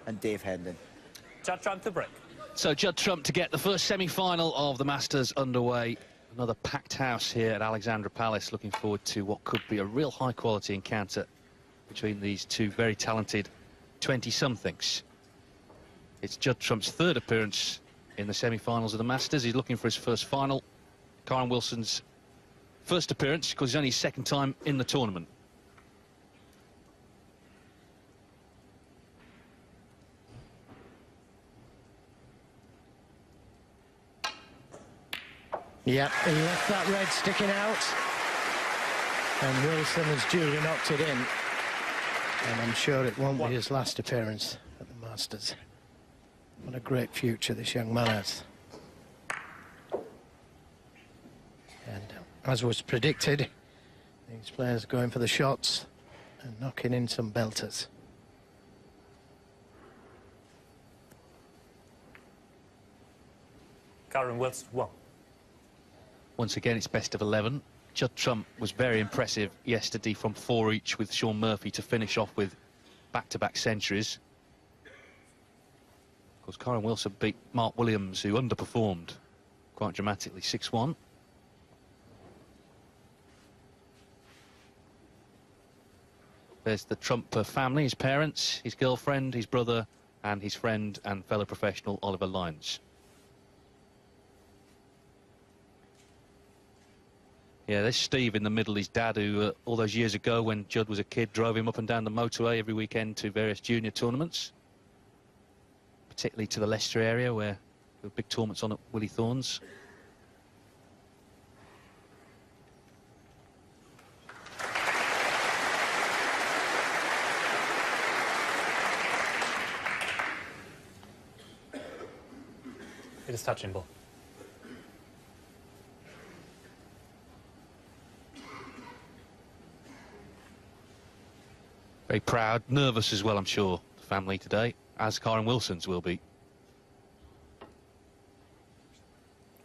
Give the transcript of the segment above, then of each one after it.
and Dave Hendon. Judd Trump to break. So Judd Trump to get the first semi-final of the Masters underway. Another packed house here at Alexandra Palace. Looking forward to what could be a real high-quality encounter between these two very talented 20-somethings. It's Judd Trump's third appearance in the semi-finals of the Masters. He's looking for his first final. Kyren Wilson's first appearance, because it's only his second time in the tournament. Yeah, he left that red sticking out, and Wilson has duly knocked it in. And I'm sure it won't be his last appearance at the Masters. What a great future this young man has. And as was predicted, these players going for the shots and knocking in some belters. Kyren Wilson, 1. Once again, it's best of 11. Judd Trump was very impressive yesterday from 4 each with Sean Murphy to finish off with back-to-back centuries. Of course, Kyren Wilson beat Mark Williams, who underperformed quite dramatically, 6-1. There's the Trump family, his parents, his girlfriend, his brother, and his friend and fellow professional Oliver Lyons. Yeah, there's Steve in the middle, his dad, who all those years ago when Judd was a kid drove him up and down the motorway every weekend to various junior tournaments, particularly to the Leicester area where there were big tournaments on at Willie Thorne's. It is touching ball. Very proud, nervous as well, I'm sure, the family today, as Kyren Wilson's will be.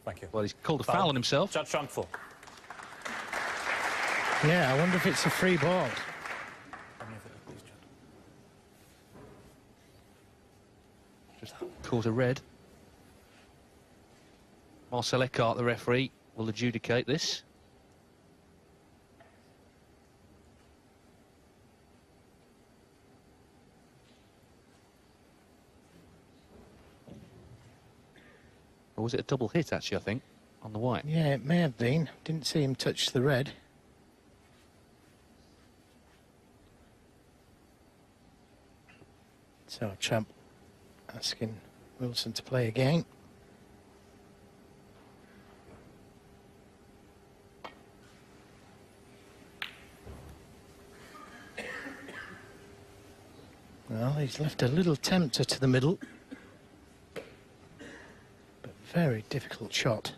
Thank you. Well, he's called a foul on himself. Judd Trump 4. Yeah, I wonder if it's a free ball. Just caught a red. Marcel Eckhart, the referee, will adjudicate this. Or was it a double hit, actually, I think, on the white? Yeah, it may have been. Didn't see him touch the red. So Trump asking Wilson to play again. Well, he's left a little tempter to the middle. But very difficult shot.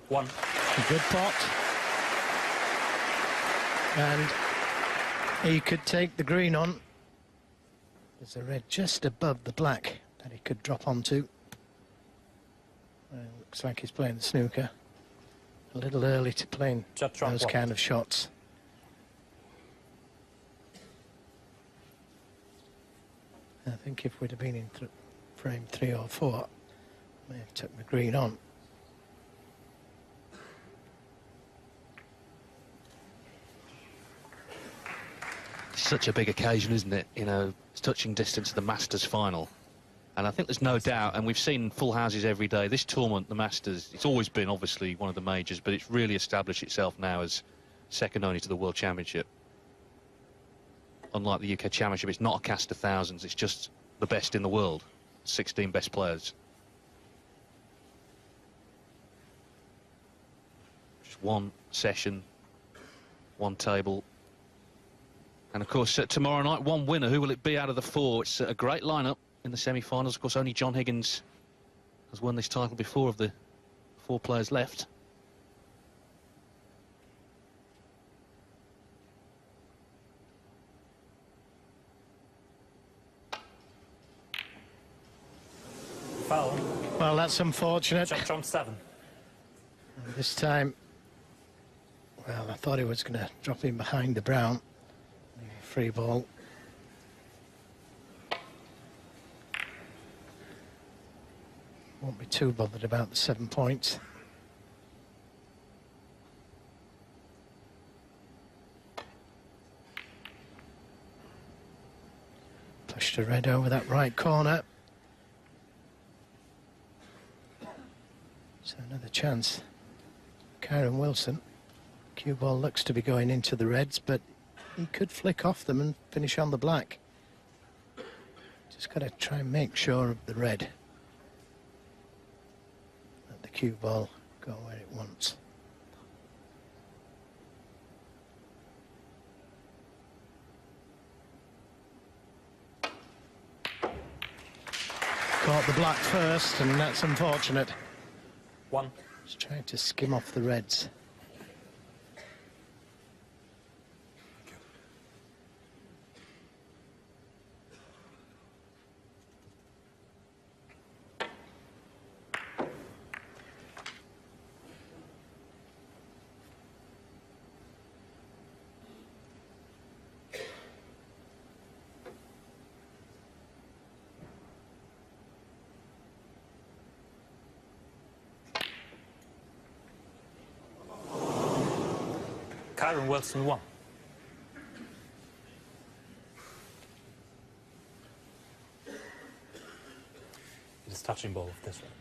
One. A good pot. And he could take the green on. There's a red just above the black that he could drop onto. Looks like he's playing the snooker. A little early to playing those kind of shots. I think if we'd have been in frame 3 or 4, I may have took the green on. Such a big occasion, isn't it? You know, it's touching distance of the Masters final. And I think there's no doubt, and we've seen full houses every day, this tournament, the Masters, it's always been obviously one of the majors, but it's really established itself now as second only to the World Championship. Unlike the UK Championship, it's not a cast of thousands, it's just the best in the world, 16 best players. Just one session, one table. And of course, tomorrow night, one winner. Who will it be out of the 4? It's a great lineup in the semi-finals. Of course, only John Higgins has won this title before of the 4 players left. Foul. Well, that's unfortunate. Judd Trump 7. And this time, well, I thought he was going to drop in behind the brown. Free ball. Won't be too bothered about the 7 points. Pushed a red over that right corner. So another chance. Kyren Wilson. Cue ball looks to be going into the reds, but he could flick off them and finish on the black. Just got to try and make sure of the red. Let the cue ball go where it wants. Caught the black first, and that's unfortunate. 1. Just trying to skim off the reds. Kyren Wilson 1. It is touching ball of this one.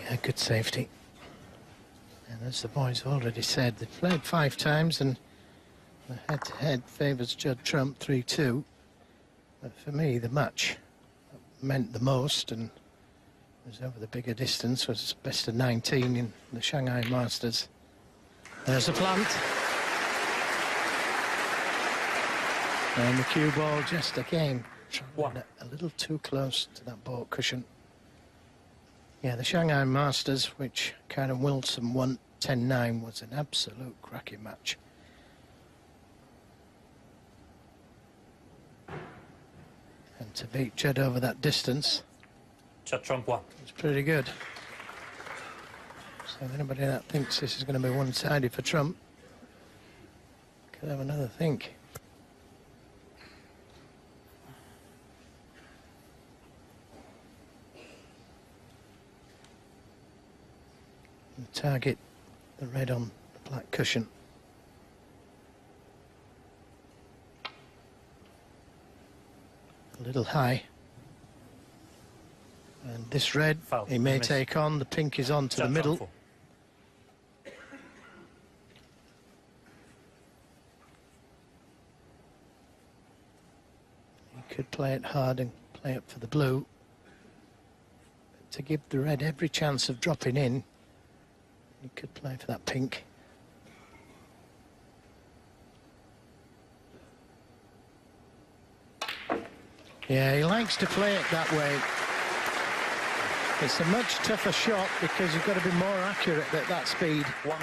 Yeah, good safety. And as the boys have already said, they've played 5 times and the head-to-head favours Judd Trump 3-2. But for me, the match meant the most and was over the bigger distance, was best of 19 in the Shanghai Masters. There's a plant. And the cue ball just again, trying a little too close to that ball cushion. Yeah, the Shanghai Masters, which Kyren Wilson won 10-9, was an absolute cracking match. And to beat Judd over that distance, Judd Trump 1. was pretty good. So anybody that thinks this is going to be one-sided for Trump could have another think. And target the red on the black cushion. A little high. And this red, Foul. he may Miss. take on. The pink is on to the Judd middle. Trump 4. He could play it hard and play up for the blue. But to give the red every chance of dropping in, he could play for that pink. Yeah, he likes to play it that way. It's a much tougher shot because you've got to be more accurate at that speed. 1.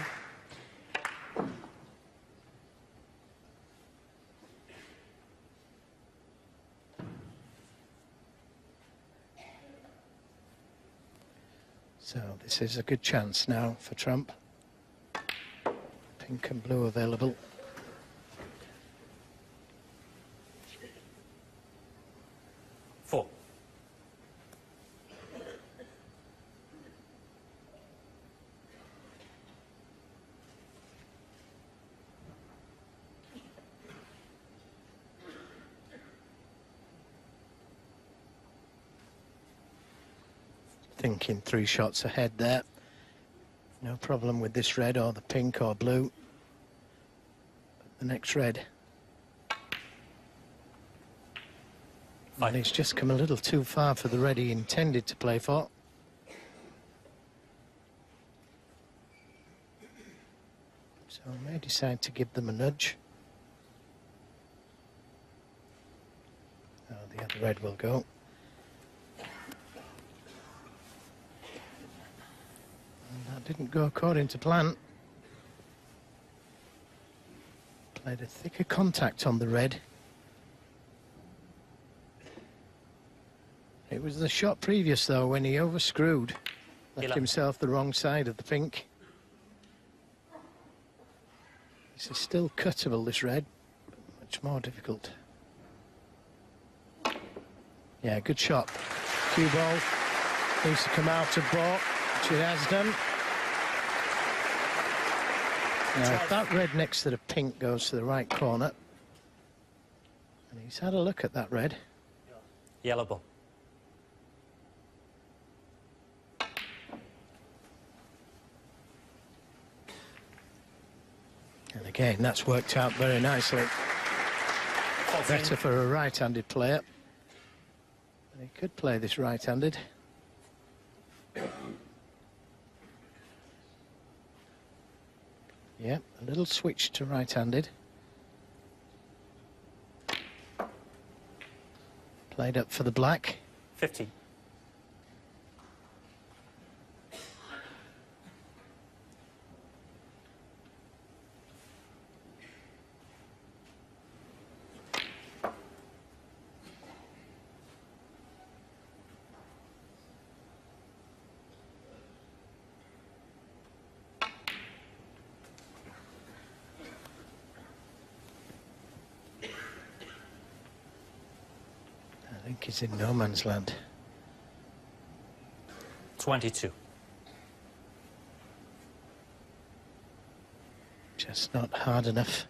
So this is a good chance now for Trump. Pink and blue available. thinking 3 shots ahead there. No problem with this red or the pink or blue. But the next red. And he's just come a little too far for the red he intended to play for. So I may decide to give them a nudge. Oh, the other red will go. And that didn't go according to plan. Played a thicker contact on the red. It was the shot previous, though, when he overscrewed. Left himself the wrong side of the pink. This is still cuttable, this red, but much more difficult. Yeah, good shot. Cue ball needs to come out of baulk, which it has done. Now, if that red next to the pink goes to the right corner, and he's had a look at that red. Yellow ball. And again, that's worked out very nicely. Better for a right-handed player. But he could play this right-handed. Yep, a little switch to right-handed. Played up for the black. 50. I think he's in no man's land. 22. Just not hard enough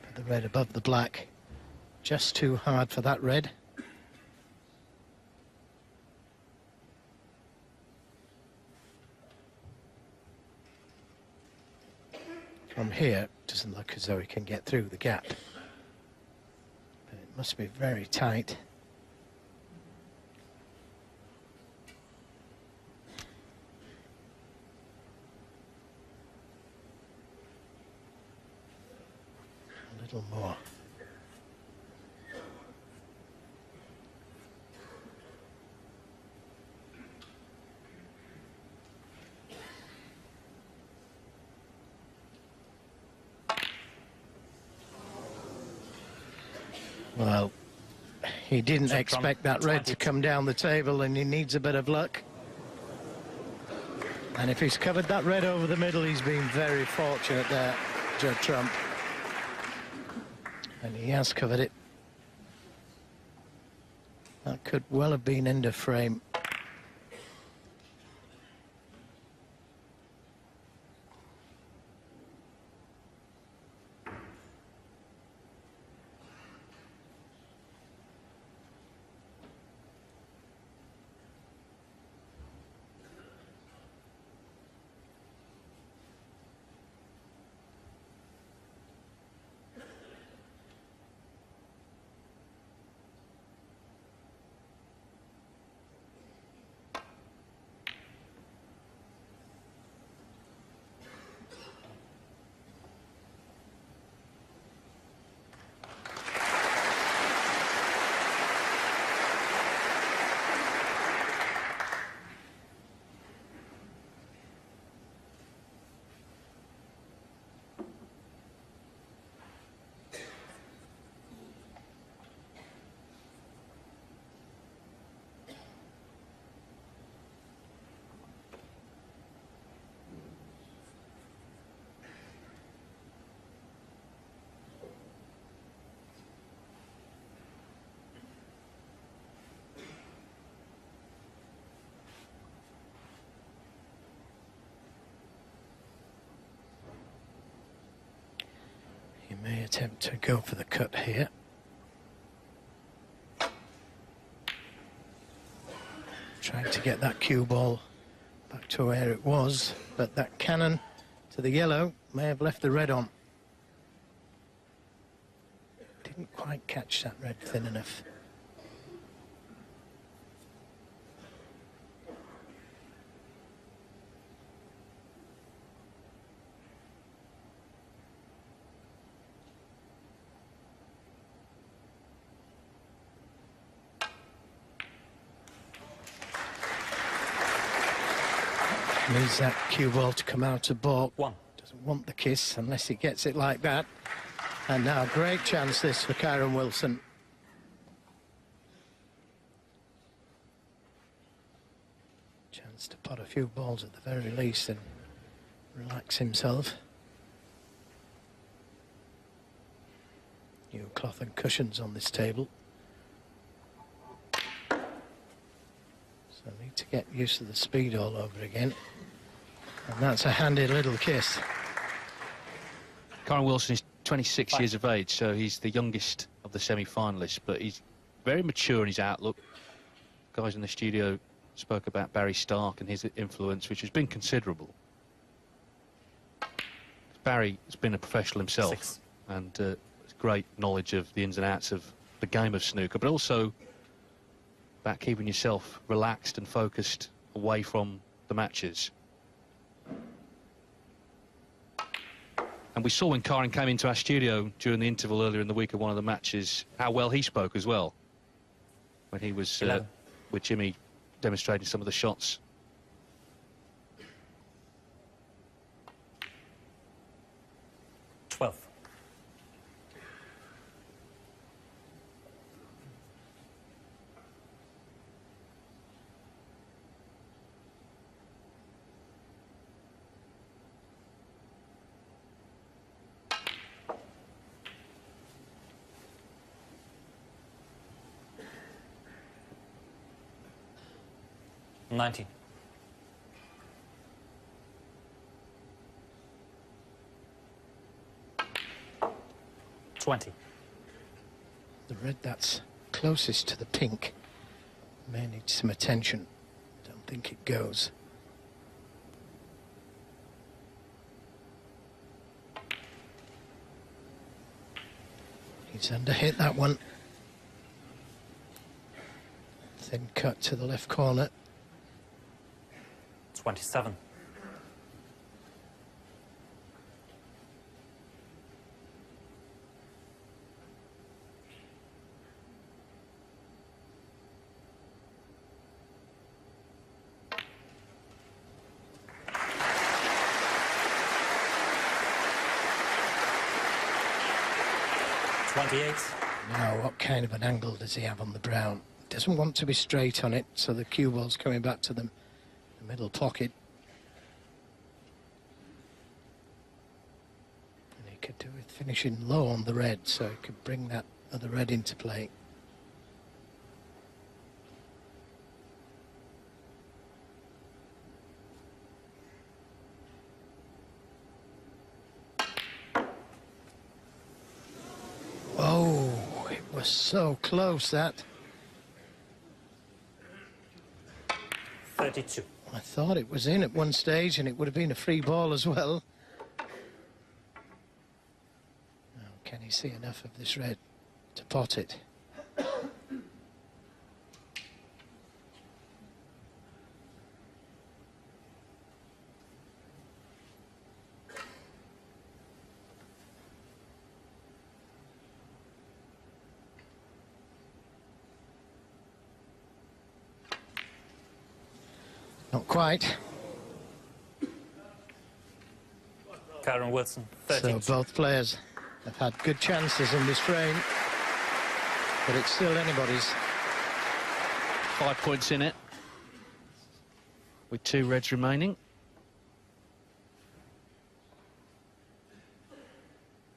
for the red above the black. Just too hard for that red. From here, it doesn't look as though he can get through the gap. But it must be very tight. A little more. Well, he didn't expect that red to come down the table, and he needs a bit of luck. And if he's covered that red over the middle, he's been very fortunate there, Judd Trump. And he has covered it. That could well have been end of frame. He may attempt to go for the cut here. Trying to get that cue ball back to where it was, but that cannon to the yellow may have left the red on. Didn't quite catch that red thin enough. Needs that cue ball to come out of balk. Doesn't want the kiss unless he gets it like that. And now great chance this for Kyren Wilson. Chance to pot a few balls at the very least and relax himself. New cloth and cushions on this table. So need to get used to the speed all over again. And that's a handy little kiss. Kyren Wilson is 26 years of age, so he's the youngest of the semi-finalists, but he's very mature in his outlook. Guys in the studio spoke about Barry Stark and his influence, which has been considerable. Barry has been a professional himself and has great knowledge of the ins and outs of the game of snooker, but also about keeping yourself relaxed and focused away from the matches. And we saw when Kyren came into our studio during the interval earlier in the week of one of the matches, how well he spoke as well. When he was with Jimmy demonstrating some of the shots. $19. $20. The red that's closest to the pink may need some attention. Don't think it goes. He's underhit that one. Thin cut to the left corner. 27. Now, what kind of an angle does he have on the brown? Doesn't want to be straight on it, so the cue ball's coming back to them. The middle pocket. And he could do with finishing low on the red, so he could bring that other red into play. Oh, it was so close, that. 32. I thought it was in at one stage, and it would have been a free ball as well. Now, can he see enough of this red to pot it? Not quite. Kyren Wilson, 13. So both players have had good chances in this frame, but it's still anybody's. 5 points in it, with 2 reds remaining.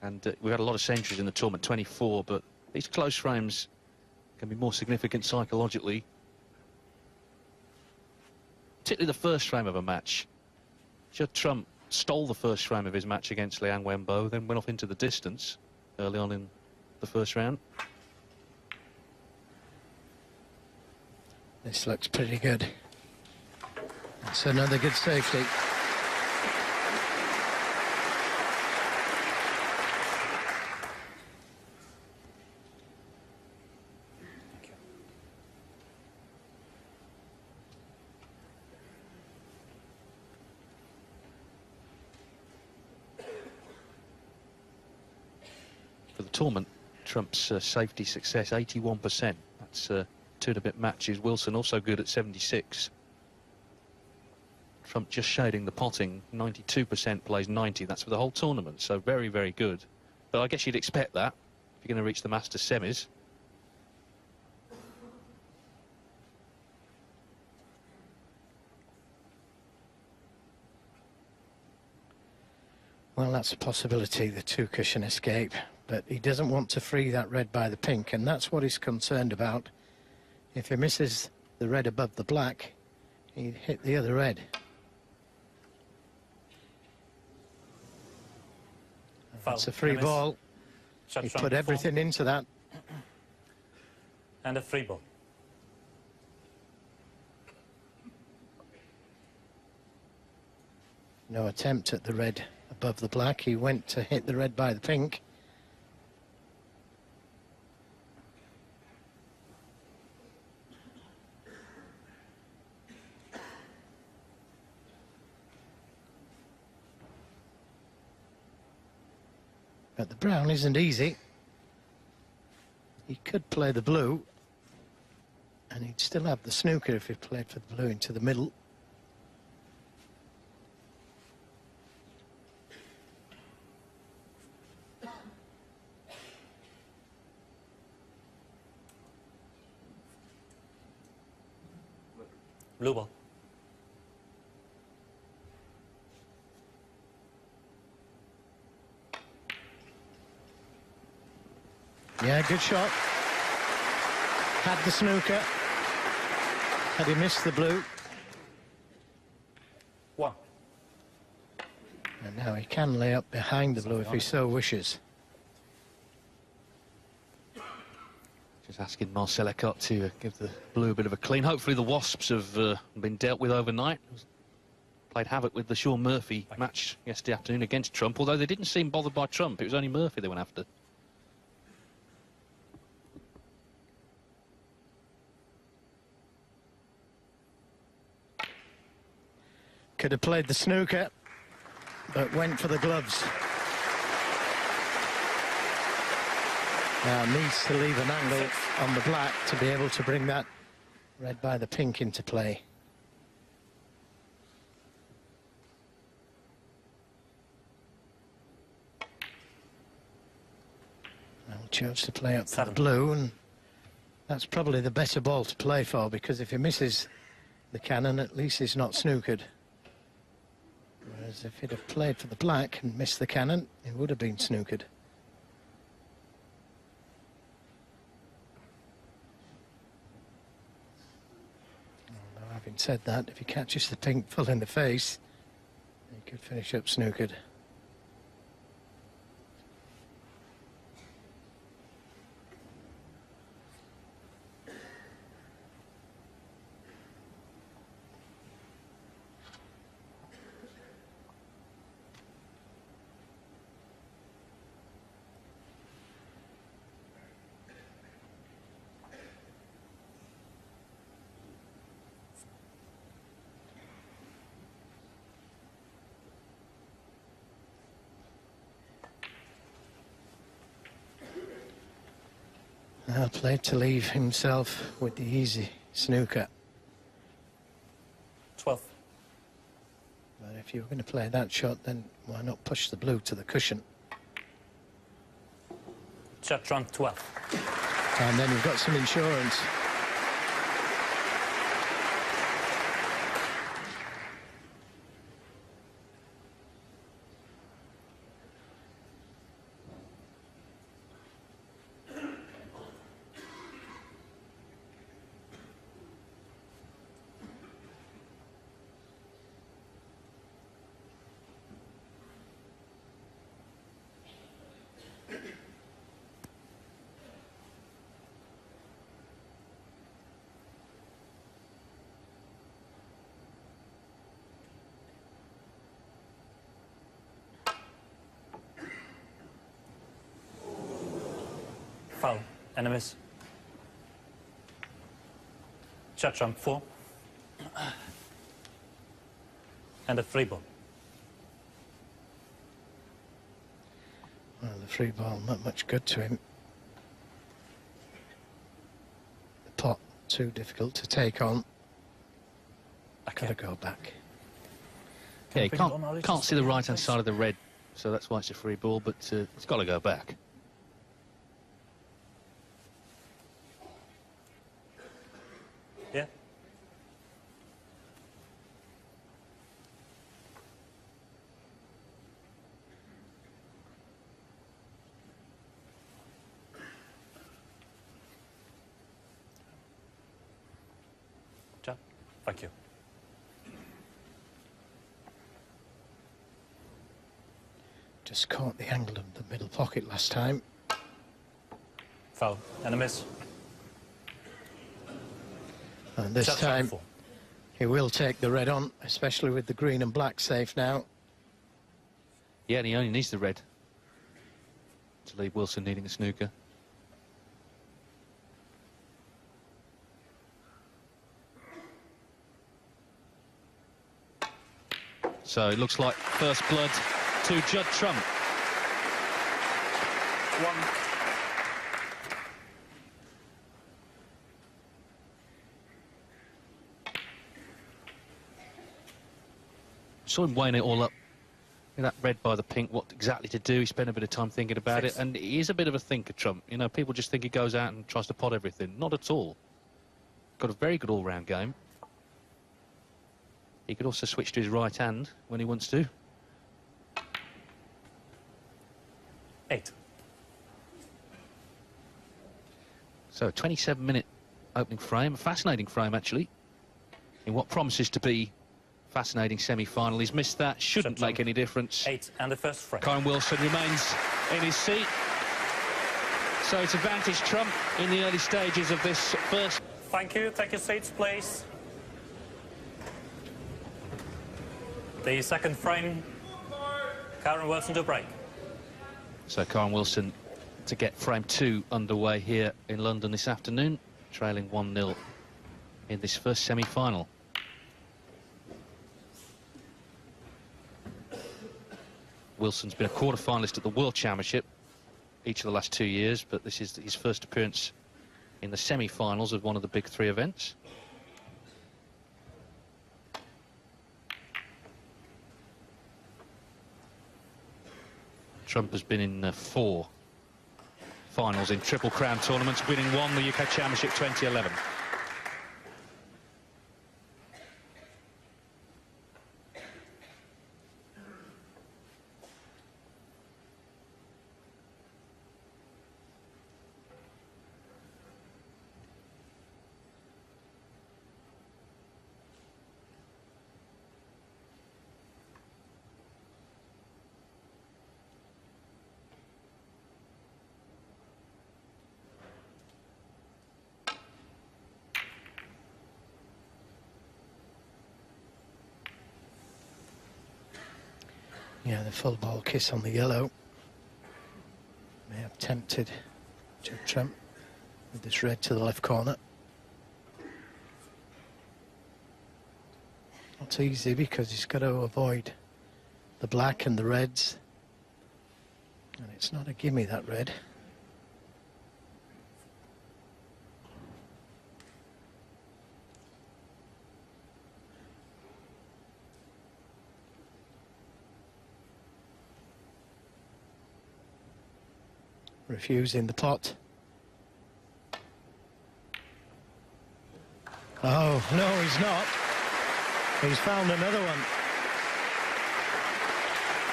And we've had a lot of centuries in the tournament, 24, but these close frames can be more significant psychologically. Particularly the first frame of a match. Judd Trump stole the first frame of his match against Liang Wenbo, then went off into the distance early on in the first round. This looks pretty good. That's another good safety. For the tournament, Trump's safety success 81%. That's 2 and a bit matches. Wilson also good at 76. Trump just shading the potting, 92% plays 90. That's for the whole tournament, so very, very good. But I guess you'd expect that if you're going to reach the Masters semis. Well, that's a possibility, the two-cushion escape. But he doesn't want to free that red by the pink, and that's what he's concerned about. If he misses the red above the black, he'd hit the other red. That's a free ball. He put everything into that. And a free ball. No attempt at the red above the black. He went to hit the red by the pink. But the brown isn't easy. He could play the blue, and he'd still have the snooker if he played for the blue into the middle. Blue ball. Yeah, good shot. Had the snooker. Had he missed the blue. 1. And now he can lay up behind the blue if he so wishes. Just asking Marcel Eckert to give the blue a bit of a clean. Hopefully the Wasps have been dealt with overnight. Played havoc with the Sean Murphy match yesterday afternoon against Trump, although they didn't seem bothered by Trump. It was only Murphy they went after. Could have played the snooker, but went for the gloves. Now needs to leave an angle on the black to be able to bring that red by the pink into play. Well, chose to play up for the blue, and that's probably the better ball to play for, because if he misses the cannon, at least he's not snookered. Whereas if he'd have played for the black and missed the cannon, he would have been snookered. Although having said that, if he catches the pink full in the face, he could finish up snookered. Now played to leave himself with the easy snooker. 12. But if you were going to play that shot, then why not push the blue to the cushion? Shot trump 12. And then you've got some insurance. Foul and a miss. Shot trump 4. And a free ball. Well, the free ball not much good to him. The pot too difficult to take on. Gotta go back. Yeah, you can't see the right-hand side of the red, so that's why it's a free ball, but it's got to go back. Yeah. Judd, thank you. Just caught the angle of the middle pocket last time. Foul and a miss. And this Shot time, 4. he will take the red on, especially with the green and black safe now. Yeah, and he only needs the red to leave Wilson needing a snooker. So it looks like first blood to Judd Trump. 1. Saw him weighing it all up. That red by the pink, what exactly to do. He spent a bit of time thinking about 6. it, and he is a bit of a thinker, Trump. You know, people just think he goes out and tries to pot everything. Not at all. Got a very good all-round game. He could also switch to his right hand when he wants to. 8. So, 27-minute opening frame, a fascinating frame, actually, in what promises to be fascinating semi-final. He's missed that, shouldn't make any difference. 8 and the first frame. Kyren Wilson remains in his seat. So it's advantage Trump in the early stages of this first. Thank you. Take your seats, please. The second frame, Kyren Wilson to break. So Kyren Wilson to get frame 2 underway here in London this afternoon, trailing 1-0 in this first semi-final. Wilson's been a quarter-finalist at the World Championship each of the last 2 years, but this is his first appearance in the semi-finals of one of the big 3 events. Trump has been in 4 finals in Triple Crown tournaments, winning 1, the UK Championship 2011. Yeah, the full ball kiss on the yellow may have tempted Judd Trump with this red to the left corner. Not easy because he's got to avoid the black and the reds. And it's not a gimme, that red. Refusing the pot. Oh, no, he's not. He's found another one.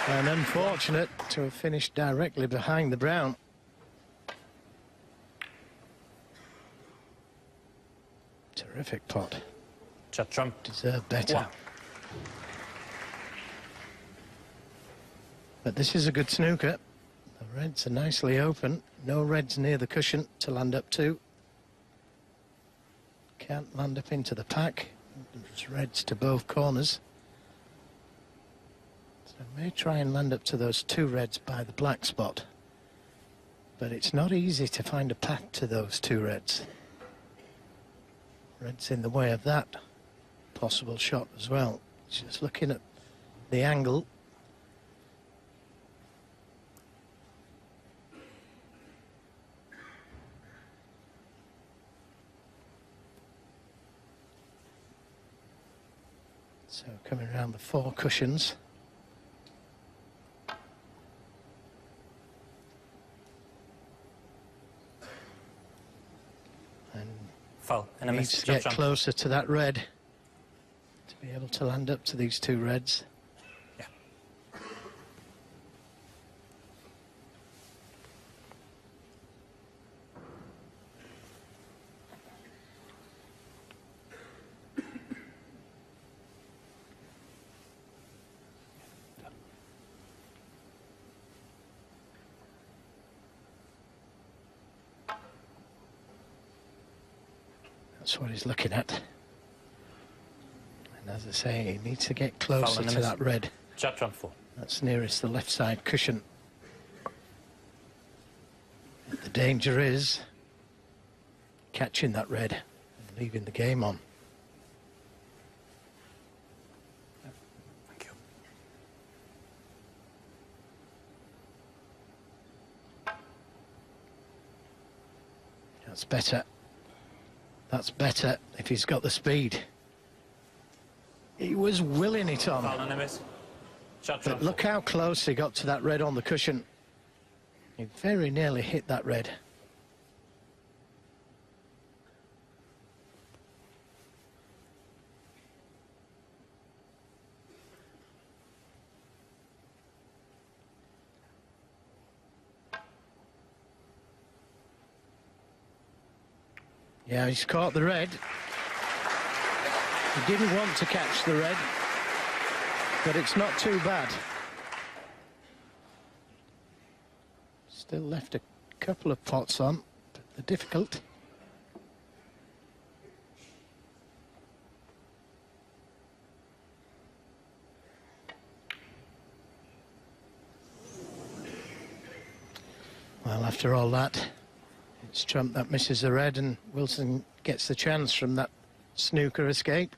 And unfortunate to have finished directly behind the brown. Terrific pot. Judd Trump. Deserved better. 1. But this is a good snooker. The reds are nicely open. No reds near the cushion to land up to. Can't land up into the pack. There's reds to both corners. So may try and land up to those 2 reds by the black spot. but it's not easy to find a path to those two reds. Red's in the way of that possible shot as well. Just looking at the angle. So coming around the 4 cushions. And Foul. And a needs miss. to Judge get trump. closer to that red to be able to land up to these two reds. Yeah. That's what he's looking at. And as I say, he needs to get closer and a to miss. that red. Judge trump 4. That's nearest the left side cushion. The danger is catching that red and leaving the game on. Thank you. That's better. That's better if he's got the speed. He was willing it on. Foul and a miss. Judge But trump. look how close he got to that red on the cushion. He very nearly hit that red. Yeah, he's caught the red. He didn't want to catch the red, but it's not too bad. Still left a couple of pots on, but they're difficult. Well, after all that, it's trump that misses the red, and Wilson gets the chance from that snooker escape.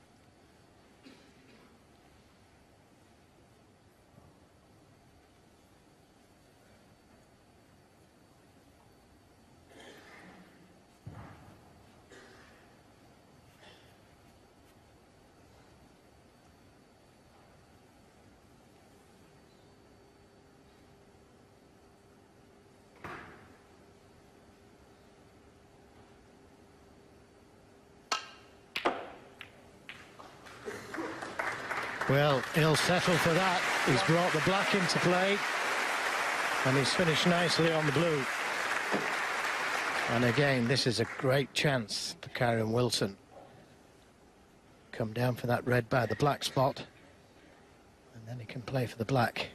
Well, he'll settle for that. He's brought the black into play, and he's finished nicely on the blue. And again, this is a great chance for Kyren Wilson. Come down for that red by the black spot, and then he can play for the black.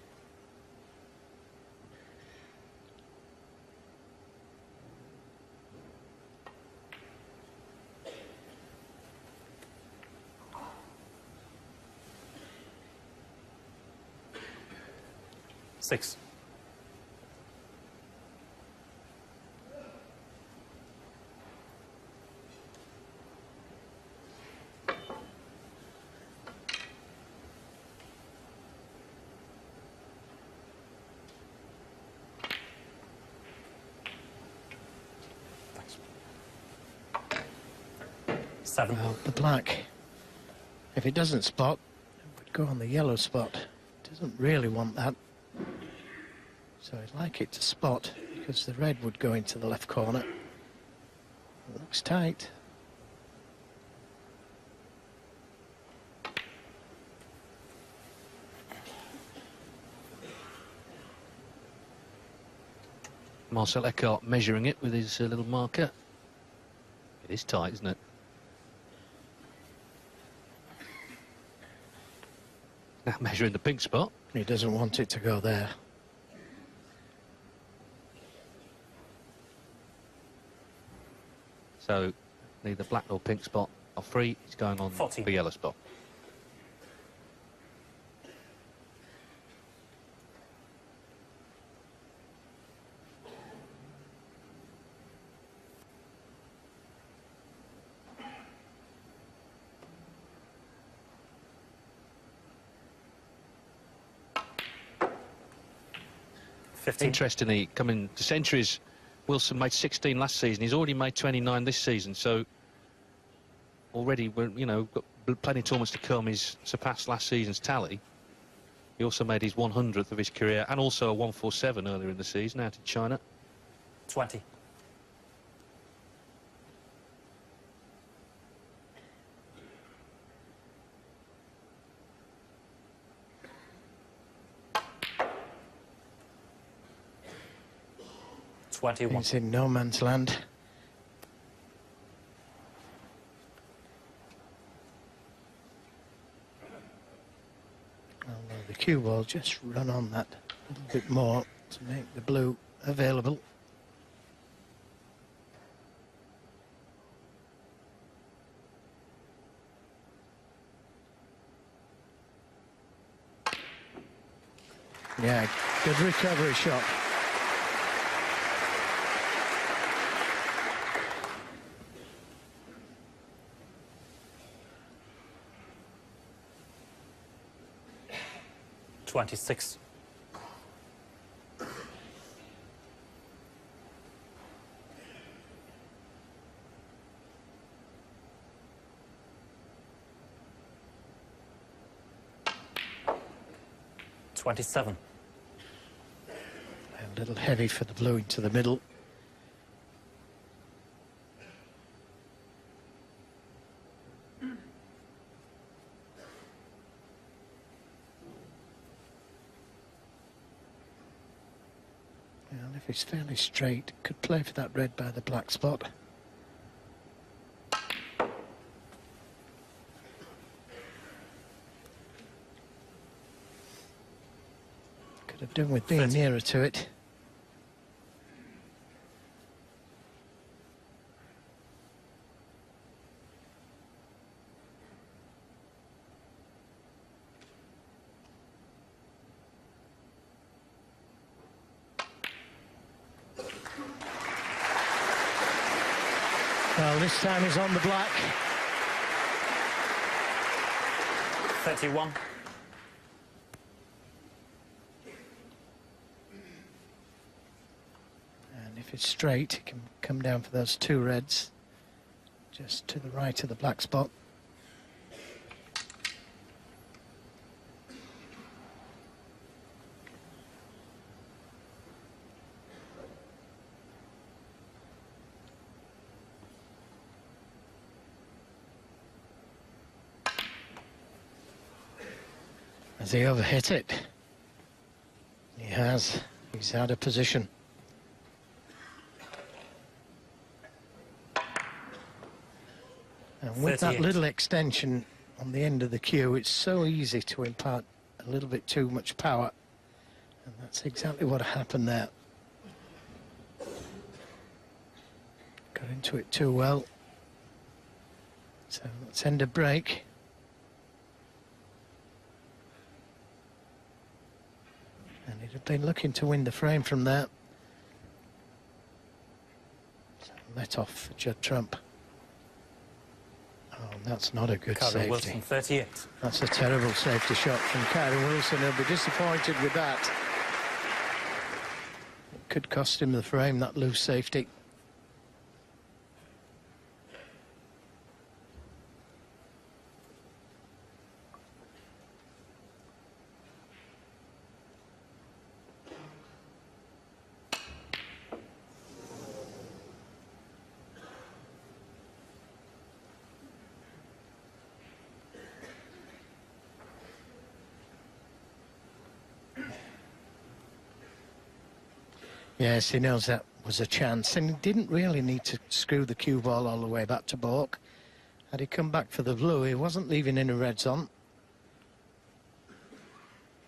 Six. Thanks. 7. Well, the black, if it doesn't spot, it would go on the yellow spot. Doesn't really want that. So I'd like it to spot, because the red would go into the left corner. It looks tight. Marcel Eckhart measuring it with his little marker. It is tight, isn't it? Now measuring the pink spot. He doesn't want it to go there. So neither black nor pink spot are free. He's going on 40. the yellow spot. 15. Interestingly, coming to centuries, Wilson made 16 last season. He's already made 29 this season, so already, you know, got plenty of tournaments to come. He's surpassed last season's tally. He also made his 100th of his career and also a 147 earlier in the season out in China. 20. He's in no man's land. Although the cue ball just run on that a little bit more to make the blue available. Yeah, good recovery shot. $26. $27. A little heavy for the blue into the middle. And if it's fairly straight, could play for that red by the black spot. Could have done with being 30. nearer to it. Well, this time he's on the black. 31. And if it's straight, he can come down for those two reds. Just to the right of the black spot. Has he overhit it? He has. He's out of position. And with that 38. little extension on the end of the cue, it's so easy to impart a little bit too much power. And that's exactly what happened there. Got into it too well. So let's end a break. And he'd have been looking to win the frame from there. So let off for Judd Trump. Oh, that's not a good Kyren safety. Wilson, 38. That's a terrible safety shot from Kyren Wilson. He'll be disappointed with that. It could cost him the frame, that loose safety. Yes, he knows that was a chance, and he didn't really need to screw the cue ball all the way back to balk. Had he come back for the blue, he wasn't leaving any reds on.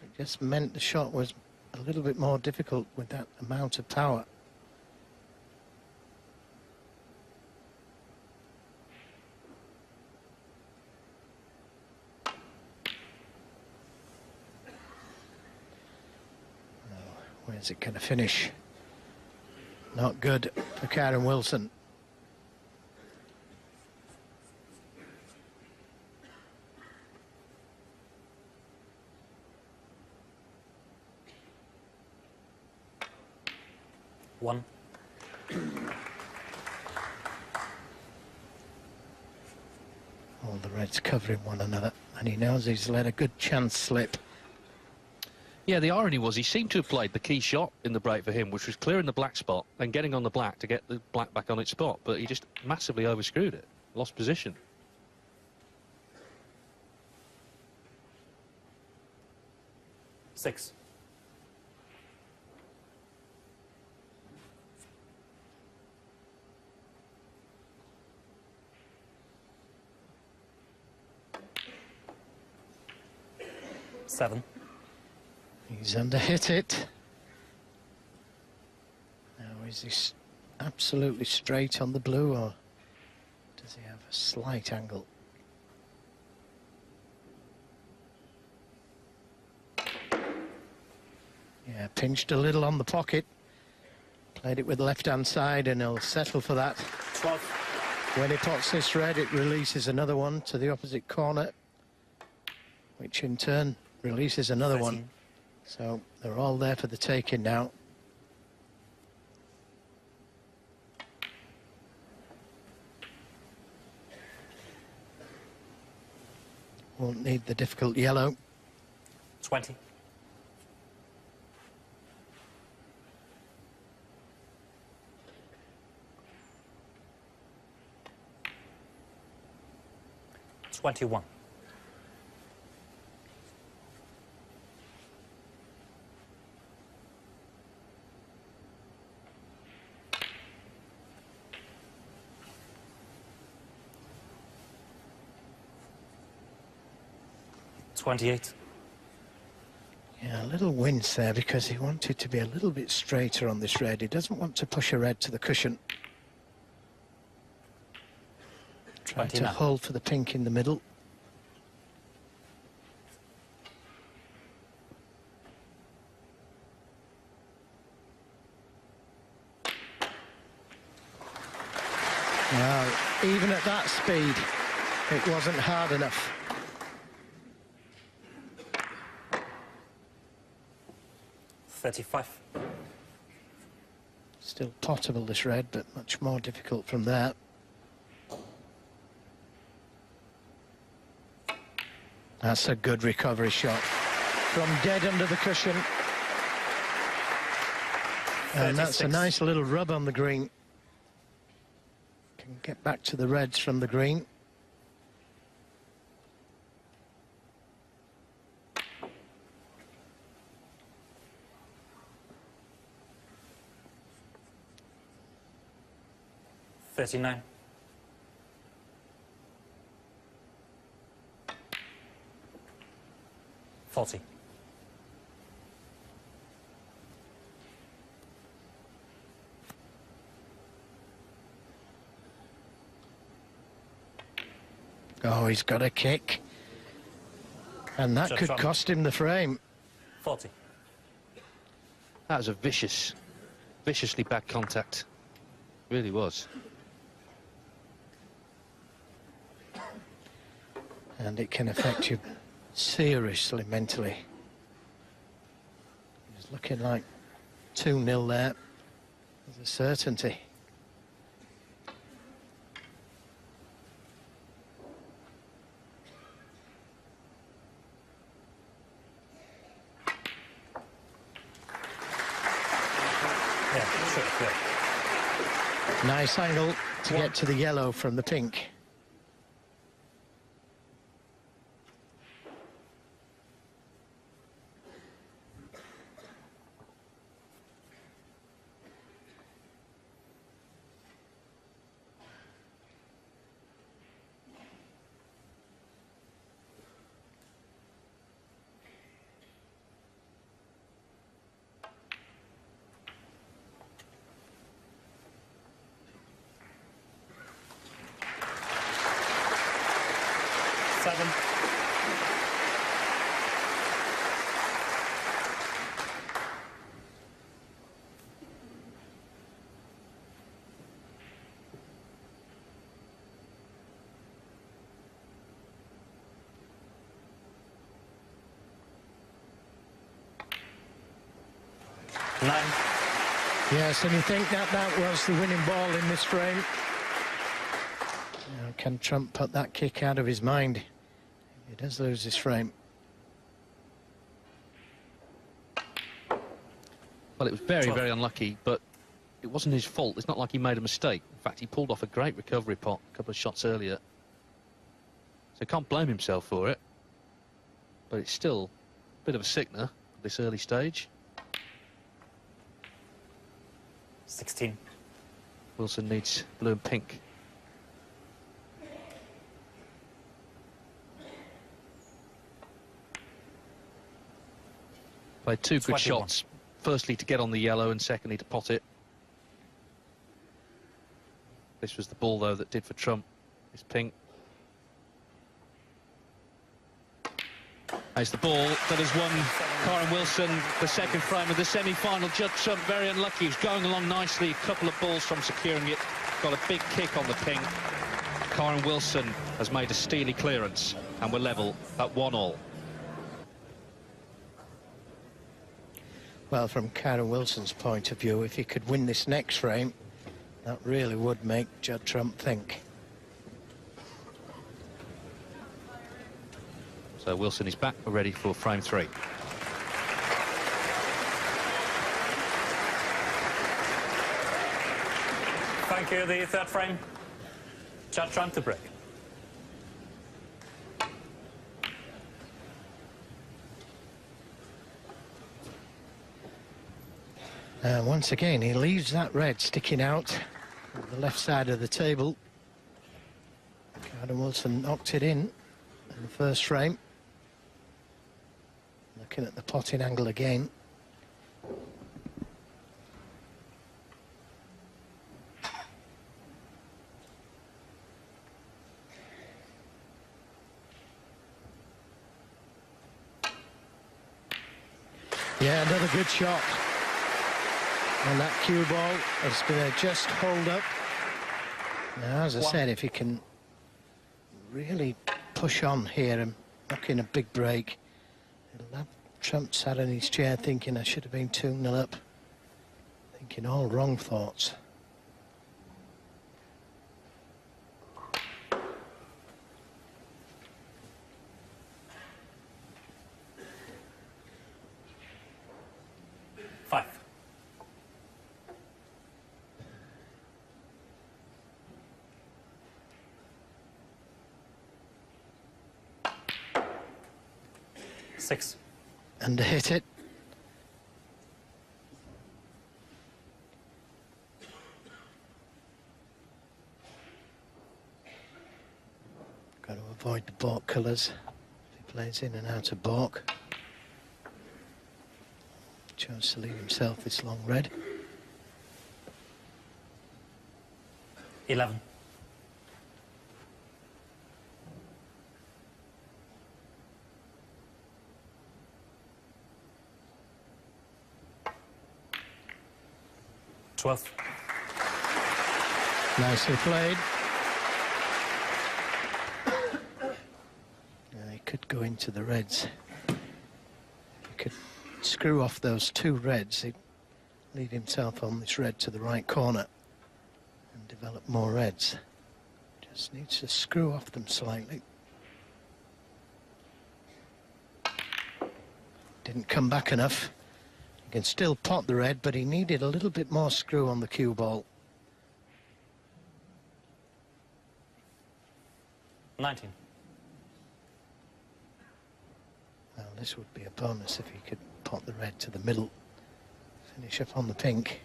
It just meant the shot was a little bit more difficult with that amount of power. Where's it going to finish? Not good for Kyren Wilson. 1. All the reds covering one another, and he knows he's let a good chance slip. Yeah, the irony was he seemed to have played the key shot in the break for him, which was clearing the black spot and getting on the black to get the black back on its spot, but he just massively overscrewed it, lost position. Six. Seven. He's underhit it. Now, is he absolutely straight on the blue, or does he have a slight angle? Yeah, pinched a little on the pocket. Played it with the left-hand side, and he'll settle for that. 12. When he pots this red, it releases another one to the opposite corner, which in turn releases another 13. one. So they're all there for the taking now. Won't need the difficult yellow. 20. $21. $28. Yeah, a little wince there because he wanted to be a little bit straighter on this red. He doesn't want to push a red to the cushion. Trying to 29. hold for the pink in the middle. Now, even at that speed, it wasn't hard enough. $35. Still potable, this red, but much more difficult from there. That's a good recovery shot. From dead under the cushion. And that's a 36. nice little rub on the green. Can get back to the reds from the green. $39. $40. Oh, he's got a kick. And that Judd could Trump. cost him the frame. 40. That was a viciously bad contact. Really was. And it can affect you seriously mentally. It's looking like 2-0 there. There's a certainty. Yeah, sure, yeah. Nice angle to get to the yellow from the pink. Seven. Nine. Yes, and you think that that was the winning ball in this frame. Now, can Trump put that kick out of his mind? He does lose this frame. Well, it was very, very unlucky, but it wasn't his fault. It's not like he made a mistake. In fact, he pulled off a great recovery pot a couple of shots earlier. So he can't blame himself for it. But it's still a bit of a sickener at this early stage. 16. Wilson needs blue and pink. Played two good 21. shots. Firstly to get on the yellow and secondly to pot it. This was the ball though that did for Trump. It's pink. There's the ball that has won Kyren Wilson the second frame of the semi-final. Judd Trump very unlucky. He was going along nicely. A couple of balls from securing it. Got a big kick on the pink. Kyren Wilson has made a steely clearance and we're level at 1-1. Well, from Kyren Wilson's point of view, if he could win this next frame, that really would make Judd Trump think. So Wilson is back. We're ready for frame 3. Thank you, the third frame. Judd Trump to break. Once again, he leaves that red sticking out on the left side of the table. Kyren Wilson knocked it in the first frame. Looking at the potting angle again. Yeah, another good shot. And that cue ball is going to just hold up. Now, as I said, if he can really push on here and knock in a big break, he'll have Trump sat in his chair thinking I should have been 2-0 up. Thinking all wrong thoughts. Five. Six. And hit it. Got to avoid the balk colours. If he plays in and out of balk. Chose to leave himself this long red. 11. Twelve. Nicely played. Now he could go into the reds. He could screw off those two reds. He'd lead himself on this red to the right corner and develop more reds. Just needs to screw off them slightly. Didn't come back enough. He can still pot the red, but he needed a little bit more screw on the cue ball. 19. Well, this would be a bonus if he could pot the red to the middle. Finish up on the pink.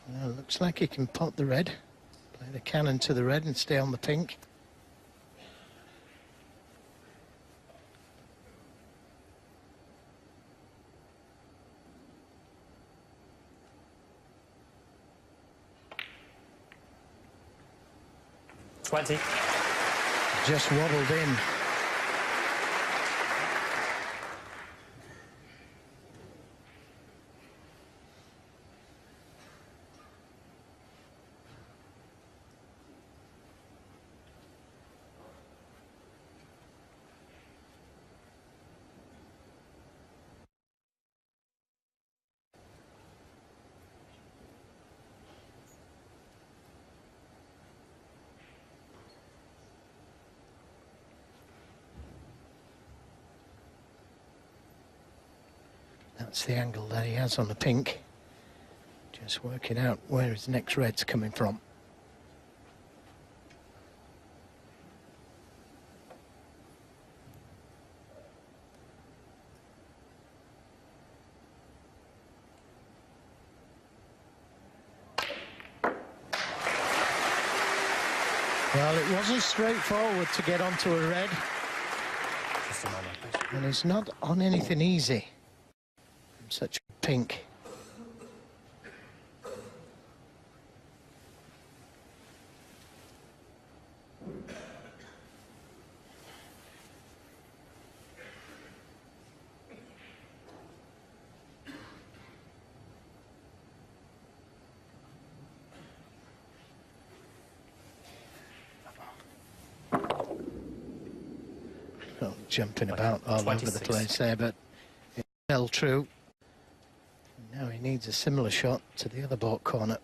Well, looks like he can pot the red. Play the cannon to the red and stay on the pink. Twenty. Just wobbled in. That's the angle that he has on the pink. Just working out where his next red's coming from. Well, it wasn't straightforward to get onto a red. Just a moment, please. And it's not on anything easy. From such a pink. Well, jumping about all over the 26. place there, but it held true. Now he needs a similar shot to the other baulk corner.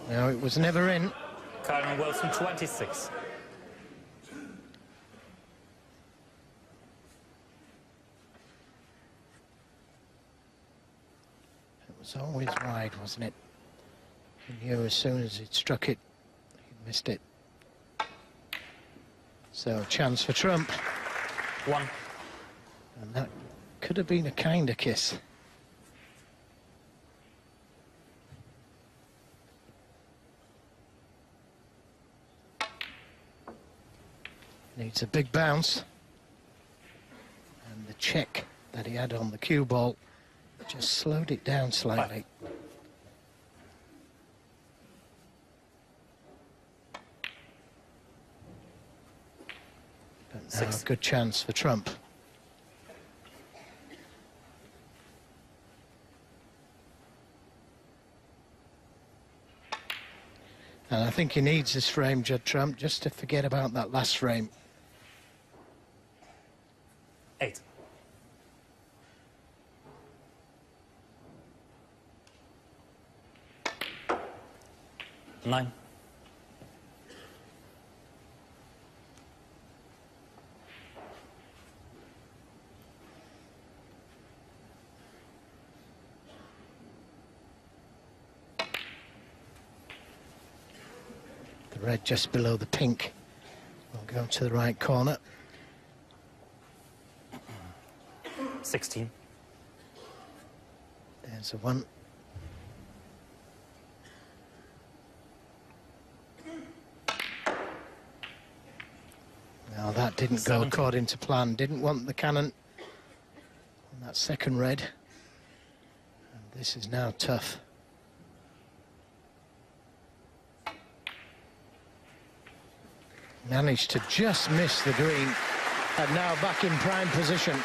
No, it was never in. Kyren Wilson, 26. It was always wide, wasn't it? He knew as soon as he'd struck it, he missed it. So, chance for trump. 1. And that could have been a kinder kiss. Needs a big bounce. And the check that he had on the cue ball just slowed it down slightly. But now 6. a good chance for trump. And I think he needs this frame, Judd Trump, just to forget about that last frame. 8. 9. The red just below the pink. We'll go to the right corner. 16. There's a 1. Now that didn't go 17. according to plan. Didn't want the cannon on that second red. And this is now tough. Managed to just miss the green. And now back in prime position.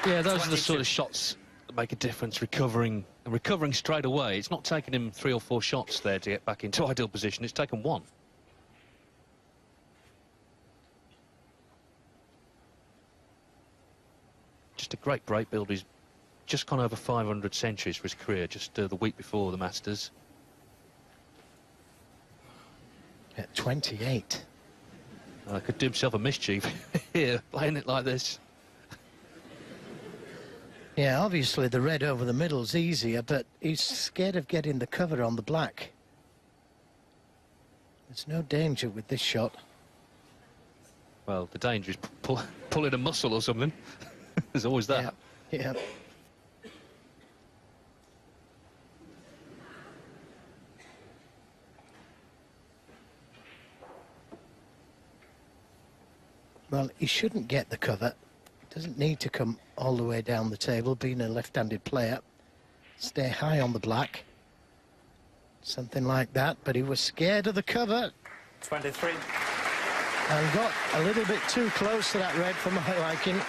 Yeah, those are the 22. sort of shots that make a difference, recovering straight away. It's not taken him 3 or 4 shots there to get back into ideal position. It's taken 1. Just a great break build. He's just gone over 500 centuries for his career, just the week before the Masters. At 28. Could do himself a mischief here, playing it like this. Yeah, obviously the red over the middle's easier, but he's scared of getting the cover on the black. There's no danger with this shot. Well, the danger is pulling a muscle or something. There's always that. Yeah. Well, he shouldn't get the cover. Doesn't need to come all the way down the table, being a left-handed player. Stay high on the black. Something like that, but he was scared of the cover. 23. And got a little bit too close to that red for my liking.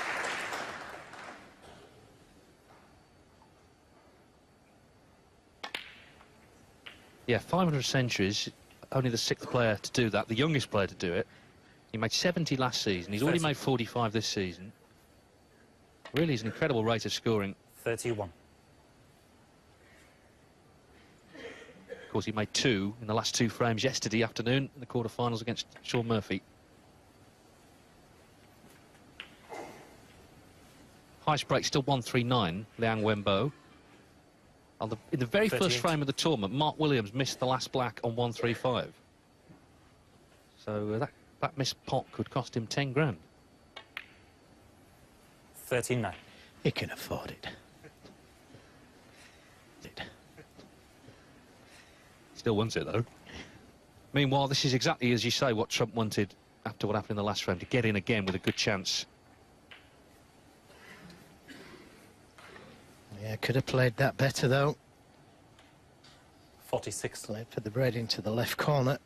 Yeah, 500 centuries, only the 6th player to do that, the youngest player to do it. He made 70 last season. He's already made 45 this season. Really is an incredible rate of scoring. 31. Of course, he made 2 in the last 2 frames yesterday afternoon in the quarter-finals against Sean Murphy. Highest break still 139, Liang Wenbo. In the very 38. first frame of the tournament, Mark Williams missed the last black on 135. So that missed pot could cost him 10 grand. 39. He can afford it. Still wants it, though. Meanwhile, this is exactly, as you say, what Trump wanted after what happened in the last frame, to get in again with a good chance. Yeah, could have played that better, though. 46. Played for the bread into the left corner.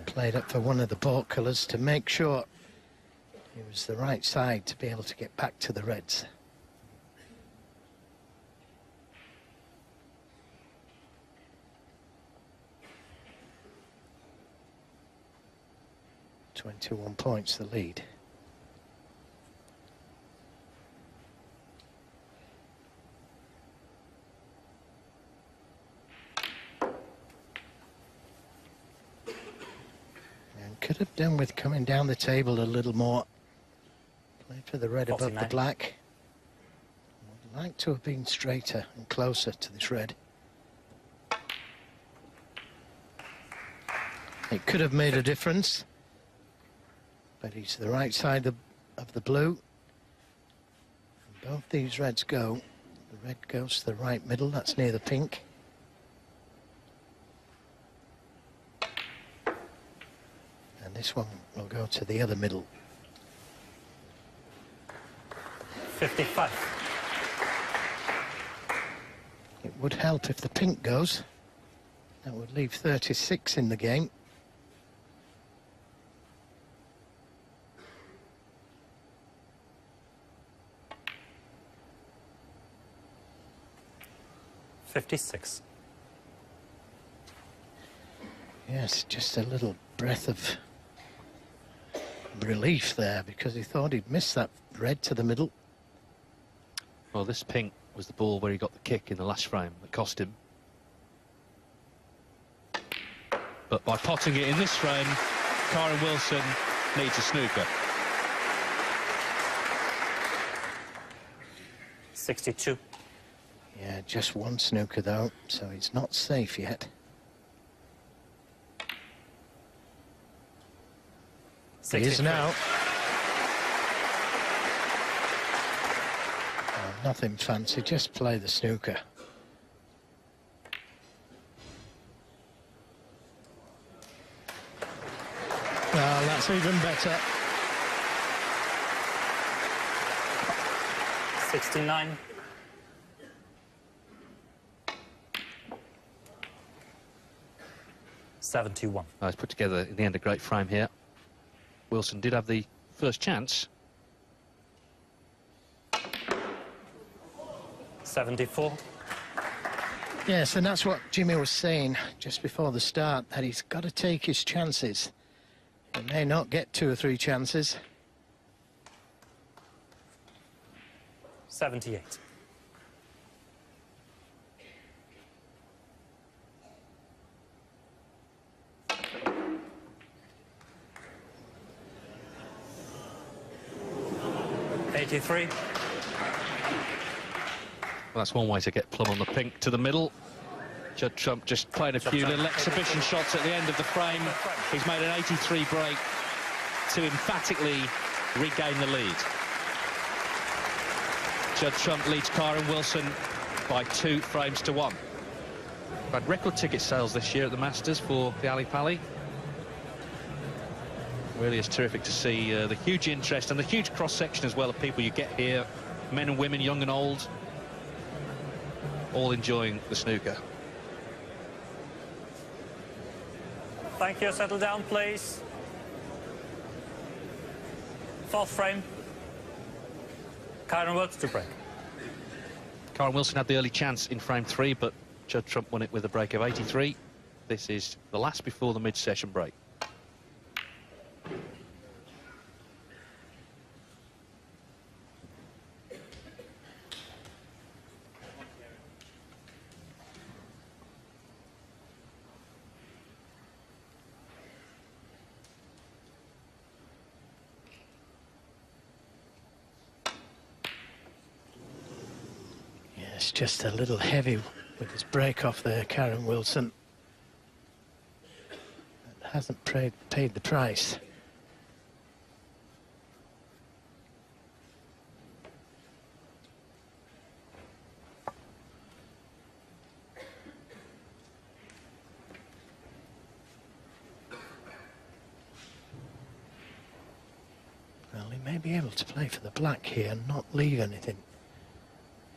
Played up for one of the ball colours to make sure it was the right side to be able to get back to the reds. .21 points the lead. Could have done with coming down the table a little more. Played for the red 49. above the black. Would like to have been straighter and closer to this red. It could have made a difference, but he's the right side of the blue. And both these reds go. The red goes to the right middle, that's near the pink. And this one will go to the other middle. 55. It would help if the pink goes. That would leave 36 in the game. $56. Yes, just a little breath of relief there, because he thought he'd missed that red to the middle. Well, this pink was the ball where he got the kick in the last frame that cost him. But by potting it in this frame, Kyren Wilson needs a snooker. 62. Yeah, just one snooker though, so he's not safe yet. He is now. Oh, nothing fancy, just play the snooker. Well, that's even better. 69. $71. He's put together, in the end, a great frame here. Wilson did have the first chance. 74. Yes, and that's what Jimmy was saying just before the start, that he's got to take his chances. He may not get 2 or 3 chances. 78. $83. Well, that's one way to get plumb on the pink to the middle. Judd Trump just playing a few little exhibition shots at the end of the frame. He's made an 83 break to emphatically regain the lead. Judd Trump leads Kyren Wilson by 2 frames to 1. We've had record ticket sales this year at the Masters for the Ali Pali. Really is terrific to see the huge interest and the huge cross-section as well of people you get here, men and women, young and old, all enjoying the snooker. Thank you. Settle down, please. 4th frame. Kyren Wilson to break. Kyren Wilson had the early chance in frame 3, but Judd Trump won it with a break of 83. This is the last before the mid-session break. It's just a little heavy with his break off there, Kyren Wilson. Hasn't paid the price. Well, he may be able to play for the black here and not leave anything.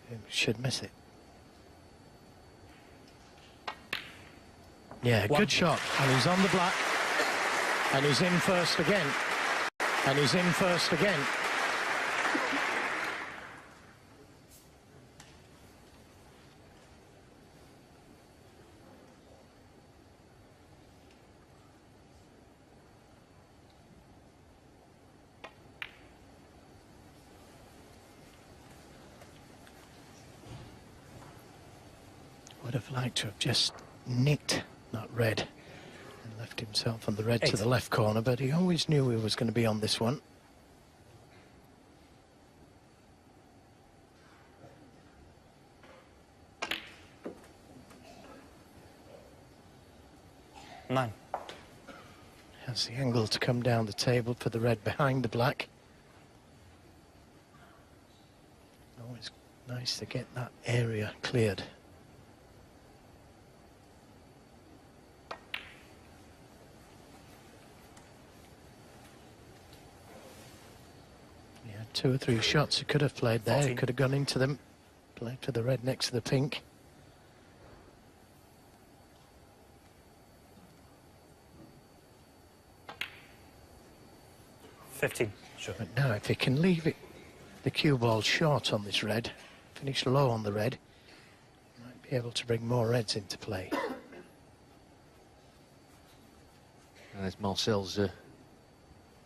He should miss it. Yeah, good shot. And he's on the black. And he's in first again. And he's in first again. Would have liked to have just nicked that red and left himself on the red to the left corner, but he always knew he was going to be on this one. Nine. Has the angle to come down the table for the red behind the black. Always nice to get that area cleared. He had 2 or 3 shots he could have played there. 14. He could have gone into them, played for the red next to the pink. Sure. But now if he can leave it, the cue ball short on this red, finish low on the red, he might be able to bring more reds into play. And there's Marcel's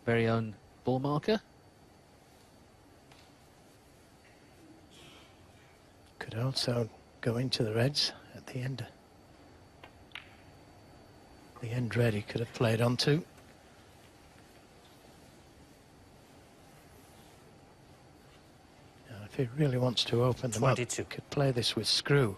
very own ball marker. Could also go into the reds at the end. The end red he could have played onto. Now, if he really wants to open them 22. up, he could play this with screw.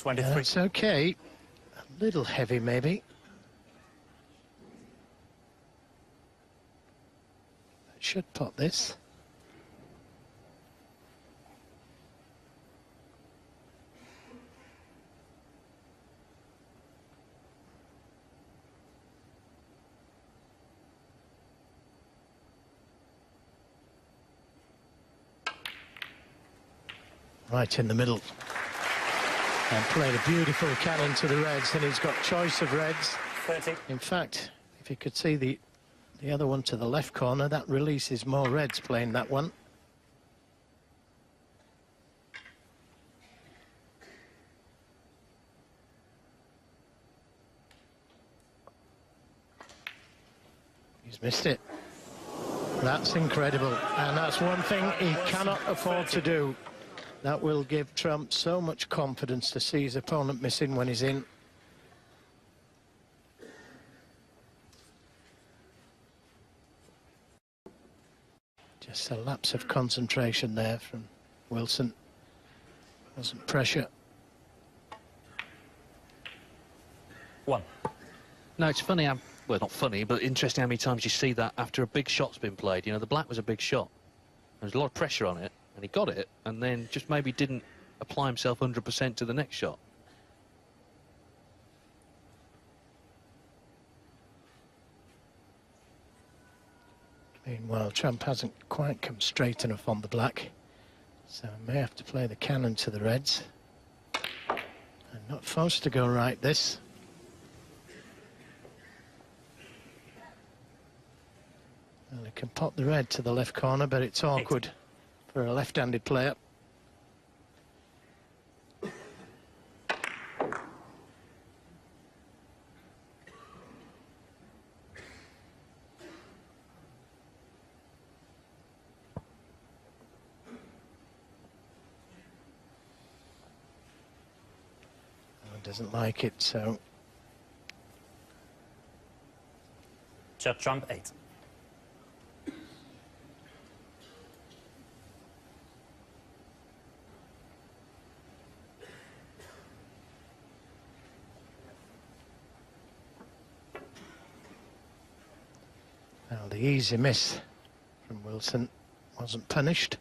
That's okay. A little heavy, maybe. Should pot this. Right in the middle. And played a beautiful cannon to the reds, and he's got choice of reds. 30. In fact, if you could see the other one to the left corner, that releases more reds playing that one. He's missed it. That's incredible, and that's one thing he cannot afford to do. That will give Trump so much confidence to see his opponent missing when he's in. Just a lapse of concentration there from Wilson. Wasn't pressure. 1. No, it's funny, well, not funny, but interesting how many times you see that after a big shot's been played. You know, the black was a big shot. There was a lot of pressure on it, and he got it, and then just maybe didn't apply himself 100% to the next shot. Meanwhile, Trump hasn't quite come straight enough on the black, so may have to play the cannon to the reds. And not forced to go right this. Well, he can pop the red to the left corner, but it's awkward for a left-handed player. Doesn't like it, so Judd trump 8. well, the easy miss from Wilson wasn't punished.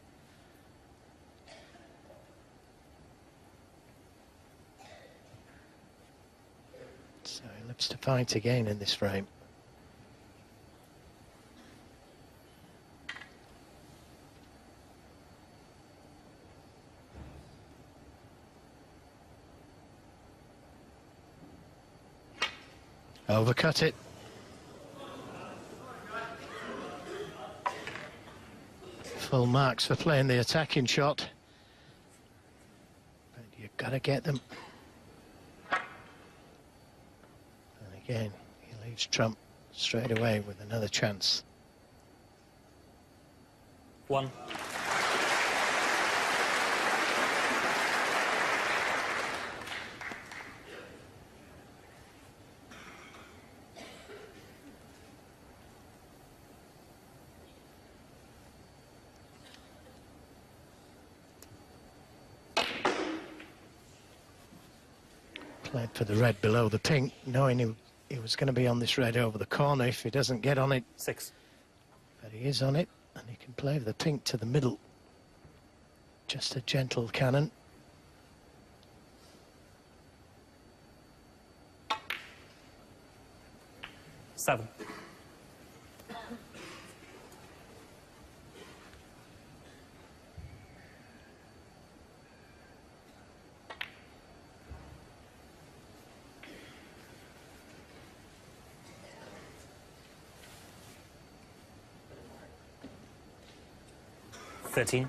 So he lives to fight again in this frame. Overcut it. Full marks for playing the attacking shot. But you've got to get them. And again, he leaves trump straight away with another chance. 1. Played for the red below the pink, knowing he was going to be on this red over the corner if he doesn't get on it. 6. But he is on it, and he can play the pink to the middle. Just a gentle cannon. Seven. Thirteen.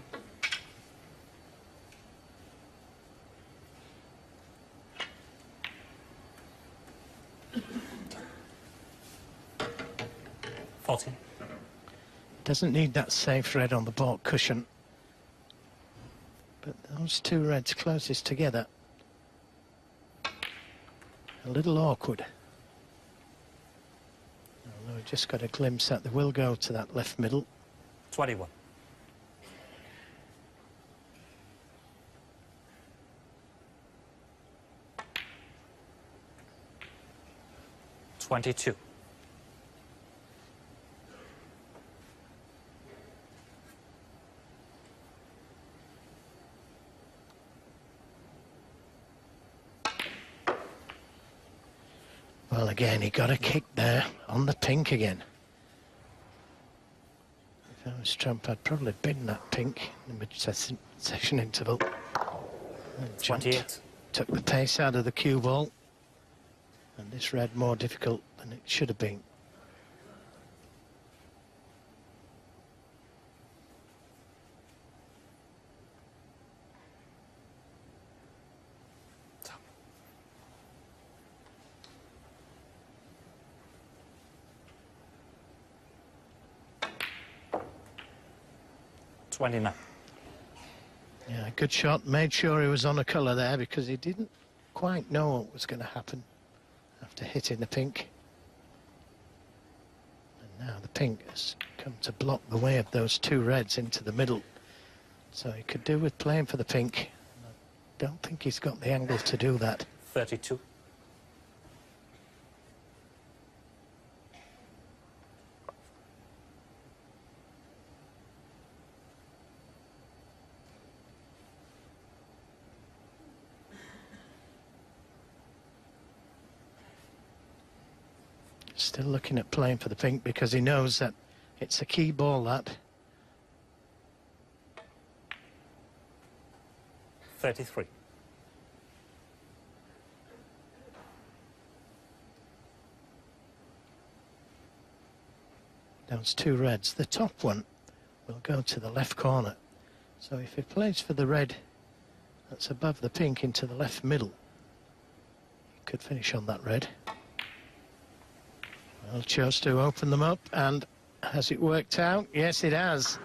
Doesn't need that safe red on the baulk cushion. But those two reds closest together. A little awkward. Although we just got a glimpse that they will go to that left middle. 21. $22. Well, again, he got a kick there on the pink again. If I was Trump, I'd probably bin that pink in the mid-session interval. And 28. Took the pace out of the cue ball. And this red more difficult than it should have been. $29. Yeah, good shot. Made sure he was on a colour there because he didn't quite know what was going to happen after hitting the pink. And now the pink has come to block the way of those two reds into the middle. So he could do with playing for the pink. I don't think he's got the angle to do that. 32. Still looking at playing for the pink because he knows that it's a key ball, that. 33. Those two reds. The top one will go to the left corner. So if he plays for the red that's above the pink into the left middle, he could finish on that red. Well, chose to open them up, and has it worked out? Yes, it has.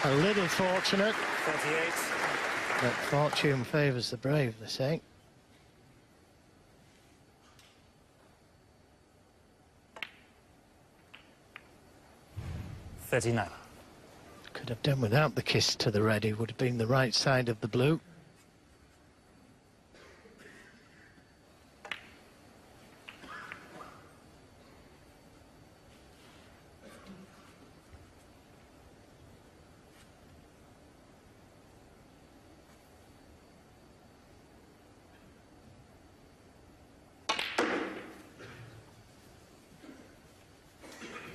A little fortunate. 38. But fortune favours the brave, they say. $39. Could have done without the kiss to the red. He would have been the right side of the blue.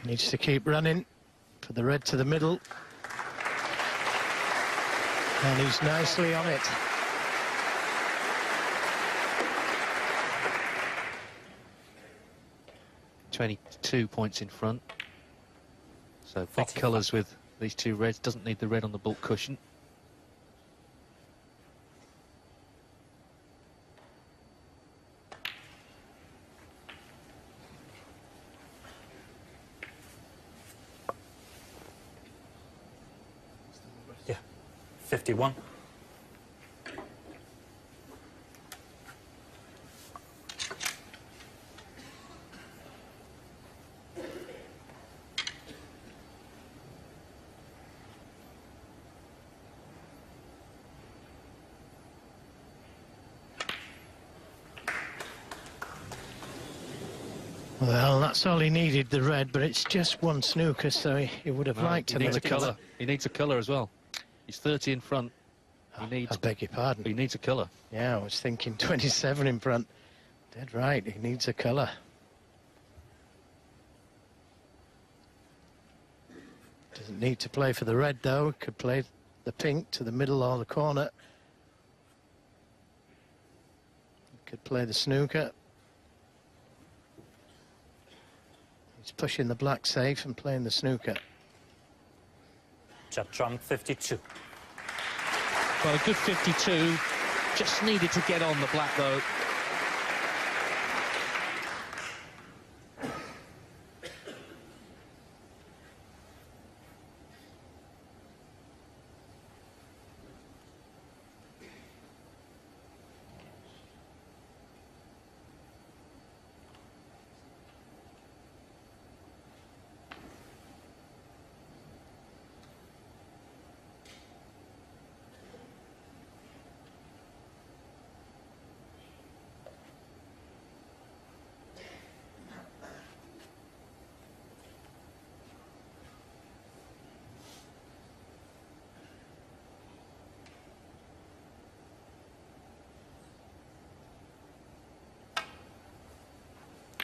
Needs to keep running for the red to the middle. And he's nicely on it. $22 points in front. So big colours with these two reds. Doesn't need the red on the bulk cushion. Yeah, 51. Well, that's all he needed, the red, but it's just one snooker, so he would have liked He needs a another colour. He needs a colour as well. He's 30 in front. He needs. I beg your pardon. He needs a colour. Yeah, I was thinking 27 in front. Dead right, he needs a colour. Doesn't need to play for the red, though. Could play the pink to the middle or the corner. Could play the snooker. He's pushing the black safe and playing the snooker. Judd Trump, 52. Well, a good 52. Just needed to get on the black, though.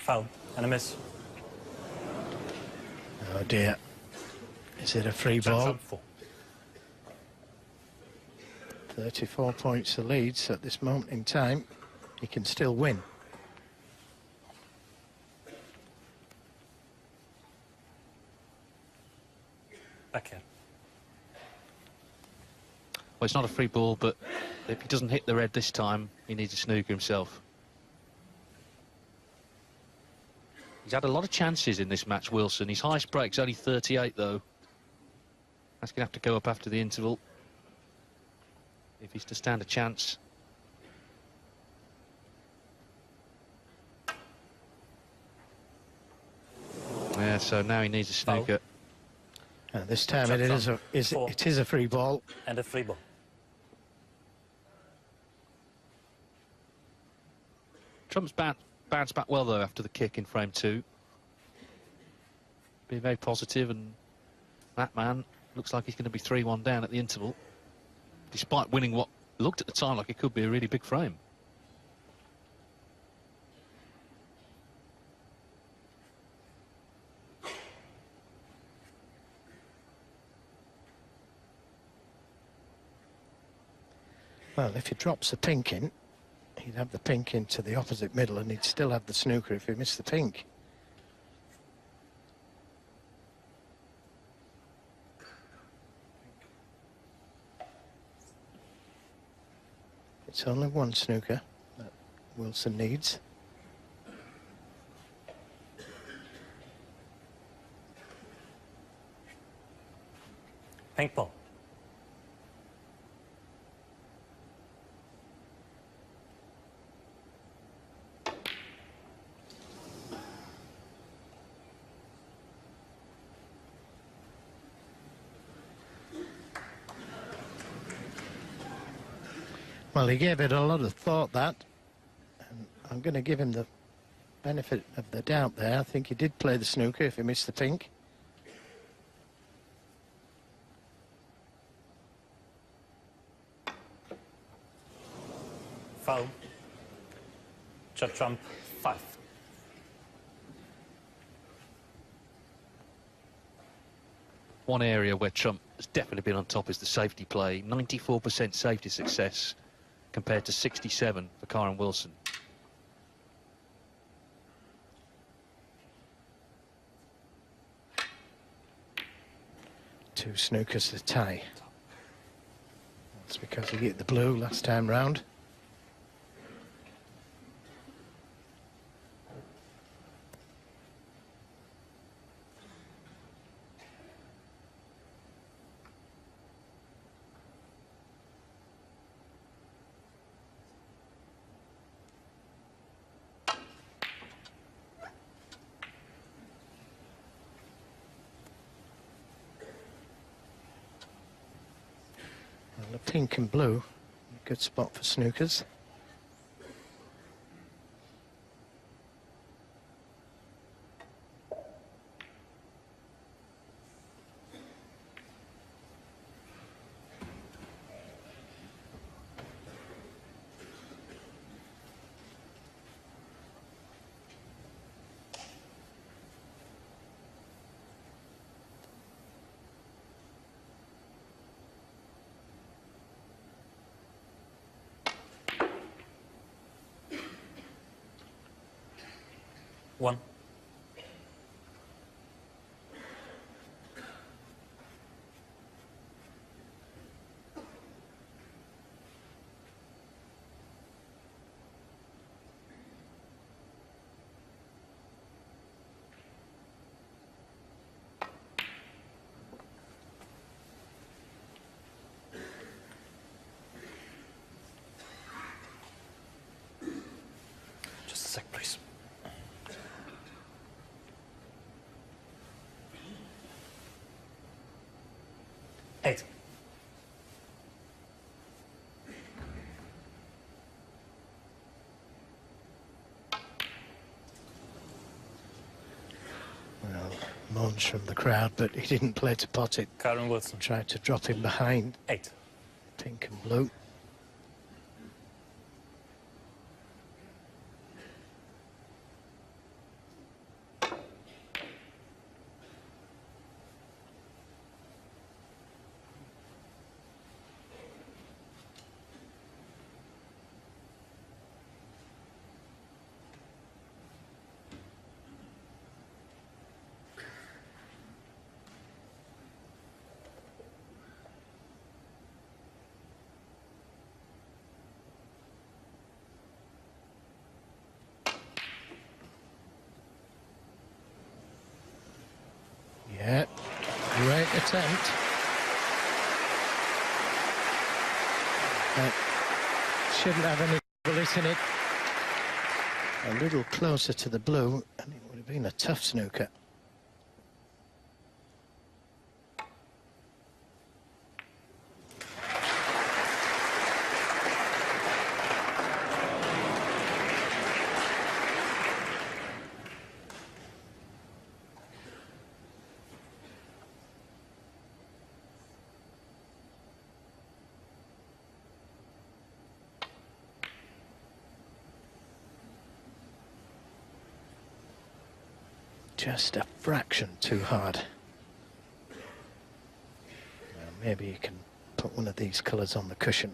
Foul and a miss. Oh dear. Is it a free Judd ball? Trump, 4. 34 points the lead, so at this moment in time, he can still win. Back here. Well, it's not a free ball, but if he doesn't hit the red this time, he needs a snooker himself. He's had a lot of chances in this match, Wilson. His highest break's only 38, though. That's going to have to go up after the interval if he's to stand a chance. Yeah, so now he needs a snooker. This time it is a free ball. And a free ball. Trump's bounced back well, though, after the kick in frame 2. Being very positive, and that man looks like he's going to be 3-1 down at the interval, despite winning what looked at the time like it could be a really big frame. Well, if he drops the pink in, he'd have the pink into the opposite middle, and he'd still have the snooker if he missed the pink. It's only one snooker that Wilson needs. Pink ball. Well, he gave it a lot of thought, that. And I'm going to give him the benefit of the doubt there. I think he did play the snooker if he missed the pink. Foul. Judd trump 5. One area where Trump has definitely been on top is the safety play. 94% safety success compared to 67 for Kyren Wilson. Two snookers to tie. That's because he hit the blue last time round. The pink and blue, a good spot for snookers. One. Just a sec, please. Eight. Well, moans from the crowd, but he didn't play to pot it. Kyren Wilson. Tried to drop him behind. 8. Pink and blue. Yeah, great attempt. But shouldn't have any bullet in it. A little closer to the blue, and it would have been a tough snooker. Just a fraction too hard. Well, maybe you can put one of these colours on the cushion.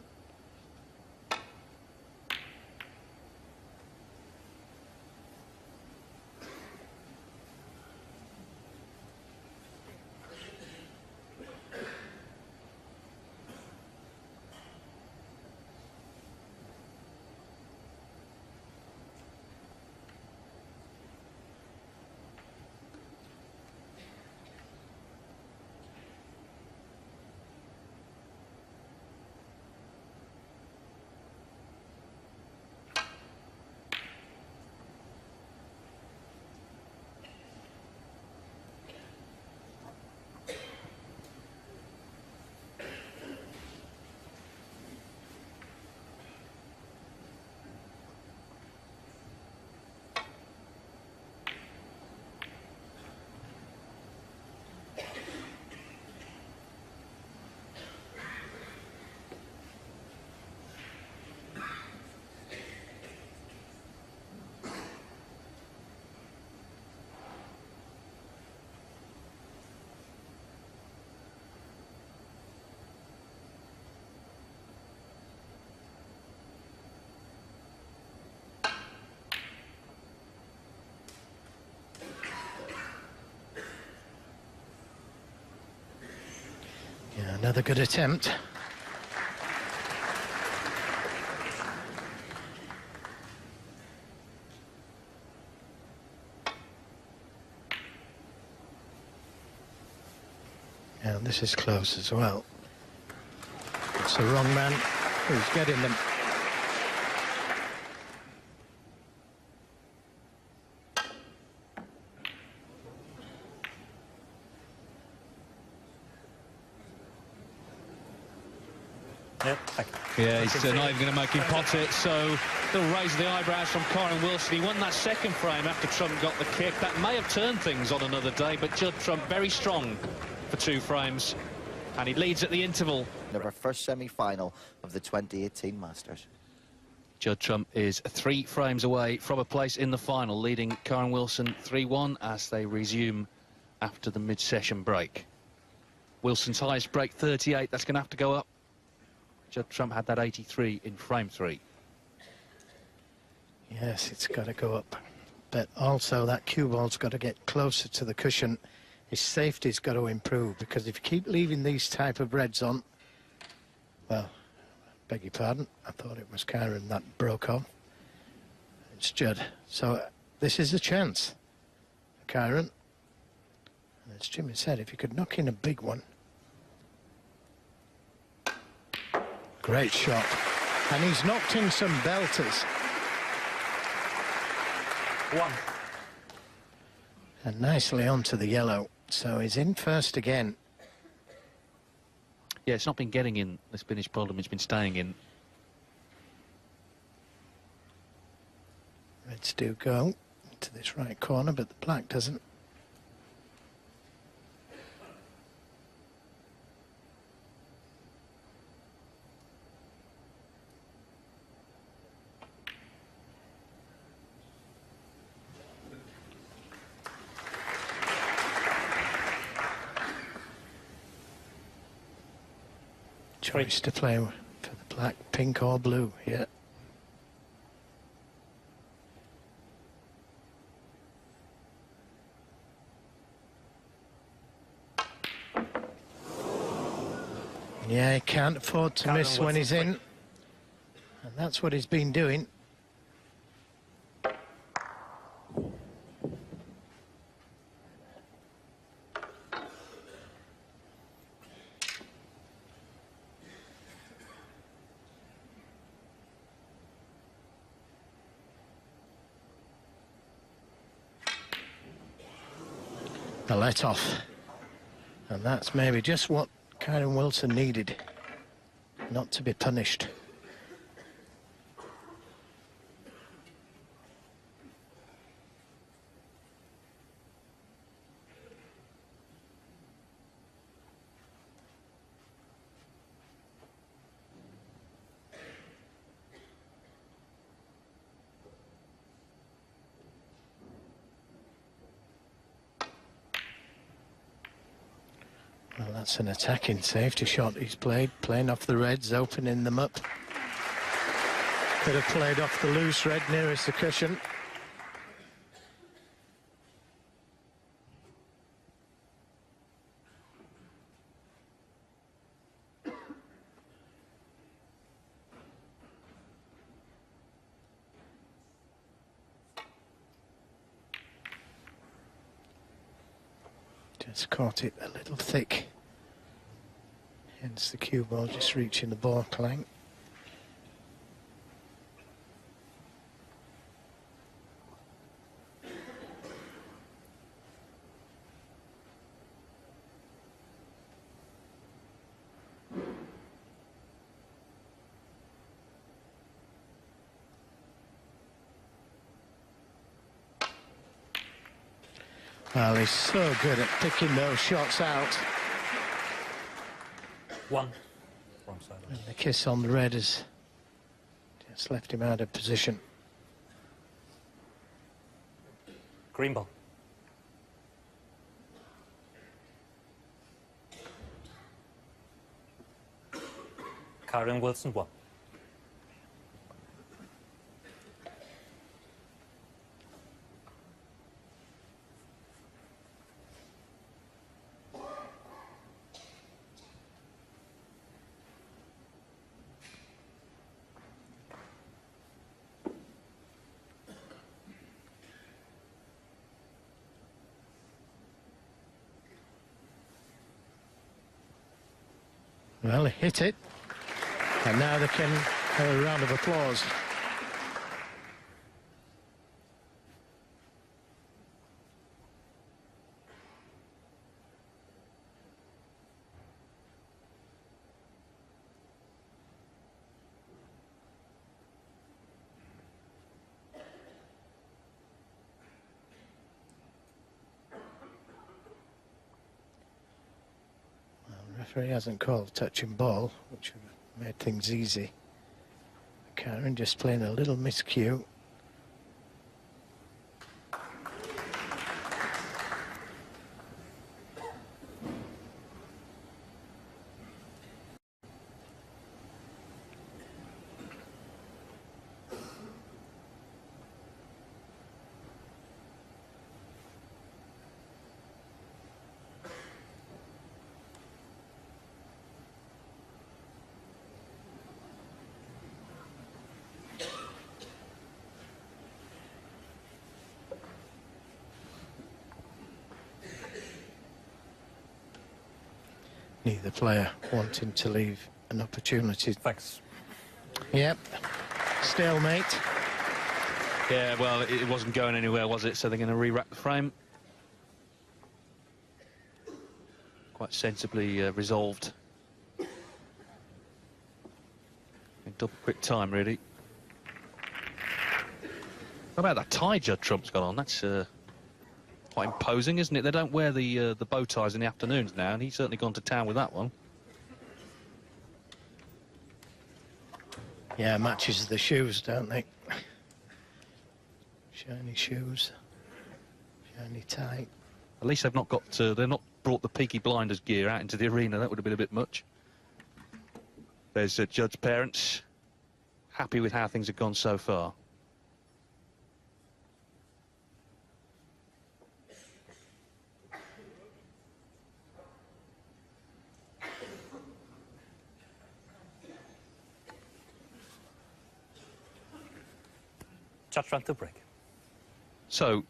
Yeah, another good attempt. And this is close as well. It's the wrong man who's getting them. Yep. Yeah, he's not even going to make him pot it, so they'll raise the eyebrows from Kyren Wilson. He won that second frame after Trump got the kick. That may have turned things on another day, but Judd Trump very strong for 2 frames, and he leads at the interval. Of our first semi-final of the 2018 Masters. Judd Trump is 3 frames away from a place in the final, leading Kyren Wilson 3-1 as they resume after the mid-session break. Wilson's highest break 38, that's going to have to go up. Judd Trump had that 83 in frame 3. Yes, it's got to go up. But also that cue ball's got to get closer to the cushion. His safety's got to improve, because if you keep leaving these type of reds on, well, beg your pardon, I thought it was Kyren that broke off. It's Judd. So this is a chance for Kyren. And as Jimmy said, if you could knock in a big one. Great shot. And he's knocked in some belters. 1. And nicely onto the yellow. So he's in first again. Yeah, it's not been getting in the Spanish problem, it's been staying in. Reds do go into this right corner, but the black doesn't. Choice to play for the black, pink or blue here. Yeah, he can't afford to miss when he's in. And that's what he's been doing. The let off, and that's maybe just what Kyren Wilson needed, not to be punished. Well, that's an attacking safety shot he's playing off the reds, opening them up. Could have played off the loose red nearest the cushion. Just caught it a little thick. Hence the cue ball just reaching the ball clank. Well, he's so good at picking those shots out. 1. Wrong side. And the kiss on the red has just left him out of position. Green ball. Kyren Wilson 1. Well, he hit it. And now they can have a round of applause. Referee hasn't called touching ball, which made things easy. Kyren just playing a little miscue. Neither player wanting to leave an opportunity. Thanks. Yep. Stalemate. Yeah, well, it wasn't going anywhere, was it? So they're going to re-rack the frame. Quite sensibly resolved. In double quick time, really. How about that tie Judd Trump's got on? That's quite imposing, isn't it? They don't wear the bow ties in the afternoons now, and he's certainly gone to town with that one. Yeah, matches the shoes, don't they? Shiny shoes, shiny tie. At least they've not got they've not brought the Peaky Blinders gear out into the arena. That would have been a bit much. There's Judd's parents, happy with how things have gone so far. Judd Trump to break. So,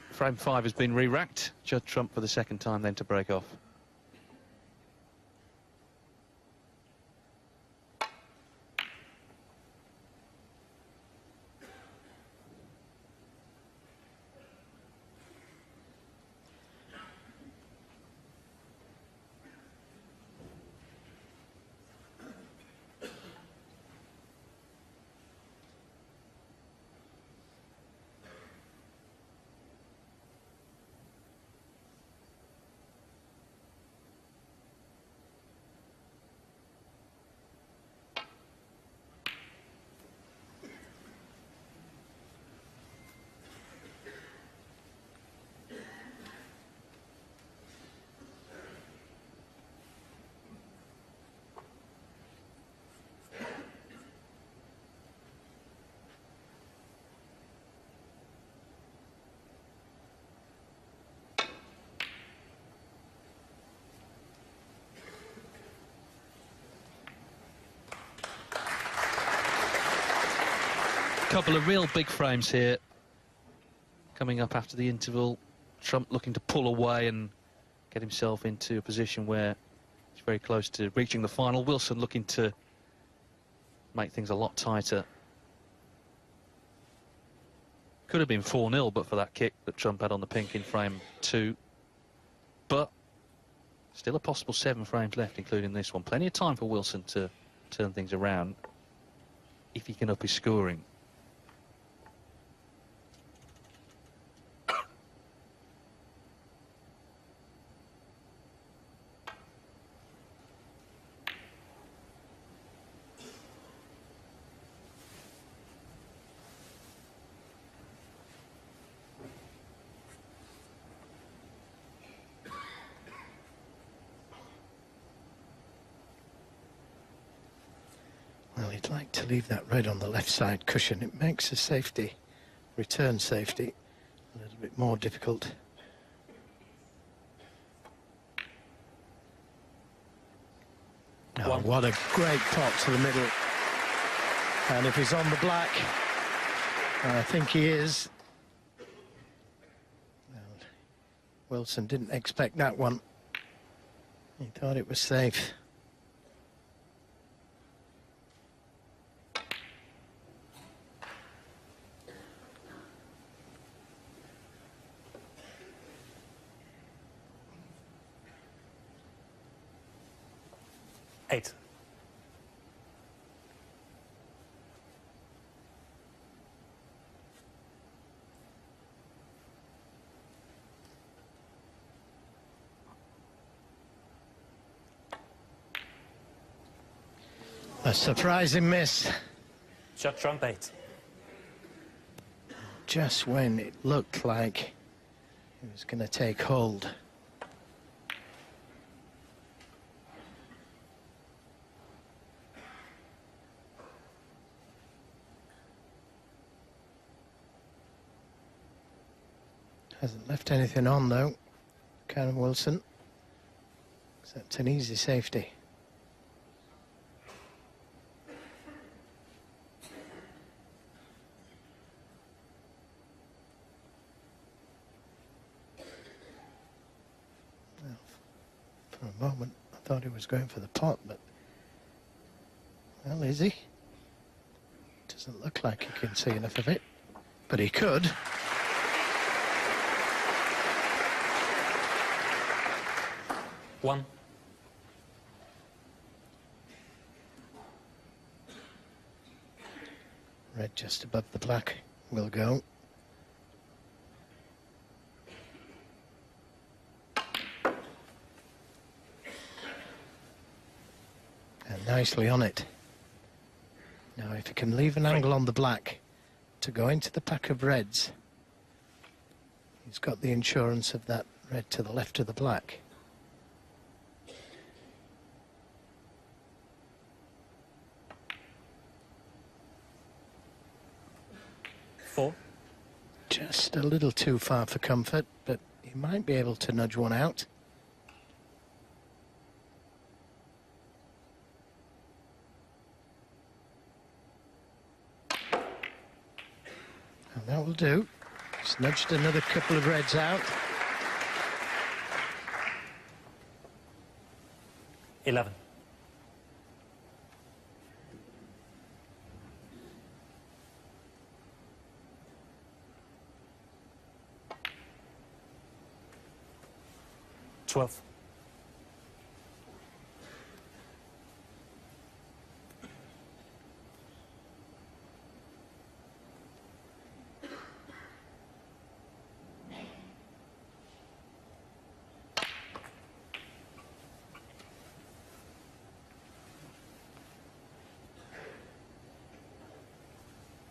frame 5 has been re-racked. Judd Trump for the second time then to break off. Couple of real big frames here coming up after the interval. Trump looking to pull away and get himself into a position where he's very close to reaching the final. Wilson looking to make things a lot tighter. Could have been 4-0 but for that kick that Trump had on the pink in frame 2. But still a possible 7 frames left, including this one. Plenty of time for Wilson to turn things around if he can up his scoring. Well, he'd like to leave that red on the left side cushion. It makes the safety, return safety, a little bit more difficult. Oh, what a great pot to the middle. And if he's on the black, and I think he is. Well, Wilson didn't expect that one. He thought it was safe. 8. A surprising miss. Judd trump 8. Just when it looked like it was going to take hold. Hasn't left anything on though, Kyren Wilson, except an easy safety. Well, for a moment I thought he was going for the pot, but well, is he? Doesn't look like he can see enough of it, but he could. One. Red just above the black will go. And nicely on it. Now if he can leave an angle on the black to go into the pack of reds, he's got the insurance of that red to the left of the black. Just a little too far for comfort, but he might be able to nudge one out. And that will do. Just nudged another couple of reds out. 11. Twelve.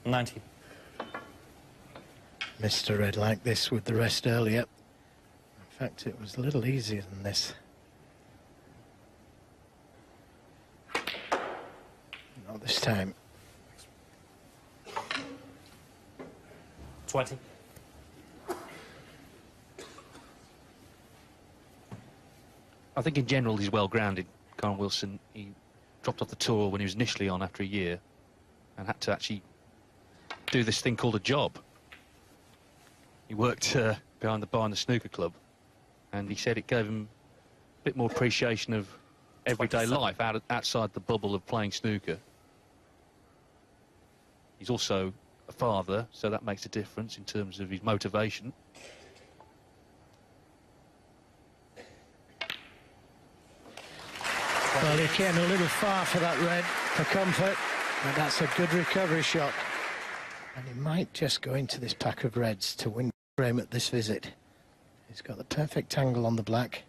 19. Missed a red like this with the rest earlier. In fact, it was a little easier than this. Not this time. 20. I think in general he's well grounded. Kyren Wilson, he dropped off the tour when he was initially on after a year and had to actually do this thing called a job. He worked behind the bar in the snooker club, and he said it gave him a bit more appreciation of everyday 27. life outside the bubble of playing snooker. He's also a father, so that makes a difference in terms of his motivation. Well, he came a little far for that red for comfort, but that's a good recovery shot. And he might just go into this pack of reds to win frame at this visit. He's got the perfect angle on the black.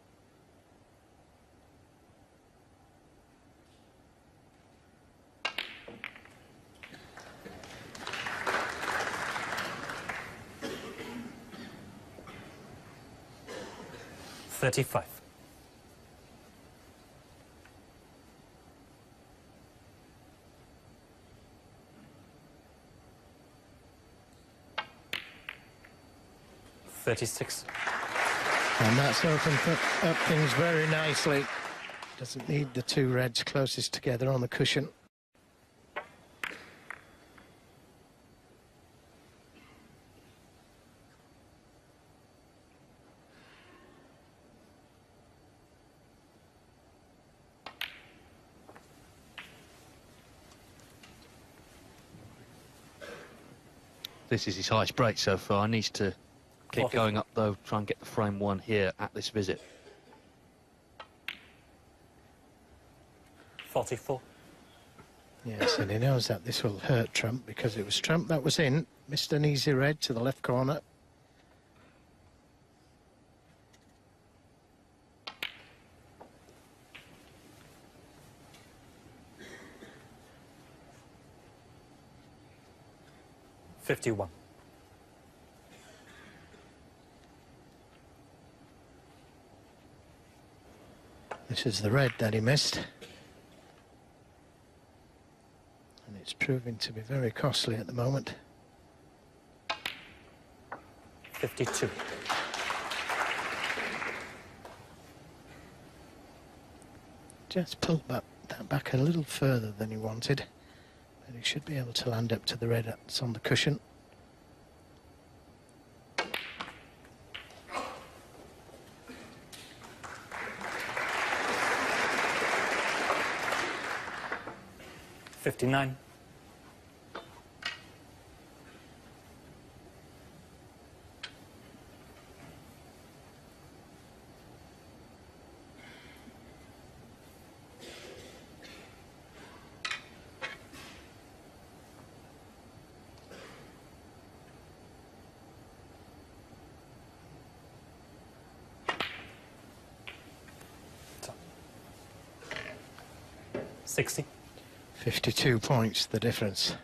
$35. $36. And that's opened up things very nicely. Doesn't need the two reds closest together on the cushion. This is his highest break so far. He needs to keep 40. going up, though, try and get the frame one here at this visit. 44. Yes, and he knows that this will hurt Trump because it was Trump that was in. Missed an easy red to the left corner. $51. This is the red that he missed. And it's proving to be very costly at the moment. 52. Just pulled that back a little further than he wanted. But he should be able to land up to the red that's on the cushion. $59. $60. 52 points, the difference.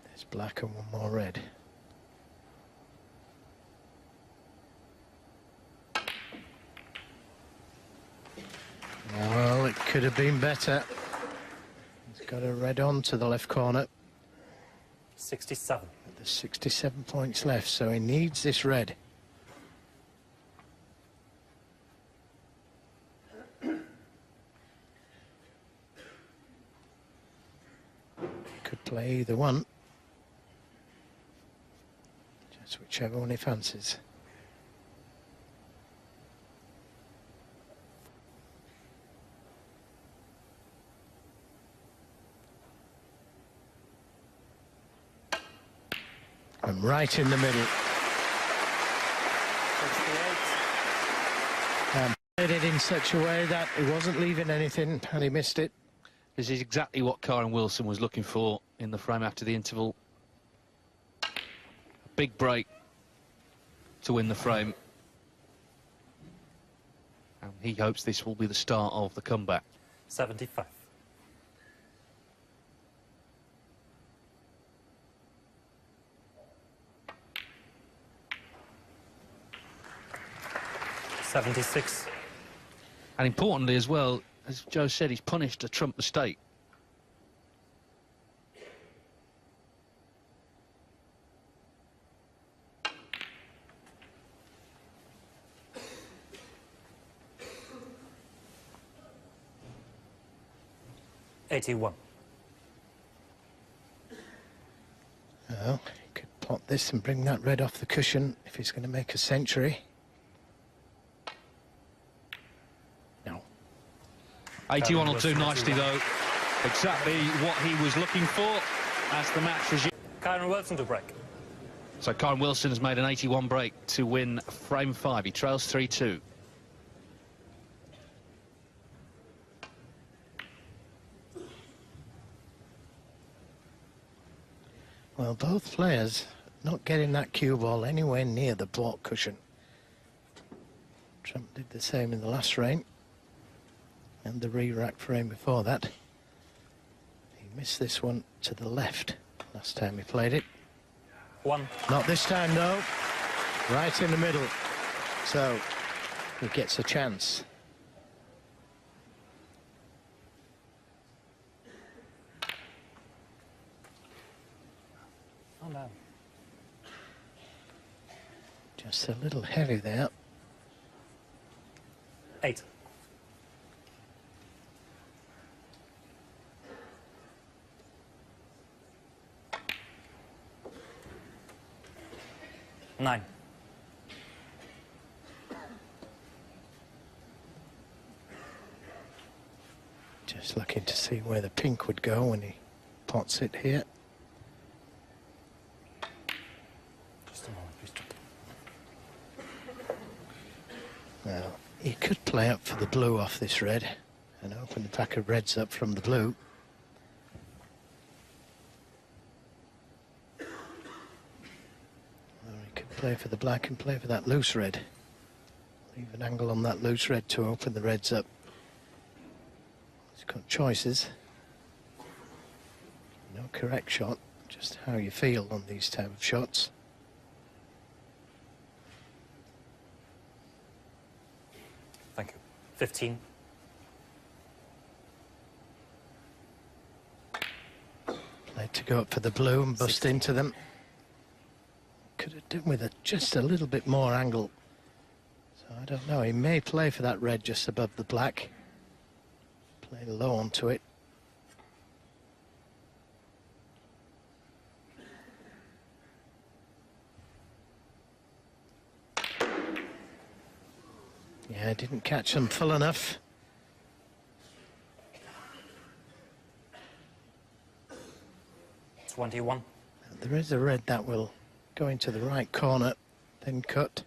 There's black and one more red. Well, it could have been better. He's got a red on to the left corner. 67. There's 67 points left, so he needs this red. Could play either one. Just whichever one he fancies. I'm right in the middle. 68. And played it in such a way that he wasn't leaving anything and he missed it. This is exactly what Kyren Wilson was looking for in the frame after the interval. A big break to win the frame. And he hopes this will be the start of the comeback. 75. $76. And importantly as well, as Joe said, he's punished a Trump mistake. $81. Well, he could plot this and bring that red off the cushion if he's going to make a century. No. 81 will do nicely though. Exactly what he was looking for as the match resumed. Kyren Wilson to break. So Kyren Wilson has made an 81 break to win frame 5. He trails 3-2. Well, both players not getting that cue ball anywhere near the block cushion. Trump did the same in the last frame and the re-rack frame before that. He missed this one to the left last time he played it. 1. Not this time, though. Right in the middle. So he gets a chance. Oh no. Just a little heavy there. 8. $9. Just looking to see where the pink would go when he pots it here. Just a moment, please. Well, He could play up for the blue off this red and open the pack of reds up from the blue. Or he could play for the black and play for that loose red. Leave an angle on that loose red to open the reds up. He's got choices. No correct shot, just how you feel on these type of shots. Thank you. 15. Played to go up for the blue and bust 16. into them. Could have done with just a little bit more angle. So I don't know, he may play for that red just above the black. Play low onto it. Yeah, didn't catch them full enough. $21. There is a red that will go into the right corner, then cut.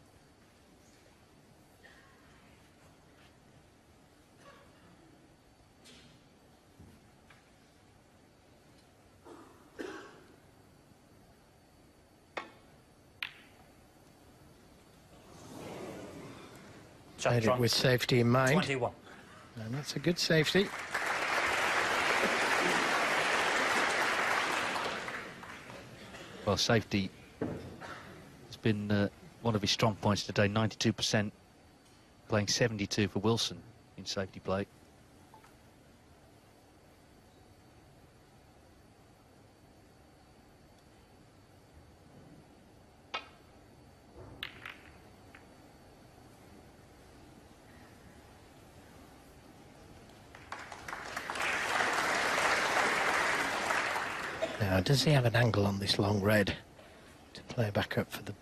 Played it with safety in mind. 21. And that's a good safety. Well, safety has been one of his strong points today. 92%, playing 72 for Wilson in safety play. Now, does he have an angle on this long red to play back up for the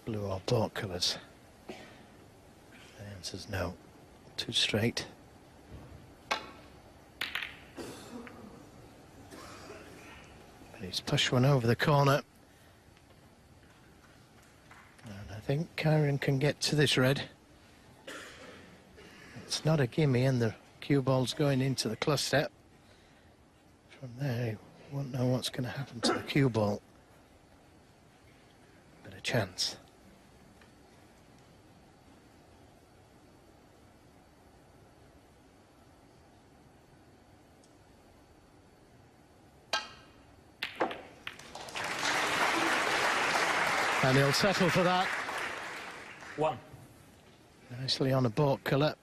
blue or black colours? The answer's no. Too straight. But he's pushed one over the corner. And I think Kyren can get to this red. It's not a gimme, and the cue ball's going into the cluster. From there, won't know what's going to happen to the cue ball, but a chance. And he'll settle for that. 1. Nicely on a bought colour,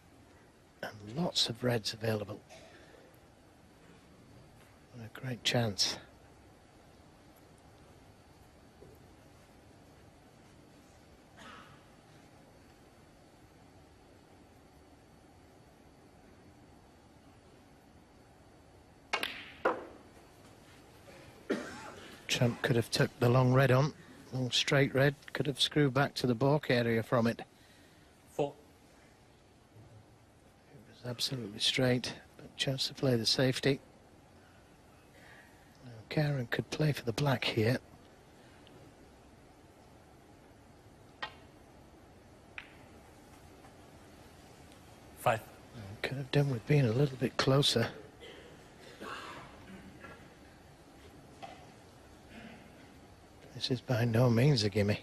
and lots of reds available. What a great chance. Trump could have took the long red on, long straight red, could have screwed back to the balk area from it. 4. It was absolutely straight, but chose to play the safety. Kyren could play for the black here. Five. Could have done with being a little bit closer. This is by no means a gimme.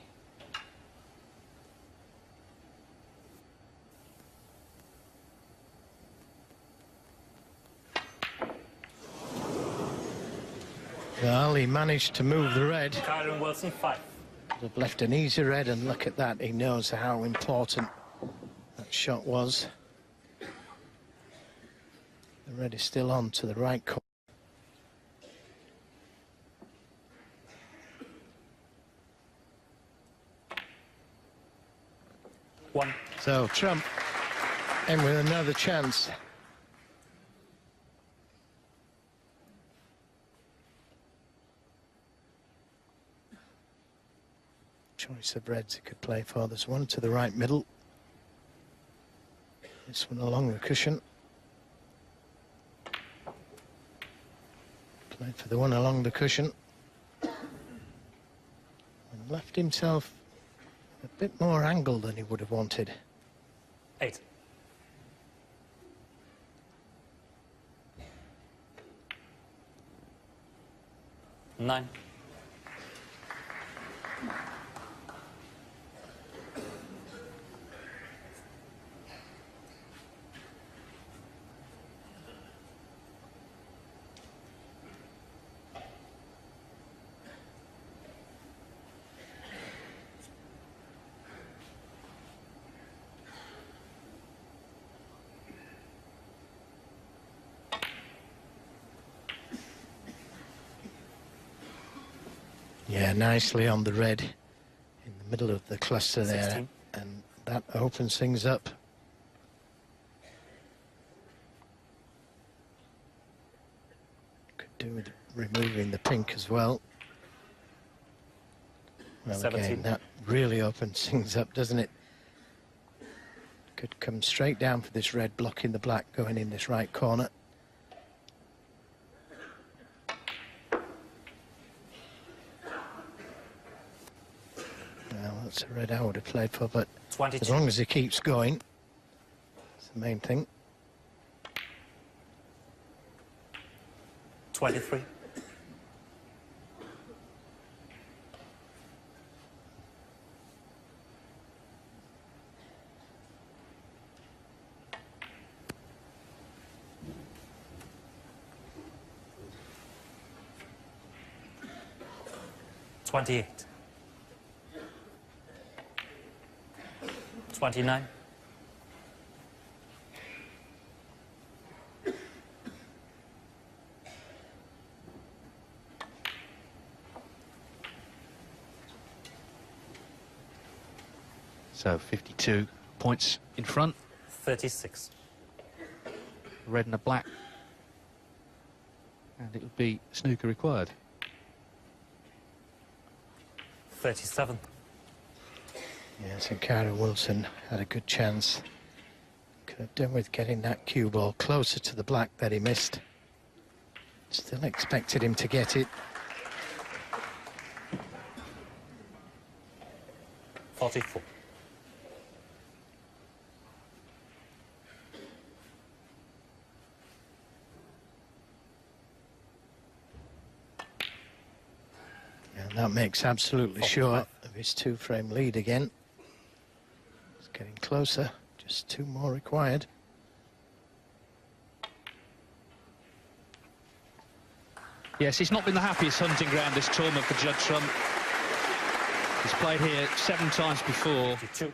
Well, he managed to move the red. Kyren Wilson, 5. Could have left an easy red, and look at that. He knows how important that shot was. The red is still on to the right corner. One. So Trump in with another chance. Choice of reds he could play for. There's one to the right middle. This one along the cushion. Played for the one along the cushion. And left himself a bit more angle than he would have wanted. 8. 9. Yeah, nicely on the red in the middle of the cluster there, 16. and that opens things up. Could do with removing the pink as well. Well, 17. again, that really opens things up, doesn't it? Could come straight down for this red, blocking the black going in this right corner. Well, that's a red I would have played for, but 22. as long as he keeps going, that's the main thing. 23. $28. 29. 52 points in front. 36. Red and a black. And it would be snooker required. 37. Yes, and Kyren Wilson had a good chance. Could have done with getting that cue ball closer to the black that he missed. Still expected him to get it. 44. And that makes absolutely sure of his two-frame lead again. It's getting closer, just 2 more required. Yes, it's not been the happiest hunting ground this tournament for Judd Trump. He's played here 7 times before. 52.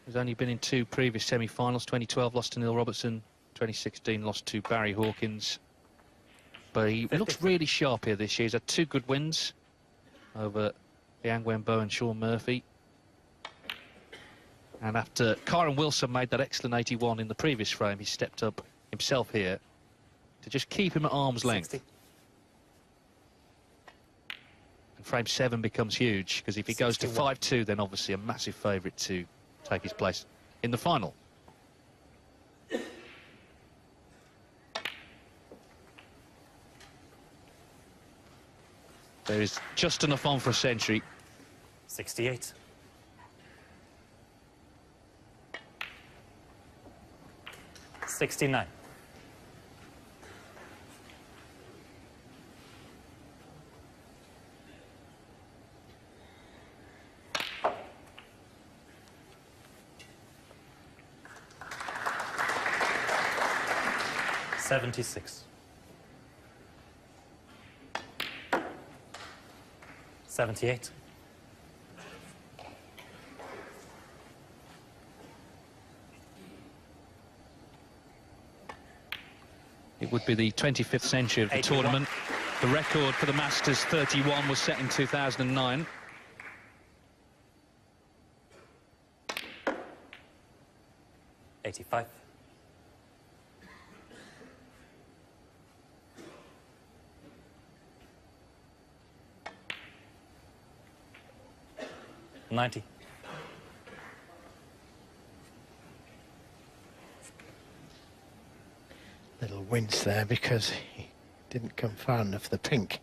He's only been in 2 previous semi-finals. 2012 lost to Neil Robertson. 2016 lost to Barry Hawkins. But he looks really sharp here this year. He's had 2 good wins over Liang Wenbo and Sean Murphy. And after Kyren Wilson made that excellent 81 in the previous frame, he stepped up himself here to just keep him at arm's length. 60. And frame 7 becomes huge, because if he goes to 61. 5-2, then obviously a massive favourite to take his place in the final. There is just enough on for a century. 68. 69. 76. 78. It would be the 25th century of the 81. tournament. The record for the Masters 31 was set in 2009. $85. 90. Little wince there because he didn't come far enough for the pink.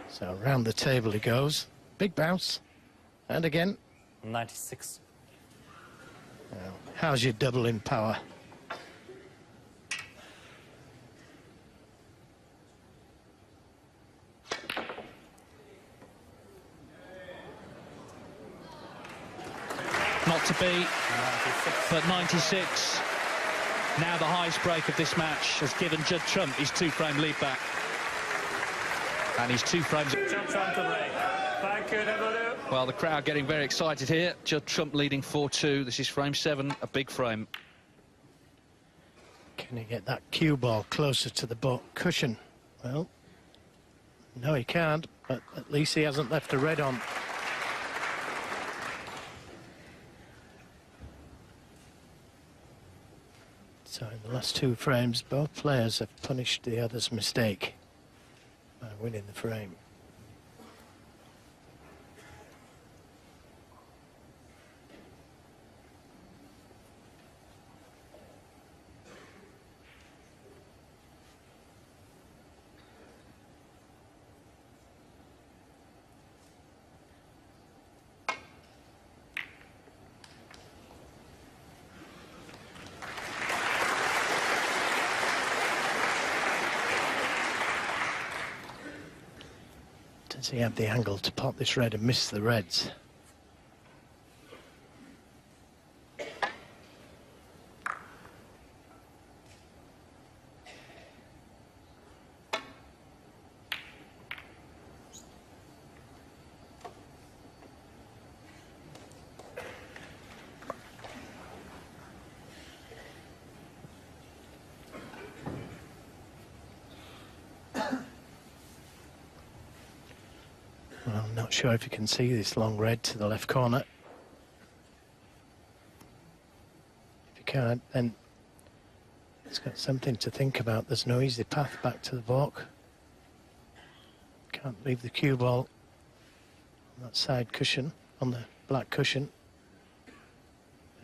So around the table he goes. Big bounce. And again. 96. Well, how's your double in power? to be, but 96. Now the highest break of this match has given Judd Trump his 2-frame lead back. And he's 2 frames. Judd Trump to break. Thank you, everybody. Well, the crowd getting very excited here. Judd Trump leading 4-2. This is frame 7, a big frame. Can he get that cue ball closer to the cushion? Well, no, he can't, but at least he hasn't left a red on. So in the last 2 frames, both players have punished the other's mistake by winning the frame. Does he have the angle to pot this red and miss the reds? Well, I'm not sure if you can see this long red to the left corner. If you can't, then it's got something to think about. There's no easy path back to the balk. Can't leave the cue ball on that side cushion, on the black cushion.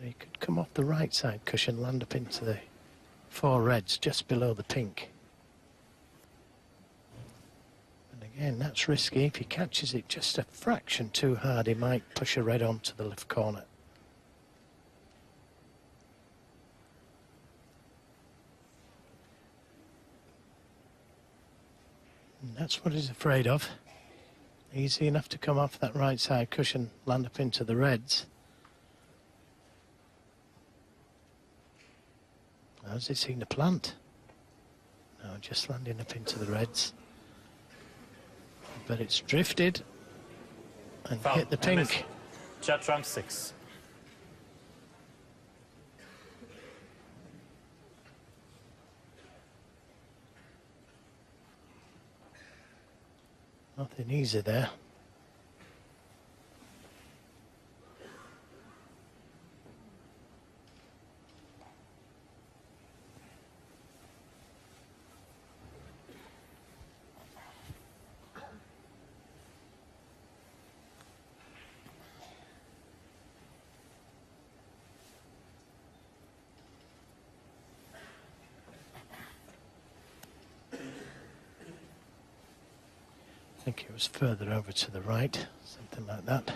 He could come off the right side cushion, land up into the 4 reds just below the pink. Again, that's risky. If he catches it just a fraction too hard, he might push a red on to the left corner. And that's what he's afraid of. Easy enough to come off that right side cushion, land up into the reds. How's he seen the plant? No, just landing up into the reds. But it's drifted and Foul. hit the pink. Judd Trump 6. Nothing easy there. I think it was further over to the right, something like that.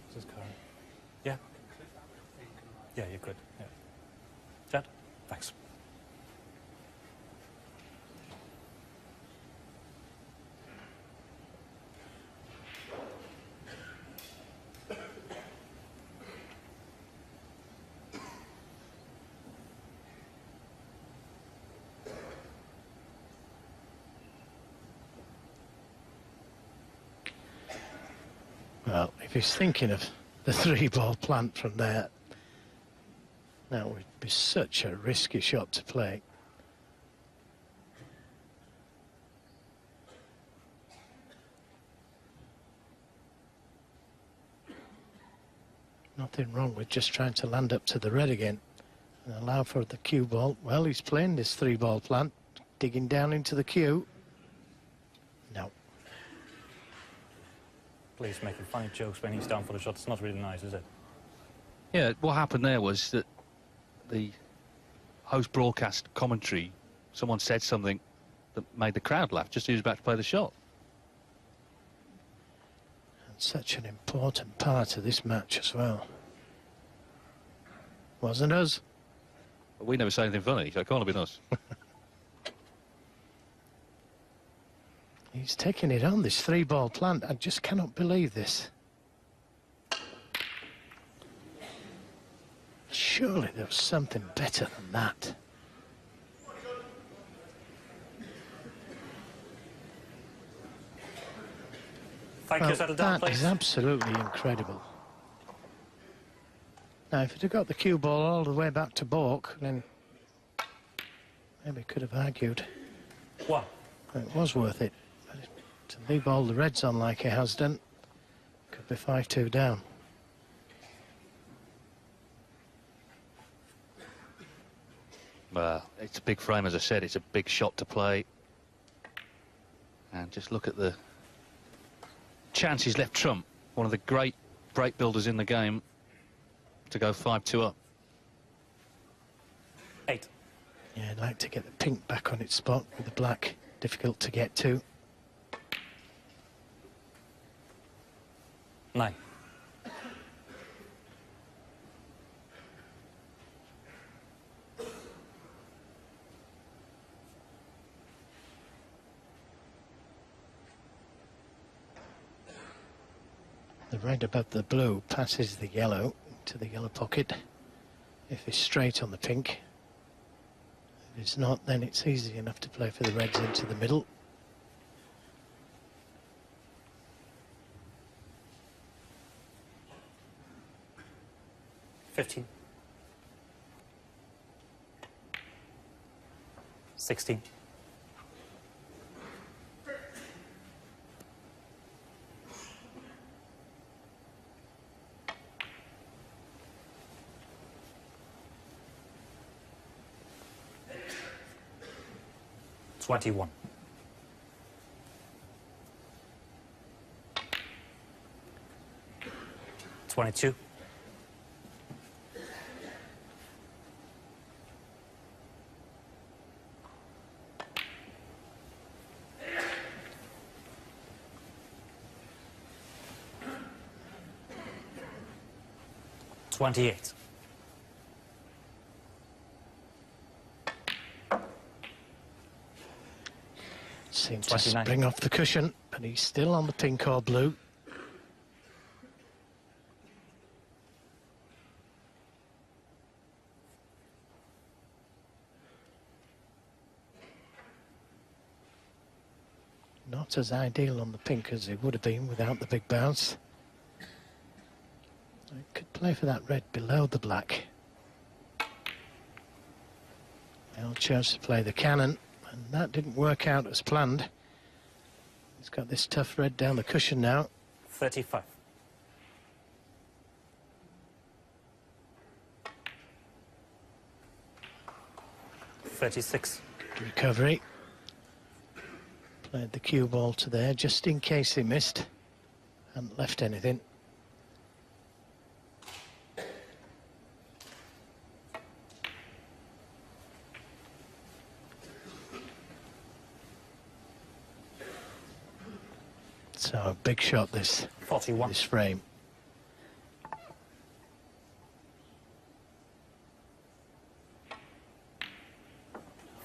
This is Kyren. Yeah? Yeah, you're good. Yeah. Judd, thanks. Well, if he's thinking of the 3-ball plant from there, that would be such a risky shot to play. Nothing wrong with just trying to land up to the red again and allow for the cue ball. Well, he's playing this 3-ball plant, digging down into the cue. No. Please making funny jokes when he's down for the shot. It's not really nice, is it? Yeah, what happened there was that the host broadcast commentary, someone said something that made the crowd laugh just as he was about to play the shot. Such an important part of this match as well. Wasn't us? We never say anything funny, so it can't have been us. He's taking it on, this 3-ball plant. I just cannot believe this. Surely there was something better than that. Thank you, settle down, that please. is absolutely incredible. Now, if it had got the cue ball all the way back to balk, then maybe could have argued One. it was worth it. But to leave all the reds on like he has done, could be 5-2 down. Well, it's a big frame, as I said. It's a big shot to play. And just look at the chance he's left Trump, one of the great break builders in the game, to go 5-2 up. 8. Yeah, I'd like to get the pink back on its spot with the black difficult to get to. 9. The red above the blue passes the yellow to the yellow pocket. If it's straight on the pink. If it's not, then it's easy enough to play for the reds into the middle. $15. 16. 21. 22. 28. Seemed to 29. spring off the cushion, but he's still on the pink or blue. Not as ideal on the pink as it would have been without the big bounce. I could play for that red below the black. Well, chose to play the cannon, and that didn't work out as planned. He's got this tough red down the cushion now. 35. 36. Good recovery. Played the cue ball to there just in case he missed. Hadn't left anything. So a big shot this 41. this frame.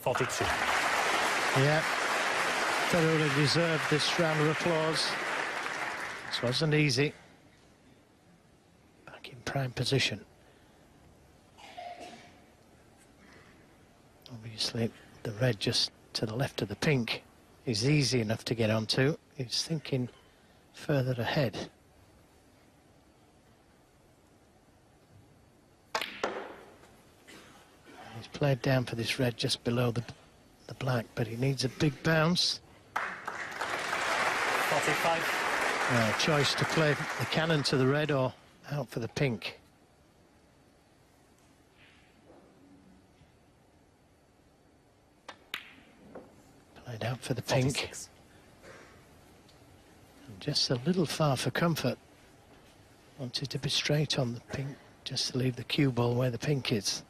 $42. Yeah, thoroughly deserved this round of applause. This wasn't easy. Back in prime position. Obviously, the red just to the left of the pink is easy enough to get onto. He's thinking further ahead. He's played down for this red just below the black, but he needs a big bounce. 45. Choice to play the cannon to the red or out for the pink. Played out for the pink. 46. And just a little far for comfort. Wanted to be straight on the pink, just to leave the cue ball where the pink is.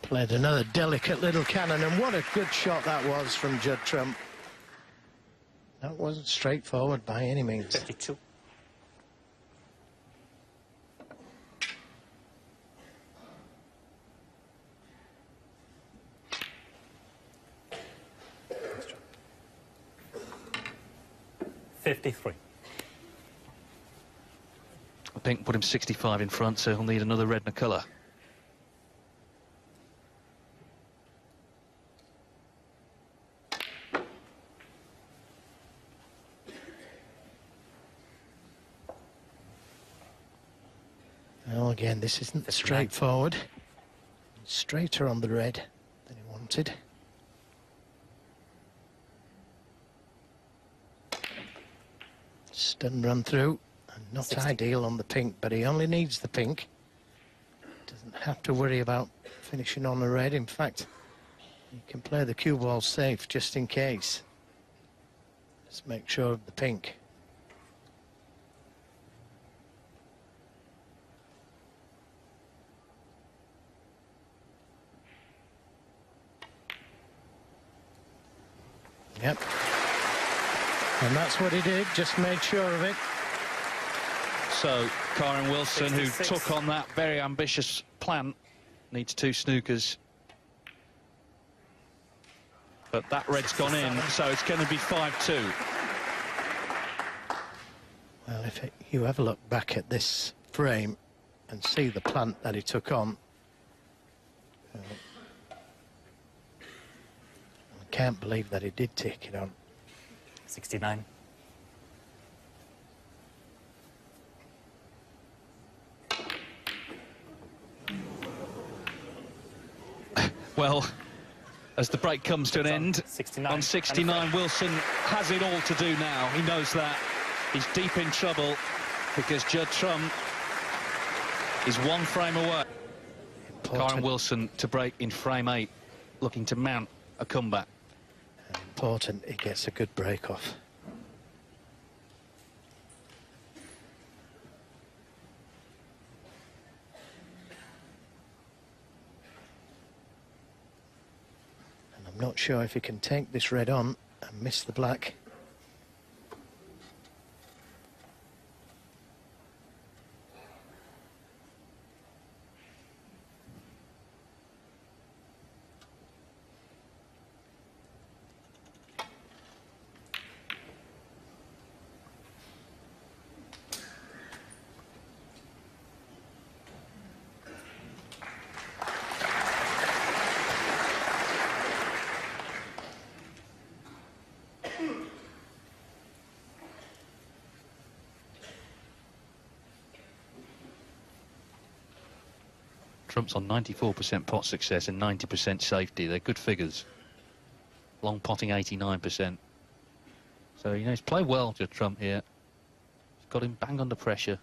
Played another delicate little cannon, and what a good shot that was from Judd Trump. That wasn't straightforward by any means. 52. $53. The pink put him 65 in front, so he'll need another red and a colour. Well, again, this isn't straightforward. Straighter on the red than he wanted. Stun run through, and not 60. ideal on the pink, but he only needs the pink. Doesn't have to worry about finishing on the red. In fact, he can play the cue ball safe just in case. Just make sure of the pink. Yep. And that's what he did, just made sure of it. So, Kyren Wilson, 66. who took on that very ambitious plan, needs 2 snookers. But that red's gone in, so it's going to be 5-2. Well, if you ever look back at this frame and see the plant that he took on, I can't believe that he did take it on. 69. Well, as the break comes to an end, 69. on 69, Wilson has it all to do now. He knows that. He's deep in trouble because Judd Trump is 1 frame away. Kyren Wilson to break in frame 8, looking to mount a comeback. Important he gets a good break off. And I'm not sure if he can take this red on and miss the black. Trump's on 94% pot success and 90% safety. They're good figures. Long potting 89%. So, you know, he's played well, Judd Trump here. He's got him bang under pressure.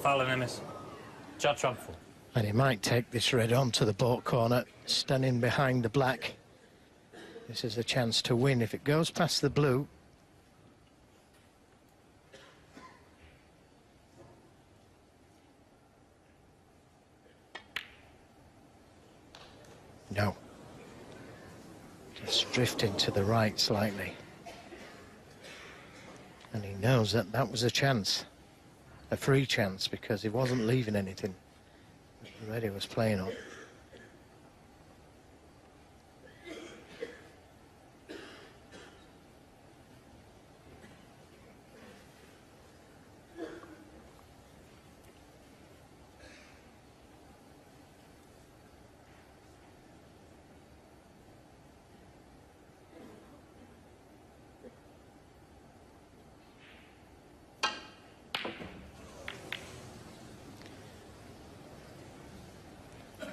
Foul and miss. Judd Trump full. And he might take this red on to the baulk corner, standing behind the black. This is a chance to win. If it goes past the blue, no. Just drifting to the right slightly. And he knows that that was a chance. A free chance, because he wasn't leaving anything. The red he was playing on.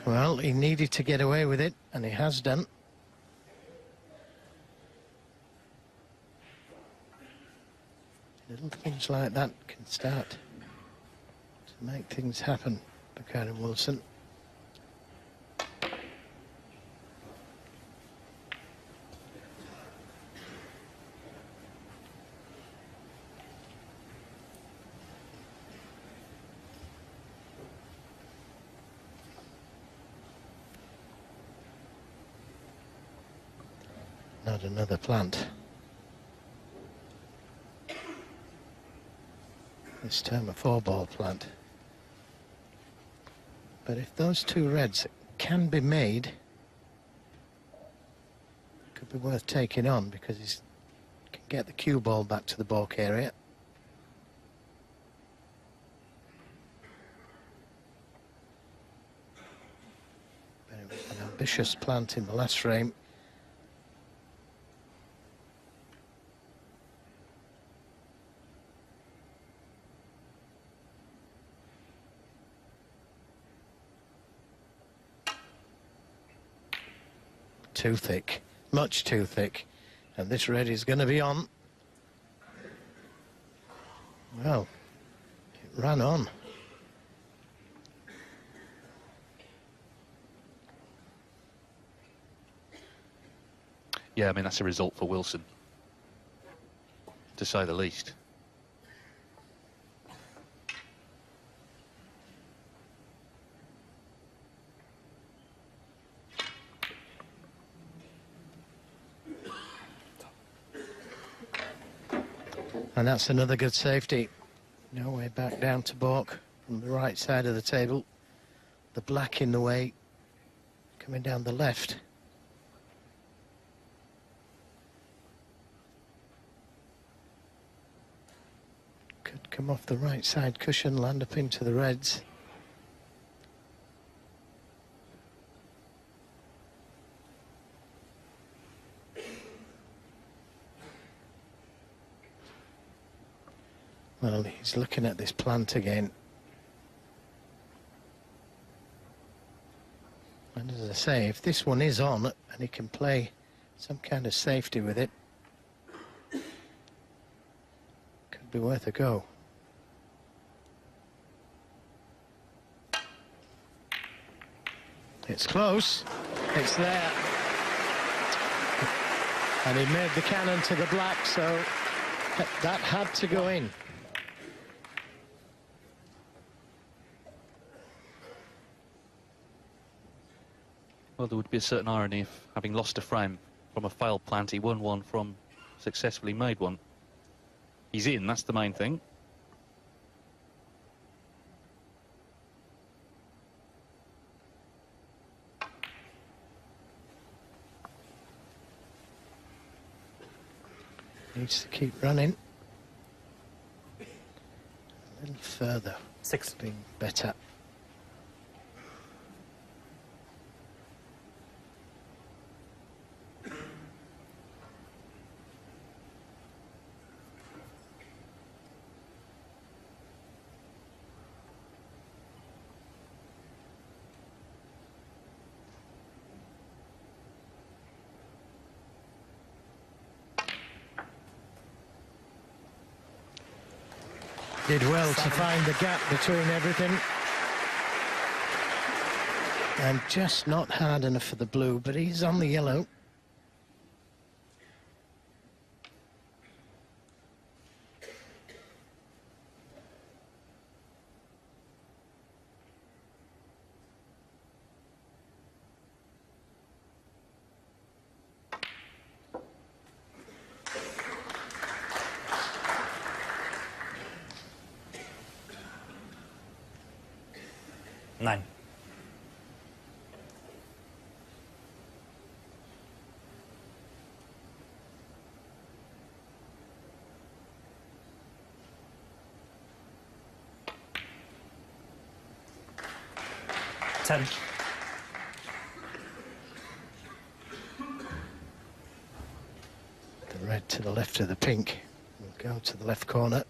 Well, he needed to get away with it, and he has done. Little things like that can start to make things happen for Kyren Wilson. Not another plant. This time a 4-ball plant. But if those two reds can be made, it could be worth taking on, because he can get the cue ball back to the balk area. But it was an ambitious plant in the last frame. Too thick, much too thick, and this red is going to be on. Well, it ran on. Yeah, I mean, that's a result for Wilson, to say the least. And that's another good safety. No way back down to balk from the right side of the table. The black in the way, coming down the left. Could come off the right side cushion, land up into the reds. Well, he's looking at this plant again. And as I say, if this one is on and he can play some kind of safety with it, could be worth a go. It's close. It's there. And he made the cannon to the black, so that had to go in. Well, there would be a certain irony if, having lost a frame from a failed plant, he won one from successfully made one. He's in, that's the main thing. Needs to keep running. A little further. 6. Being better. Did well to find the gap between everything. And just not hard enough for the blue, but he's on the yellow. Nine. Ten. The red to the left of the pink will go to the left corner.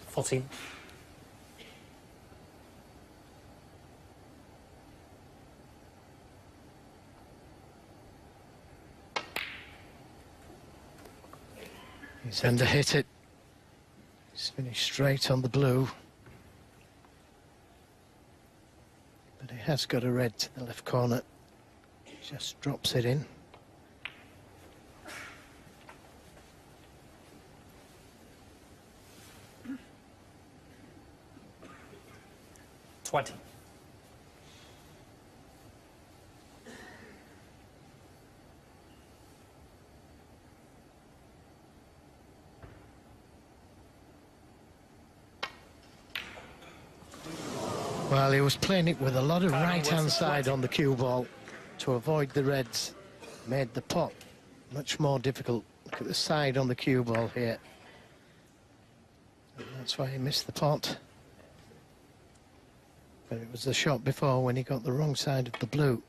Fourteen. He's underhit it. He's finished straight on the blue. But he has got a red to the left corner. Just drops it in. $20. Well, he was playing it with a lot of right-hand side on the cue ball to avoid the reds. Made the pot much more difficult. Look at the side on the cue ball here. And that's why he missed the pot. But it was the shot before when he got the wrong side of the blue.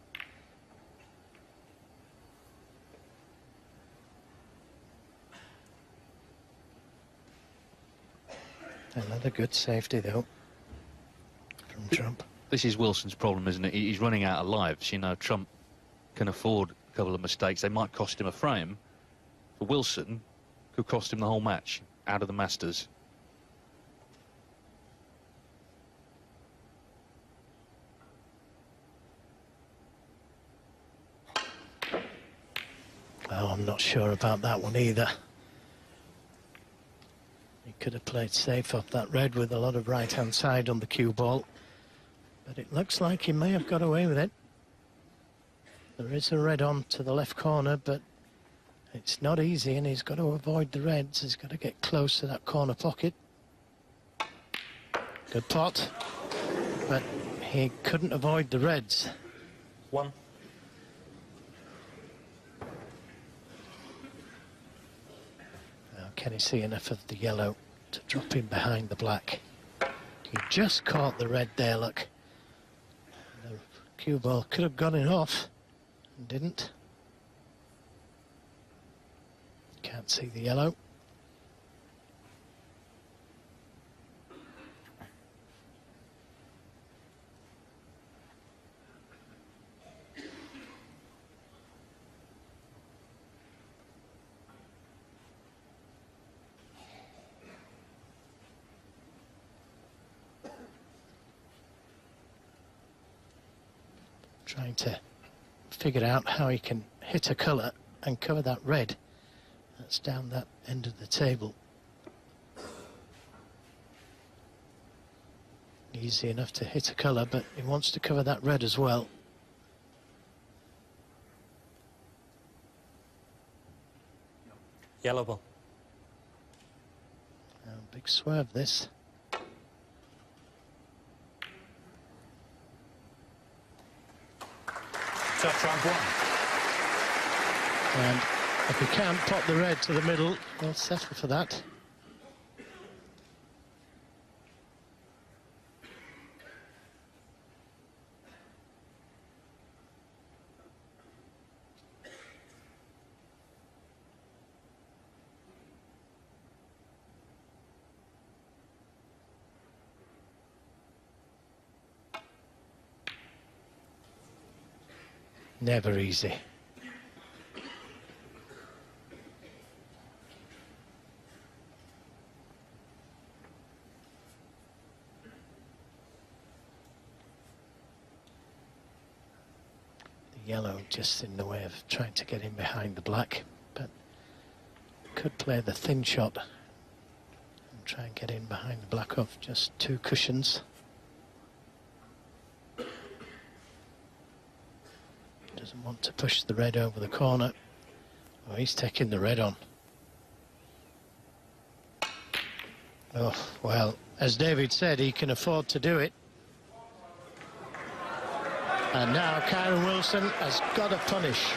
Another good safety, though, from Trump. This is Wilson's problem, isn't it? He's running out of lives. You know, Trump can afford a couple of mistakes. They might cost him a frame. For Wilson, could cost him the whole match out of the Masters. Oh, I'm not sure about that one either. He could have played safe off that red with a lot of right-hand side on the cue ball. But it looks like he may have got away with it. There is a red on to the left corner, but it's not easy, and he's got to avoid the reds. He's got to get close to that corner pocket. Good pot, but he couldn't avoid the reds. 1. Can he see enough of the yellow to drop him behind the black? He just caught the red there, look. The cue ball could have gone in off and didn't. Can't see the yellow. Trying to figure out how he can hit a colour and cover that red that's down that end of the table. Easy enough to hit a colour, but he wants to cover that red as well. Yellow ball. Big swerve this. Touch round 1. And if he can't pop the red to the middle, he'll settle for that. Never easy. The yellow just in the way of trying to get in behind the black, but could play the thin shot and try and get in behind the black off just 2 cushions. Doesn't want to push the red over the corner. Oh, he's taking the red on. Oh, well, as David said, he can afford to do it. And now Kyren Wilson has got to punish.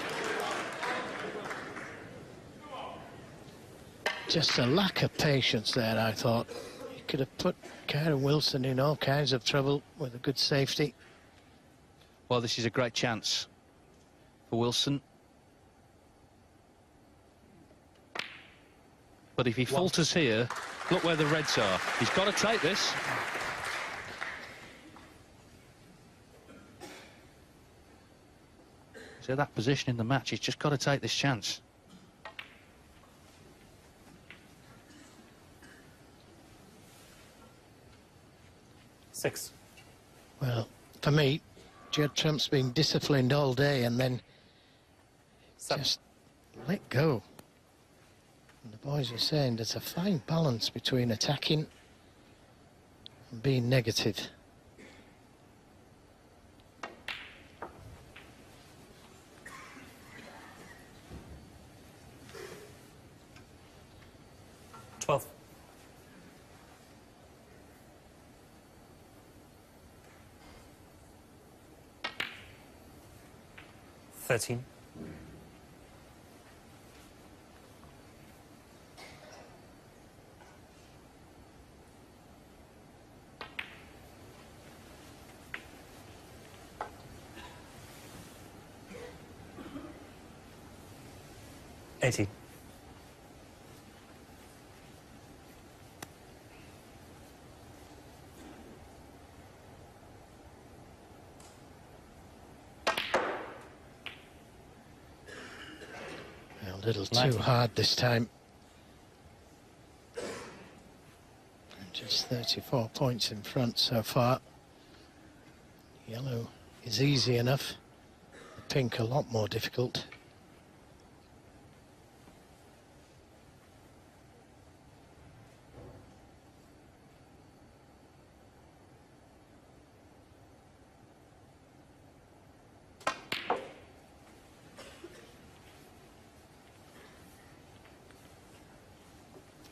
Just a lack of patience there, I thought. He could have put Kyren Wilson in all kinds of trouble with a good safety. Well, this is a great chance for Wilson. But if he falters here, look where the reds are. He's got to take this. So that position in the match, he's just got to take this chance. $6. Well, for me, Judd Trump's been disciplined all day, and then just let go. And the boys were saying there's a fine balance between attacking and being negative. Twelve. 13. 18. 'A little too 19. hard this time. And just 34 points in front so far. Yellow is easy enough. The pink a lot more difficult.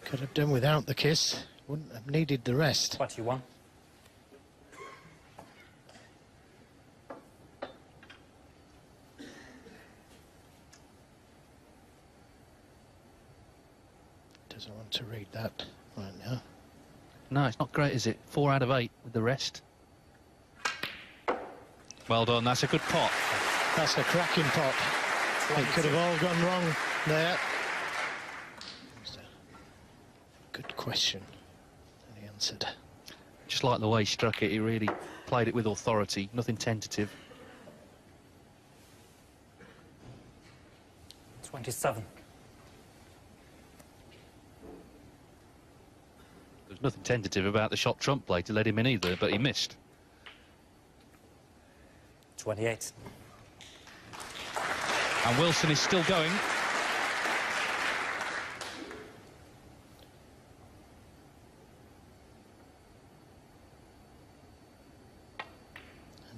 Could have done without the kiss. Wouldn't have needed the rest. 21. Doesn't want to read that right now. No, it's not great, is it? 4 out of 8 with the rest. Well done, that's a good pot. That's a cracking pot. It could have all gone wrong there. Good question. And he answered. Just like the way he struck it, he really played it with authority, nothing tentative. 27. There's nothing tentative about the shot Trump played to let him in either, but he missed. 28. And Wilson is still going.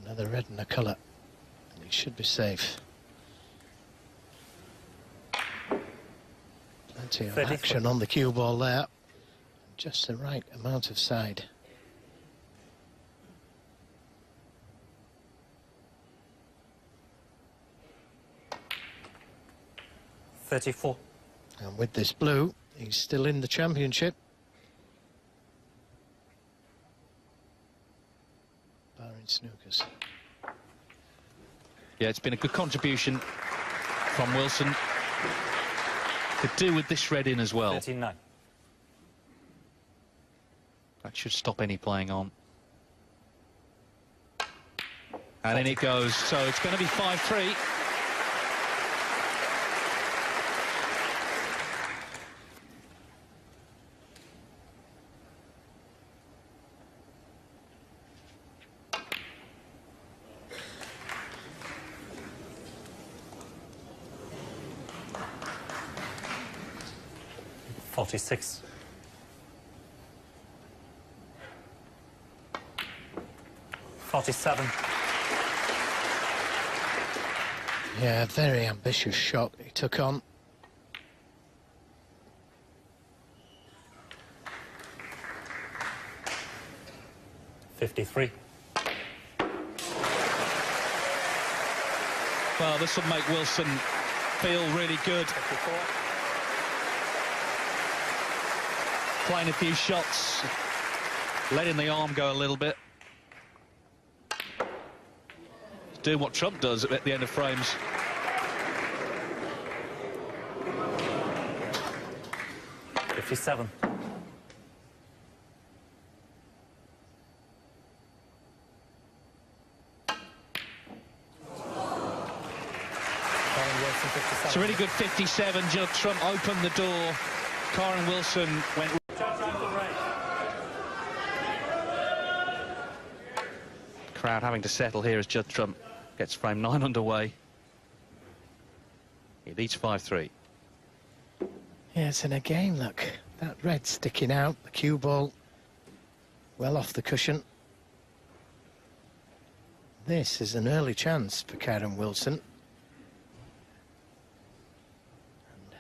Another red and a colour. And he should be safe. Plenty of 30. action on the cue ball there. Just the right amount of side. $34. And with this blue, he's still in the championship. Barring Snookers. Yeah, it's been a good contribution from Wilson. Could do with this red in as well. 39. That should stop any playing on. And in it goes. So it's going to be 5-3. $46. 47. Yeah, very ambitious shot he took on. $53. Well, this will make Wilson feel really good. 54. Playing a few shots, letting the arm go a little bit. Doing what Trump does at the end of frames. $57. It's a really good 57. Judd Trump opened the door. Kyren Wilson went. Crowd having to settle here as Judd Trump gets frame 9 underway. He He leads 5-3. Yes, and again, look, that red sticking out, the cue ball well off the cushion. This is an early chance for Kyren Wilson. And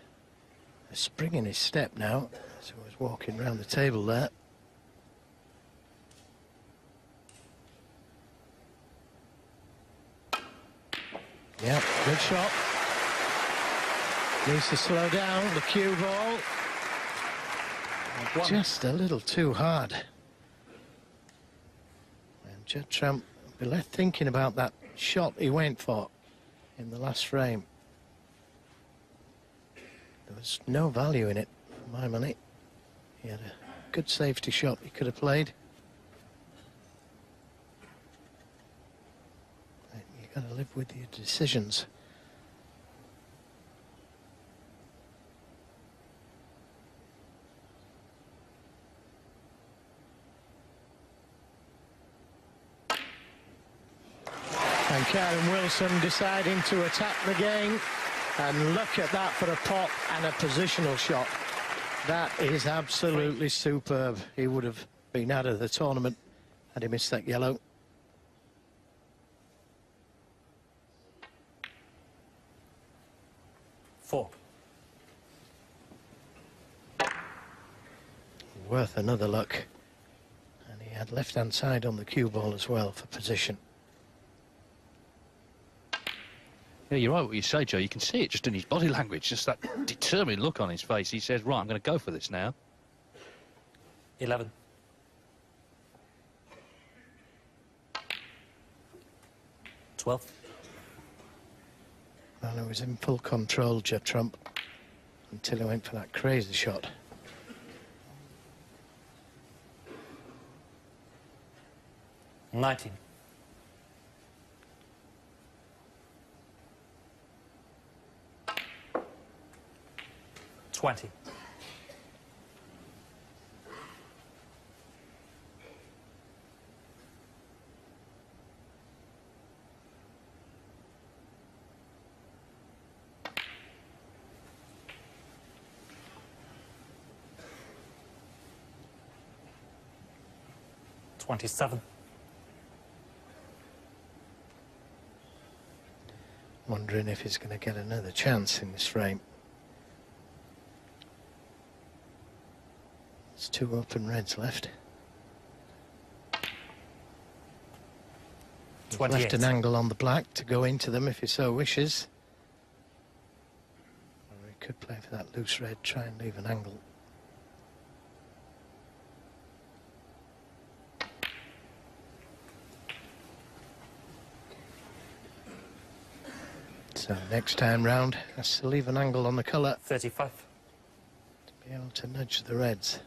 a spring in his step now, as he was walking around the table there. Yeah, good shot. Needs to slow down the cue ball. Just a little too hard. And Judd Trump will be left thinking about that shot he went for in the last frame. There was no value in it, for my money. He had a good safety shot he could have played. You've got to live with your decisions. And Kyren Wilson deciding to attack the game. And look at that for a pop and a positional shot. That is absolutely superb. He would have been out of the tournament had he missed that yellow. Four. Worth another look. And he had left-hand side on the cue ball as well for position. Yeah, you're right what you say, Joe. You can see it just in his body language, just that determined look on his face. He says, right, I'm going to go for this now. 11. Well, he was in full control, Judd Trump, until he went for that crazy shot. $19. 20. $27. Wondering if he's going to get another chance in this frame. There's two open reds left. He's left an angle on the black to go into them if he so wishes. Or he could play for that loose red, try and leave an angle. So next time round, has to leave an angle on the colour. 35. To be able to nudge the reds.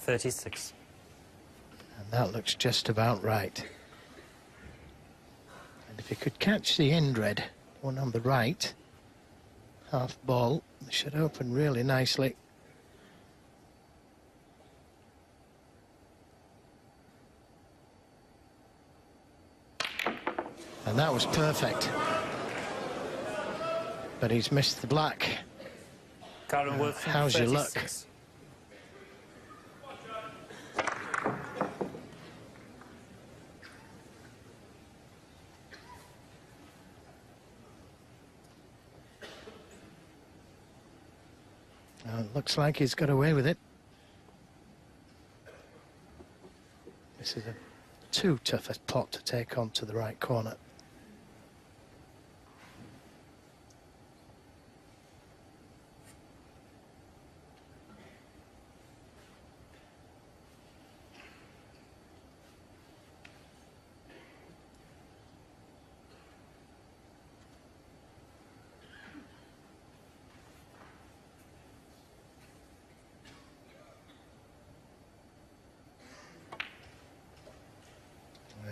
$36. And that looks just about right. And if he could catch the end red, one on the right, half ball, it should open really nicely. And that was perfect. But he's missed the black. Kyren Wilson, how's your luck? 36. Looks like he's got away with it. This is a too tough a pot to take on to the right corner.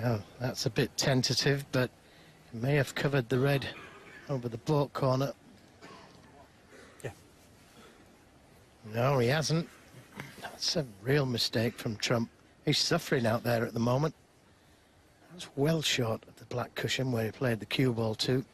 Well, that's a bit tentative, but he may have covered the red over the baulk corner. Yeah. No, he hasn't. That's a real mistake from Trump. He's suffering out there at the moment. That's well short of the black cushion where he played the cue ball to.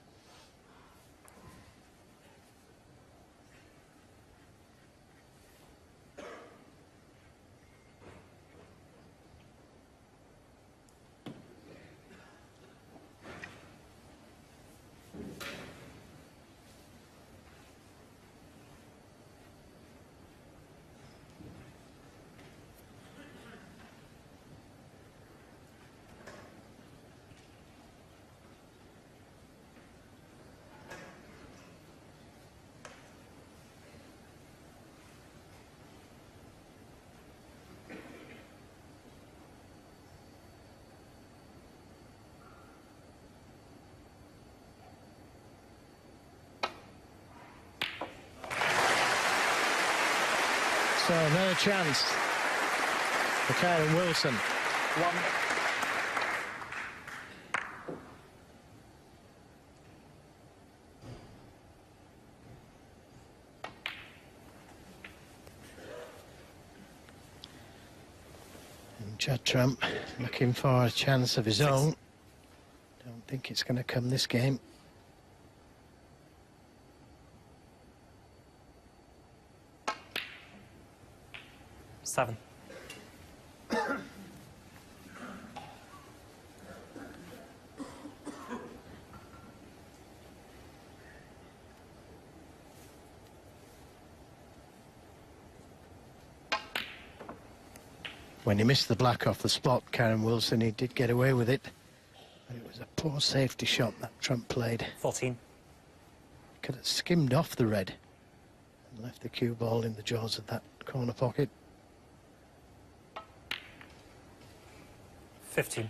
So another chance for Kyren Wilson. One. And Judd Trump looking for a chance of his own. Don't think it's going to come this game. Seven. When he missed the black off the spot, Kyren Wilson, he did get away with it. But it was a poor safety shot that Trump played. 14. Could have skimmed off the red and left the cue ball in the jaws of that corner pocket. 15.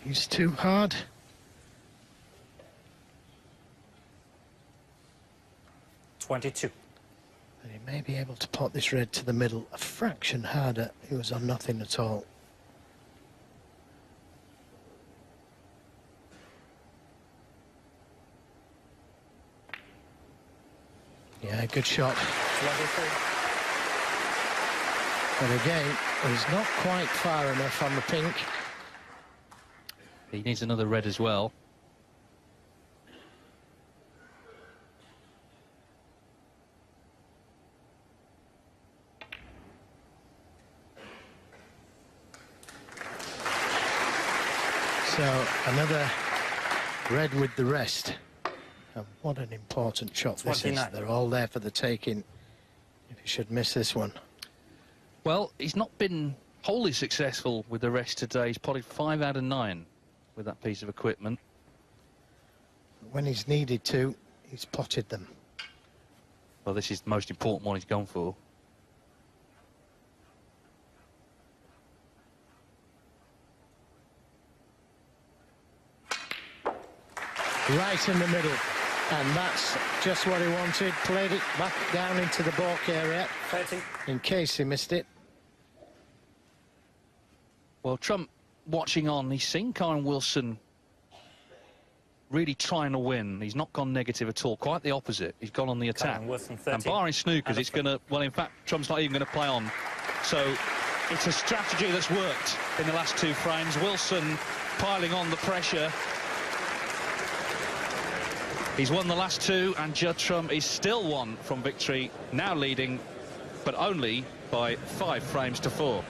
He's too hard. 22. And he may be able to pot this red to the middle a fraction harder. He was on nothing at all. Yeah, good shot. 23. But again, he's not quite far enough on the pink. He needs another red as well. So another red with the rest. And what an important shot this is. 29. They're all there for the taking. If you should miss this one. Well, he's not been wholly successful with the rest today. He's potted 5 out of 9 with that piece of equipment. When he's needed to, he's potted them. Well, this is the most important one he's gone for. Right in the middle. And that's just what he wanted. Played it back down into the balk area 30. in case he missed it. Well, Trump watching on, he's seen Kyren Wilson really trying to win. He's not gone negative at all. Quite the opposite. He's gone on the attack. Kyren Wilson, 30. And barring snookers, it's going to... Well, in fact, Trump's not even going to play on. So it's a strategy that's worked in the last 2 frames. Wilson piling on the pressure. He's won the last 2, and Judd Trump is still 1 from victory, now leading, but only by 5 frames to 4.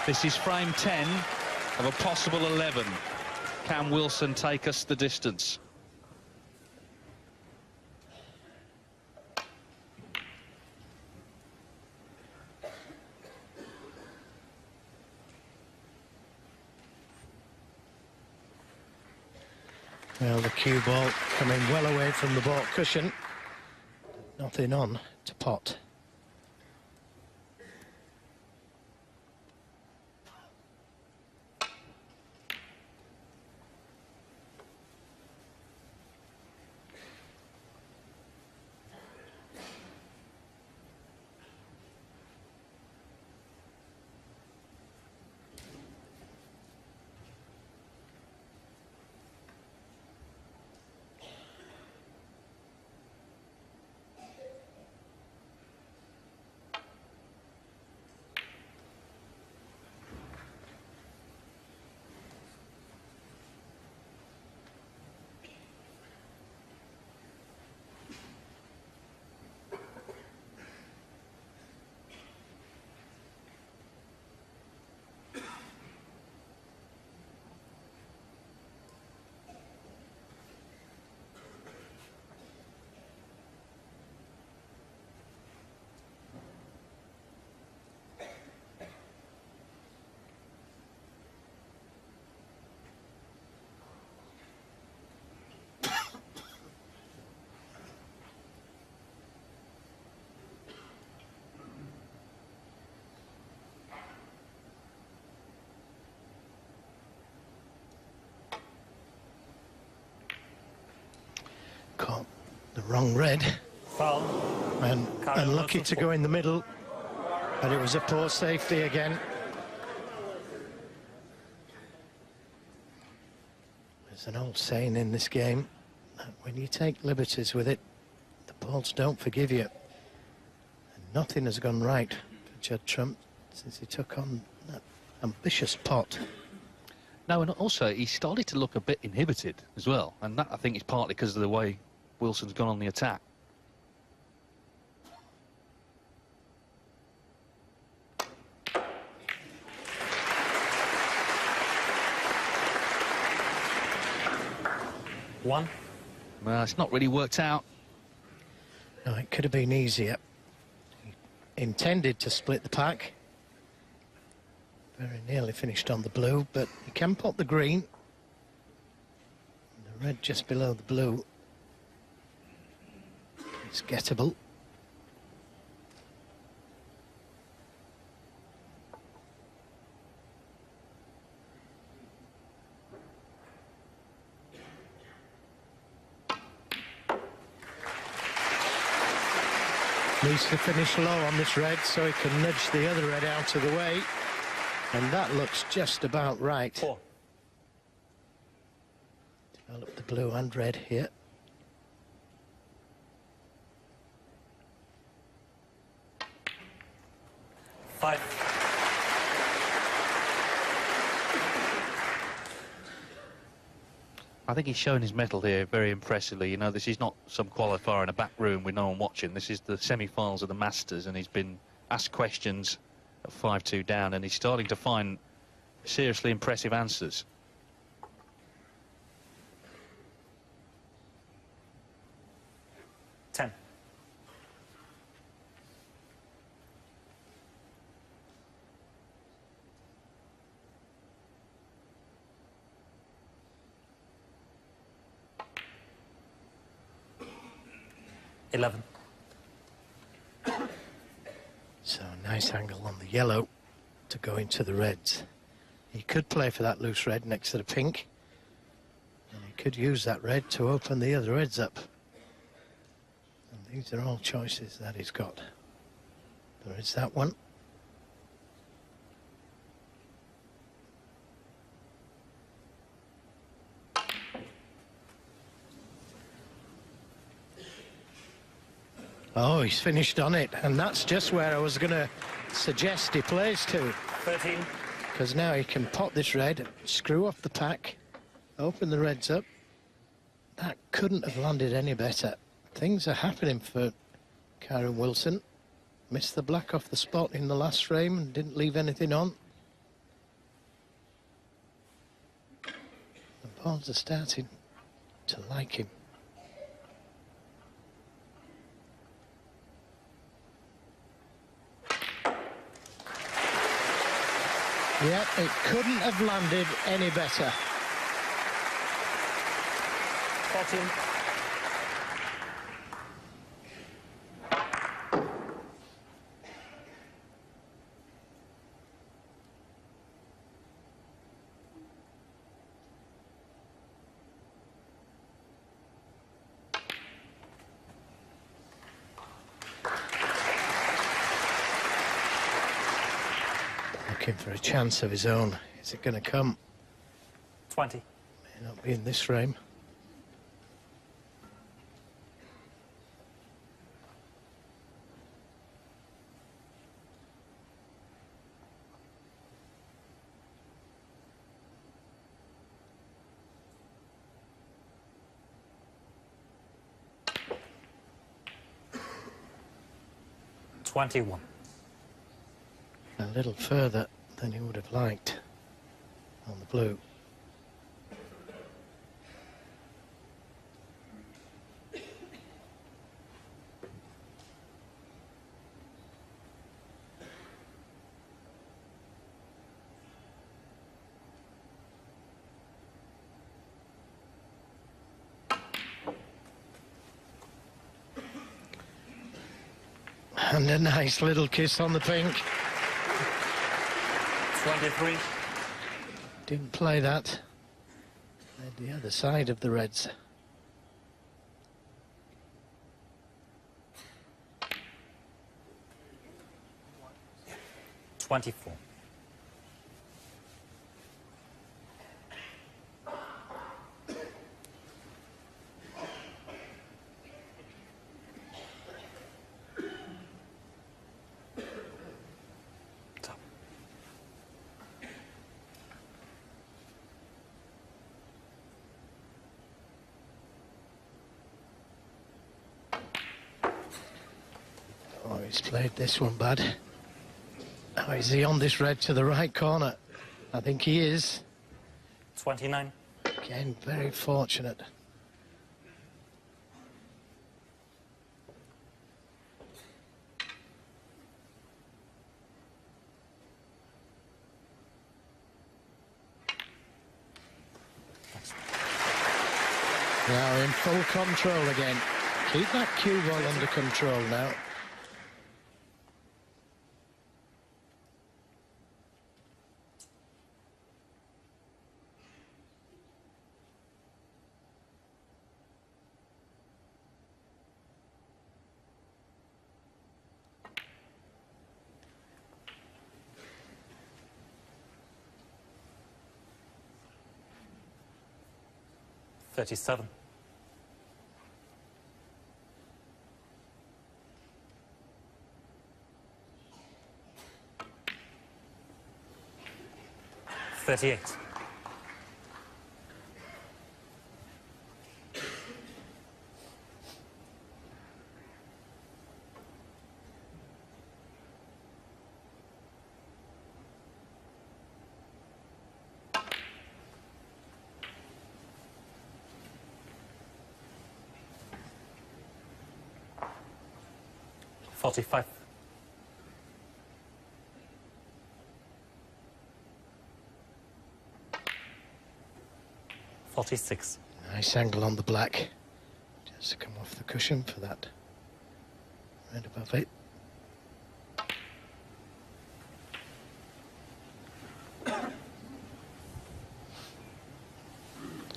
This is frame 10 of a possible 11. Can Wilson take us the distance? Well, the cue ball coming well away from the balk cushion. Nothing on to pot. caught the wrong red. Foul. And Kyren unlucky Wilson to go in the middle. But it was a poor safety again. There's an old saying in this game that when you take liberties with it, the balls don't forgive you. And nothing has gone right for Judd Trump since he took on that ambitious pot. No, and also he started to look a bit inhibited as well, and that I think is partly because of the way Wilson's gone on the attack. One. Well, it's not really worked out. No, it could have been easier. He intended to split the pack. Very nearly finished on the blue, but he can pot the green. The red just below the blue. It's gettable. Needs to finish low on this red so he can nudge the other red out of the way. And that looks just about right. Four. Develop the blue and red here. Five. I think he's shown his mettle here very impressively. You know, this is not some qualifier in a back room with no one watching. This is the semi-finals of the Masters, and he's been asked questions at 5-2 down, and he's starting to find seriously impressive answers. Ten. $11. So a nice angle on the yellow to go into the reds. He could play for that loose red next to the pink. And he could use that red to open the other reds up. And these are all choices that he's got. There is that one. Oh, he's finished on it, and that's just where I was going to suggest he plays to. 13. Because now he can pot this red, screw off the pack, open the reds up. That couldn't have landed any better. Things are happening for Kyren Wilson. Missed the black off the spot in the last frame and didn't leave anything on. The balls are starting to like him. Yep, it couldn't have landed any better. 14. Looking for a chance of his own. Is it going to come? 20. May not be in this frame. $21. A little further than he would have liked on the blue. And a nice little kiss on the pink. 23. Didn't play that. Played the other side of the reds. 24. Top. Oh, he's played this one bad. Oh, is he on this red to the right corner? I think he is. 29. Again, very fortunate. Now in full control again. Keep that cue ball under control now. $37. $38. $45. $46. Nice angle on the black. Just to come off the cushion for that. Right above it.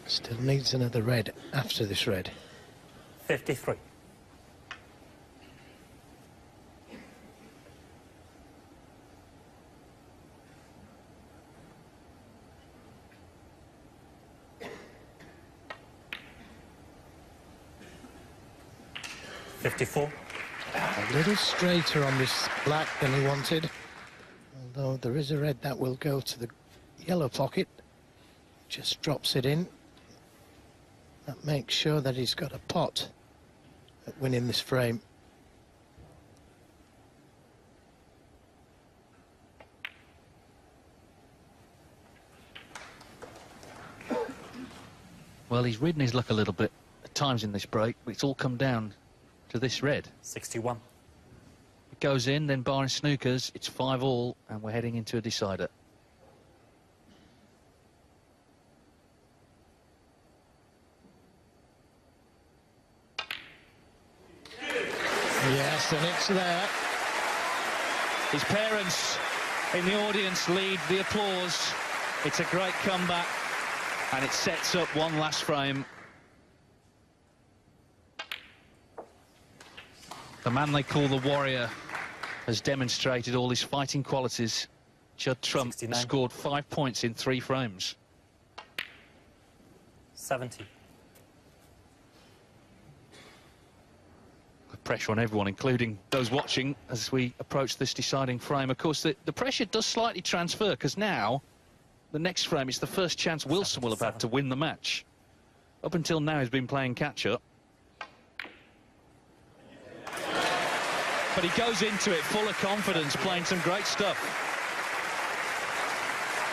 Still needs another red after this red. 53. $54. A little straighter on this black than he wanted. Although there is a red that will go to the yellow pocket. Just drops it in. That makes sure that he's got a pot at winning this frame. Well, he's ridden his luck a little bit at times in this break, but it's all come down to this red. 61. It goes in, then barring snookers, it's 5-all, and we're heading into a decider. Yes, and it's there. His parents in the audience lead the applause. It's a great comeback, and it sets up one last frame. The man they call the Warrior has demonstrated all his fighting qualities. Judd Trump 69. has scored 5 points in 3 frames. 70. The pressure on everyone, including those watching, as we approach this deciding frame. Of course, the pressure does slightly transfer, because now, the next frame, it's the first chance Wilson will have had to win the match. Up until now, he's been playing catch-up. But he goes into it full of confidence, playing some great stuff.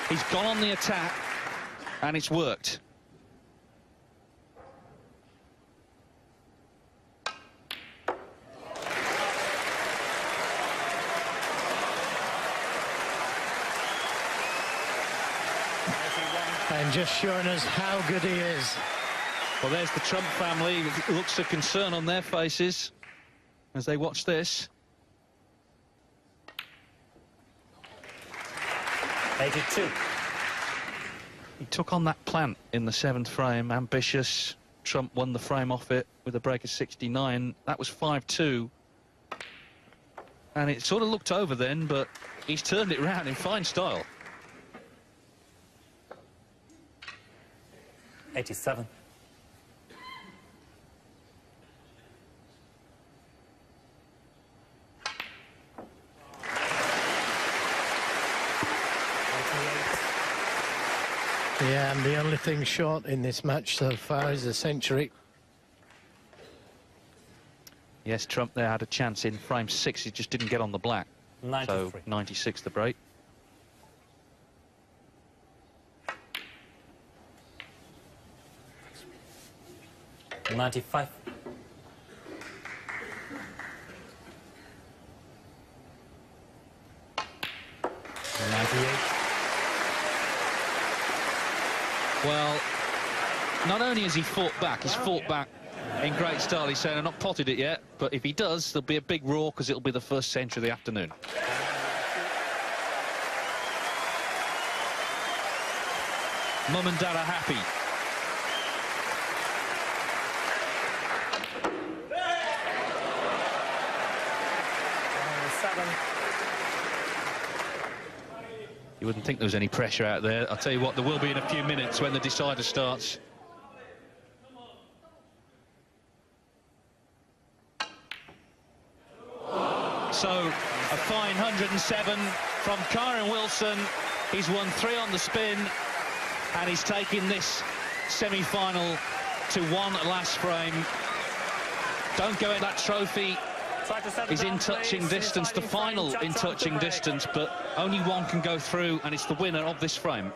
He's gone on the attack, and it's worked. And just showing us how good he is. Well, there's the Trump family. Looks of concern on their faces as they watch this. 82. He took on that plant in the 7th frame, ambitious. Trump won the frame off it with a break of 69. That was 5-2. And it sort of looked over then, but he's turned it round in fine style. 87. Yeah, and the only thing short in this match so far is a century. Yes, Trump there had a chance in frame 6. He just didn't get on the black. 93. So 96 the break. $95. Well, not only has he fought back, he's fought back in great style. He's saying, I've not potted it yet, but if he does, there'll be a big roar because it'll be the first century of the afternoon. Mum and Dad are happy. You wouldn't think there was any pressure out there. I'll tell you what, there will be in a few minutes when the decider starts. So, a fine 107 from Kyren Wilson. He's won 3 on the spin, and he's taken this semi-final to one last frame. Don't go in that trophy. Is in touching distance, the final in touching distance, but only one can go through, and it's the winner of this frame.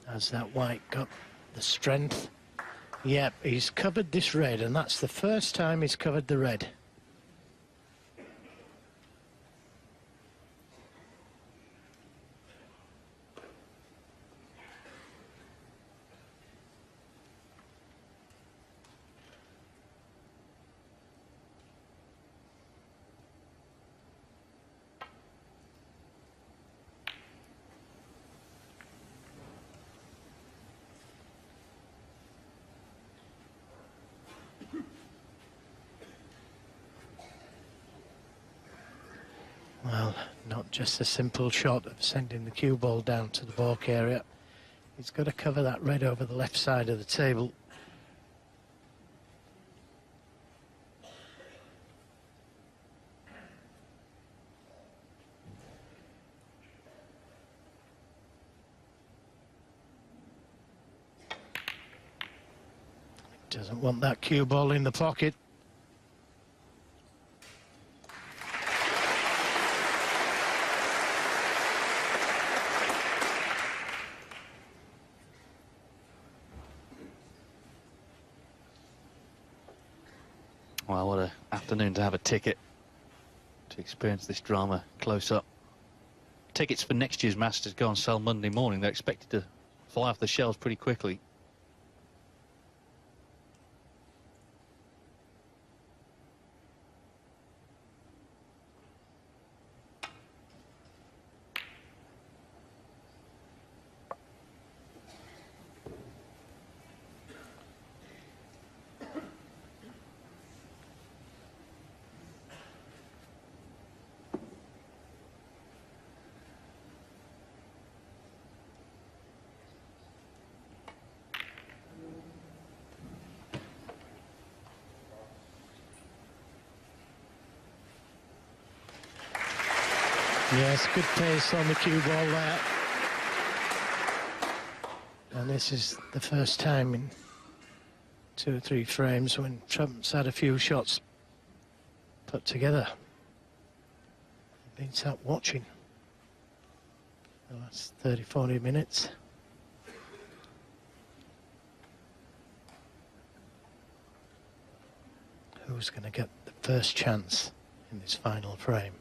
Has that white got the strength? Yep, he's covered this red, and that's the first time he's covered the red. Well, not just a simple shot of sending the cue ball down to the baulk area. He's got to cover that red over the left side of the table. Doesn't want that cue ball in the pocket. Well, what an afternoon to have a ticket to experience this drama close up. Tickets for next year's Masters go on sale Monday morning. They're expected to fly off the shelves pretty quickly. Yes, good pace on the cue ball there. And this is the first time in 2 or 3 frames when Trump's had a few shots put together. Been sat watching the last 30, 40 minutes. Who's going to get the first chance in this final frame?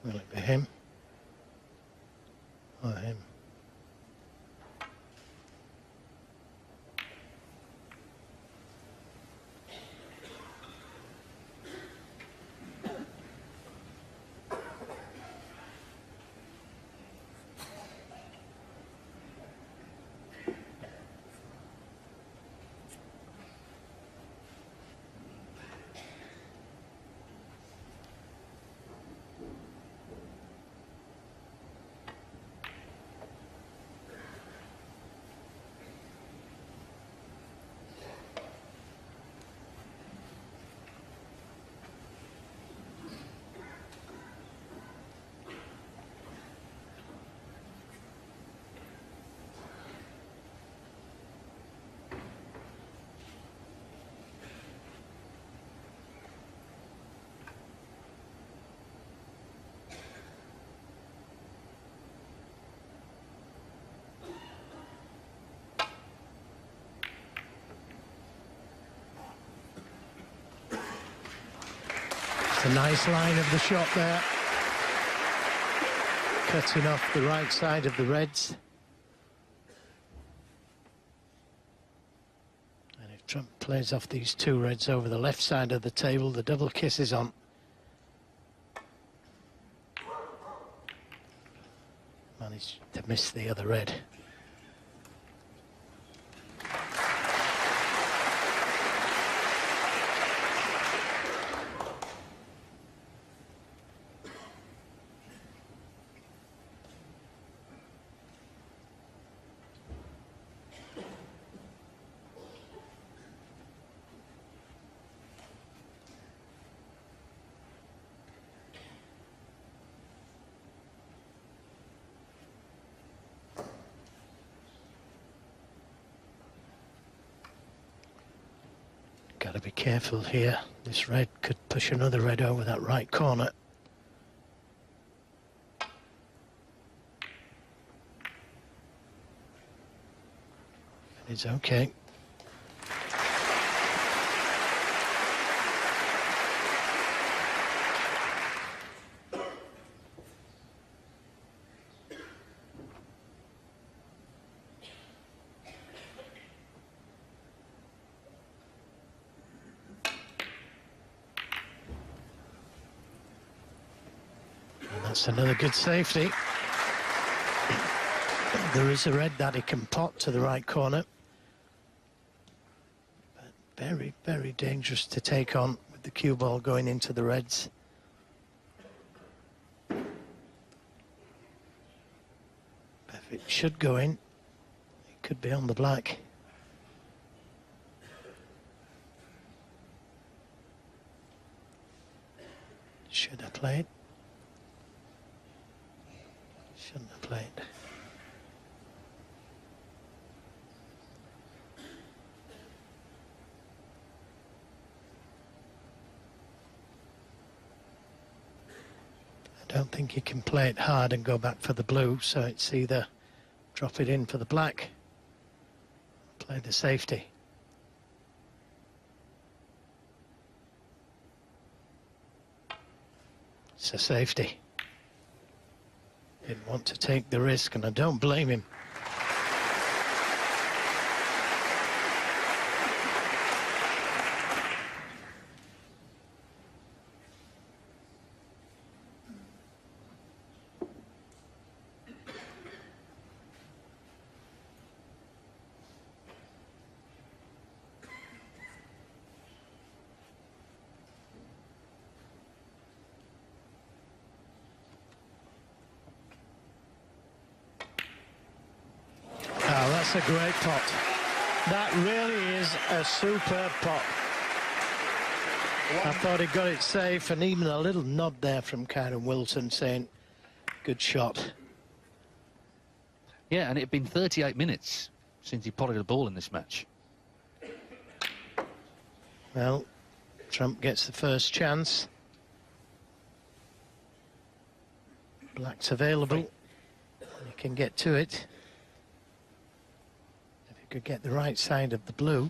Will it be him or him? It's a nice line of the shot there. Cutting off the right side of the reds. And if Trump plays off these two reds over the left side of the table, the double kiss is on. Managed to miss the other red. Got to be careful here. This red could push another red over that right corner. It's okay. That's another good safety. There is a red that he can pot to the right corner. But very, very dangerous to take on with the cue ball going into the reds. But if it should go in, it could be on the black. Should have played. Shouldn't have played. I don't think you can play it hard and go back for the blue, so it's either drop it in for the black, play the safety. It's a safety. Didn't want to take the risk, and I don't blame him. Oh, that's a great pot. That really is a superb pot. I thought he got it safe, and even a little nod there from Kyren Wilson saying, good shot. Yeah, and it had been 38 minutes since he potted a ball in this match. Well, Trump gets the first chance. Black's available. He can get to it. If he could get the right side of the blue,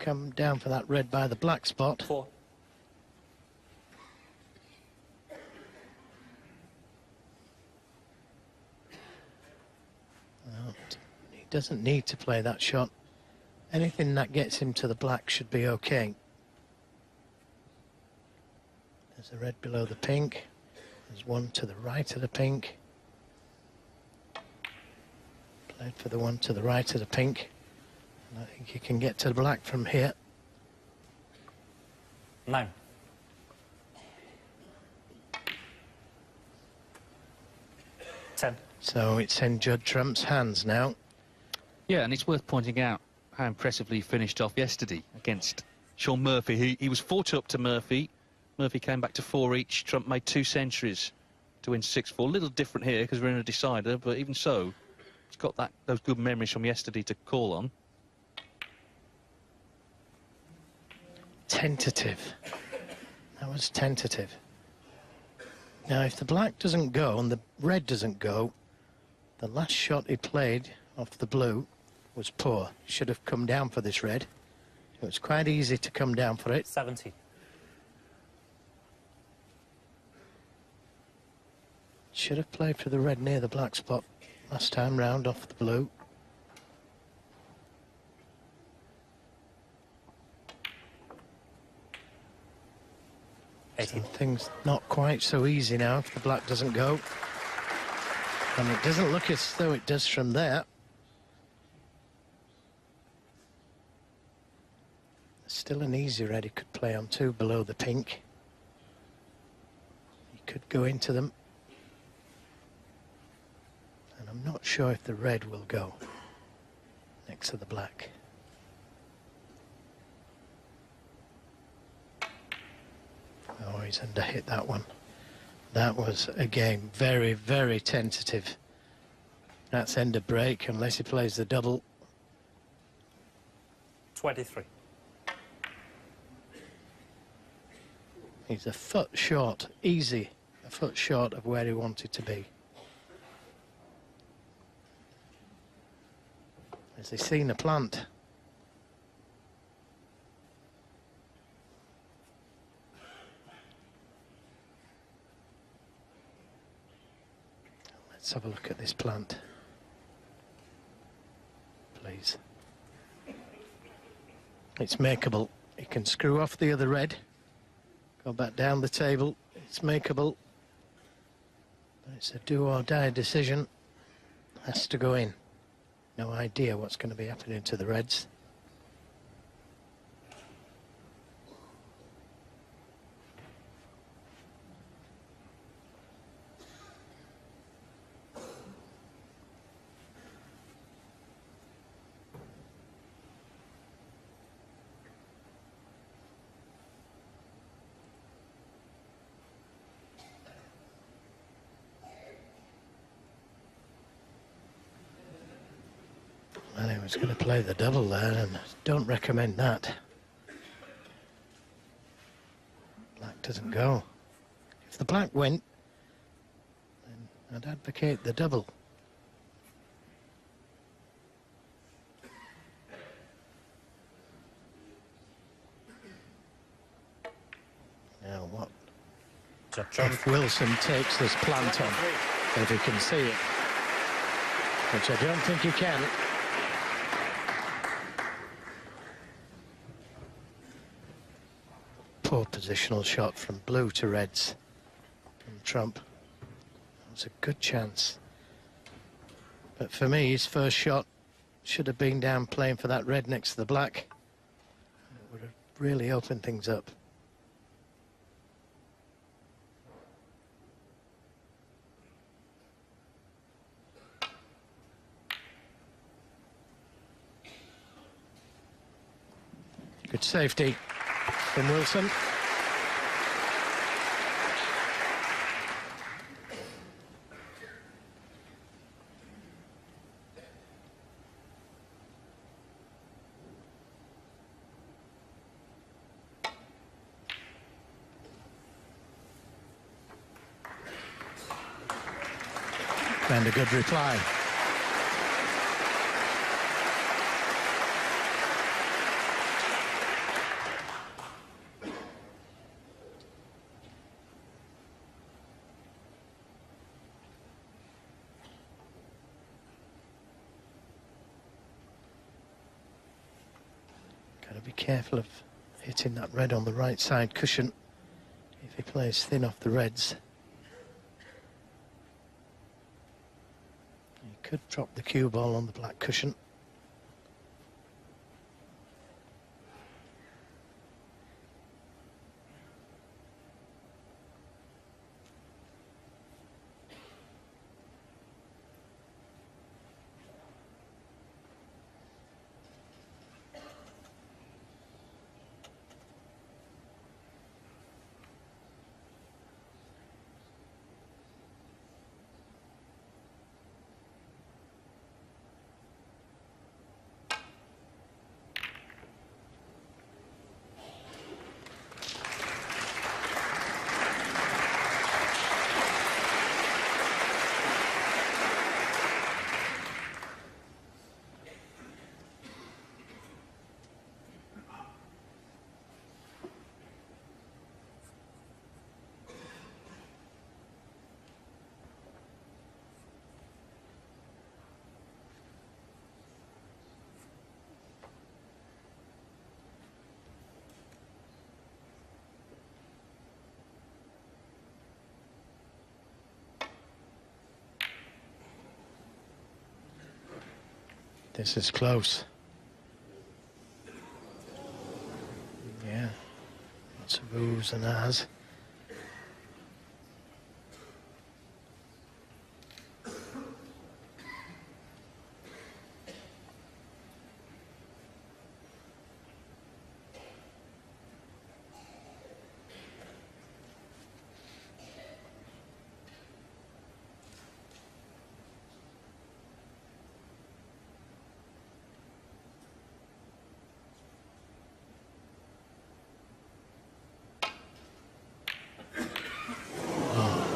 come down for that red by the black spot. 4. Well, he doesn't need to play that shot. Anything that gets him to the black should be okay. There's a red below the pink. There's one to the right of the pink. Played for the one to the right of the pink. And I think he can get to the black from here. 9. So it's in Judd Trump's hands now. Yeah, and it's worth pointing out how impressively he finished off yesterday against Sean Murphy. He was 4-2 up to Murphy. Murphy came back to 4 each. Trump made 2 centuries to win 6-4. A little different here because we're in a decider, but even so, it's got those good memories from yesterday to call on. Tentative. That was tentative. Now, if the black doesn't go and the red doesn't go, the last shot he played off the blue was poor. Should have come down for this red. It was quite easy to come down for it. 70. should have played for the red near the black spot last time round off the blue. So things not quite so easy now if the black doesn't go. And it doesn't look as though it does from there. Still an easy red he could play on 2 below the pink. He could go into them. And I'm not sure if the red will go next to the black. Oh, he's underhit that one. That was, again, very, very tentative. That's end of break, unless he plays the double. 23. He's a foot short, easy, a foot short of where he wanted to be. Has he seen a plant? Let's have a look at this plant, please. It's makeable. He can screw off the other red, go back down the table. It's makeable. But it's a do or die decision. Has to go in. No idea what's going to be happening to the reds. Well, he was going to play the double there, and don't recommend that. Black doesn't go. If the black went, then I'd advocate the double. Now what? If Wilson takes this plant on, if he can see it, which I don't think he can. Poor positional shot from blue to reds from Trump. That was a good chance. But for me, his first shot should have been down playing for that red next to the black. It would have really opened things up. Good safety from Wilson. And a good reply. Got to be careful of hitting that red on the right side cushion if he plays thin off the reds. He could drop the cue ball on the black cushion. This is close. Yeah, lots of oohs and ahs.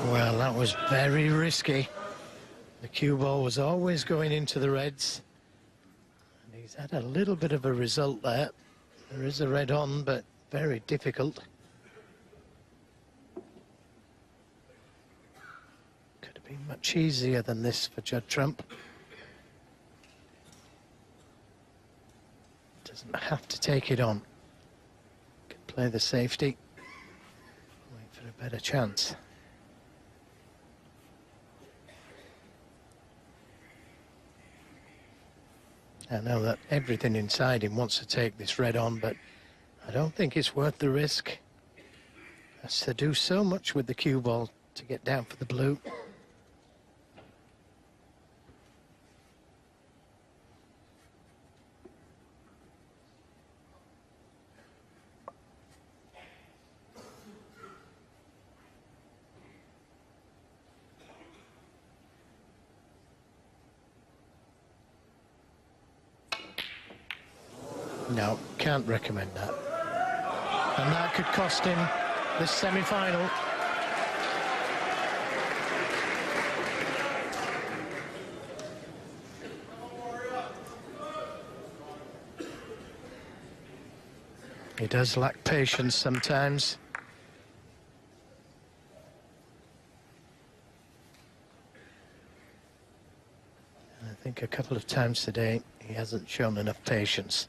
Well, that was very risky. The cue ball was always going into the reds. And he's had a little bit of a result there. There is a red on, but very difficult. Could have been much easier than this for Judd Trump. Doesn't have to take it on. Can play the safety. Wait for a better chance. I know that everything inside him wants to take this red on, but I don't think it's worth the risk. Has to do so much with the cue ball to get down for the blue. No, can't recommend that. And that could cost him this semi-final. He does lack patience sometimes. And I think a couple of times today he hasn't shown enough patience.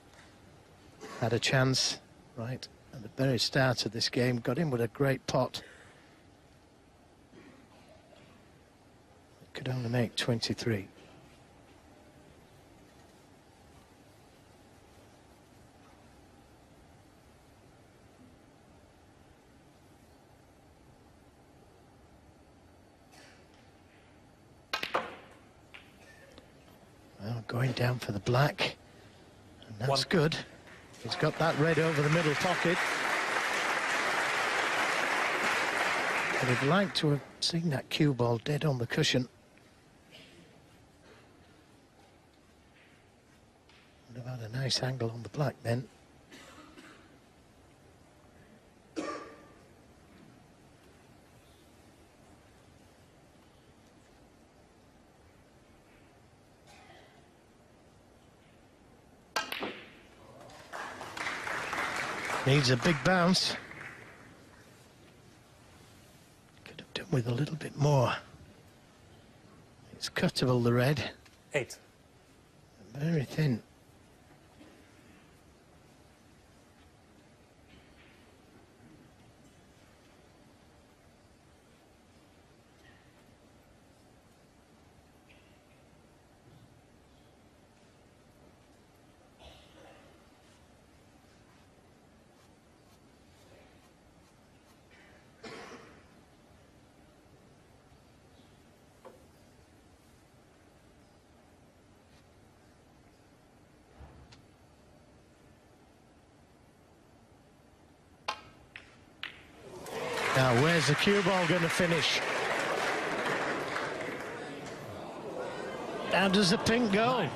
Had a chance, right, at the very start of this game, got in with a great pot. Could only make 23. Well, going down for the black, and that's good. He's got that red over the middle pocket. But he'd like to have seen that cue ball dead on the cushion. Would have had a nice angle on the black then. Needs a big bounce. Could have done with a little bit more. It's cuttable, the red. 8. Very thin. Now, where's the cue ball going to finish? How does the pink go?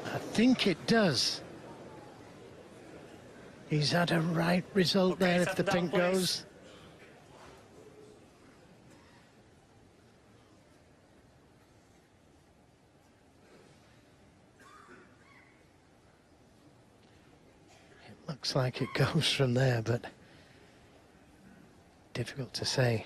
I think it does. He's had a right result there if the pink goes. It looks like it goes from there, but difficult to say.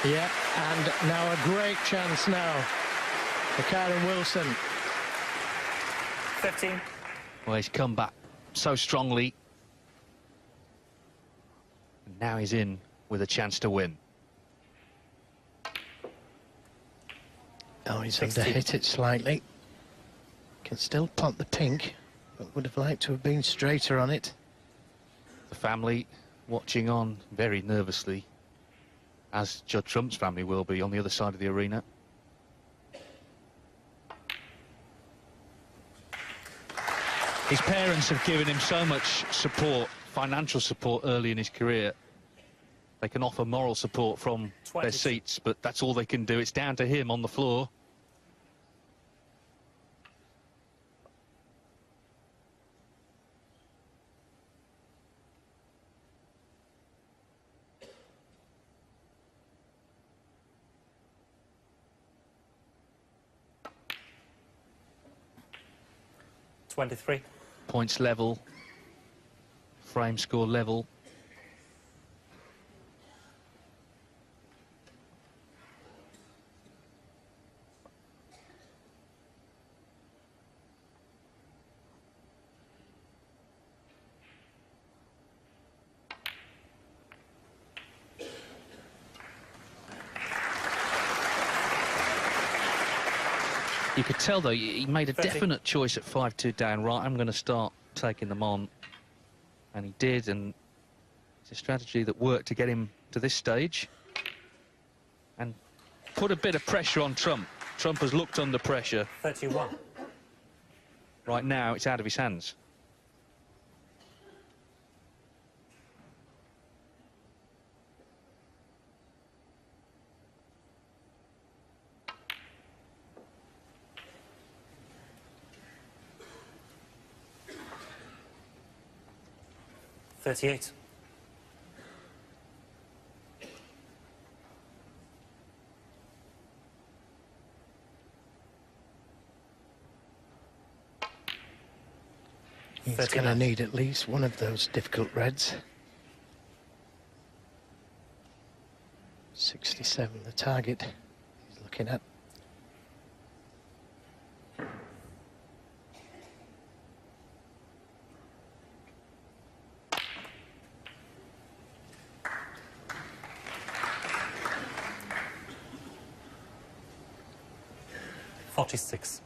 Yeah, and now a great chance now for Kyren Wilson. 15. Well, he's come back so strongly. And now he's in with a chance to win. Oh, he's 16. underhit it slightly. Can still pot the pink, but would have liked to have been straighter on it. The family watching on very nervously, as Judd Trump's family will be on the other side of the arena. His parents have given him so much support, financial support early in his career. They can offer moral support from their seats, but that's all they can do. It's down to him on the floor. Points level, frame score level. You could tell, though, he made a 30. definite choice at 5-2 down. Right, I'm going to start taking them on. And he did, and it's a strategy that worked to get him to this stage. And put a bit of pressure on Trump. Trump has looked under pressure. 31. Right now, it's out of his hands. $38. He's going to need at least one of those difficult reds. 67, the target he's looking at. $46.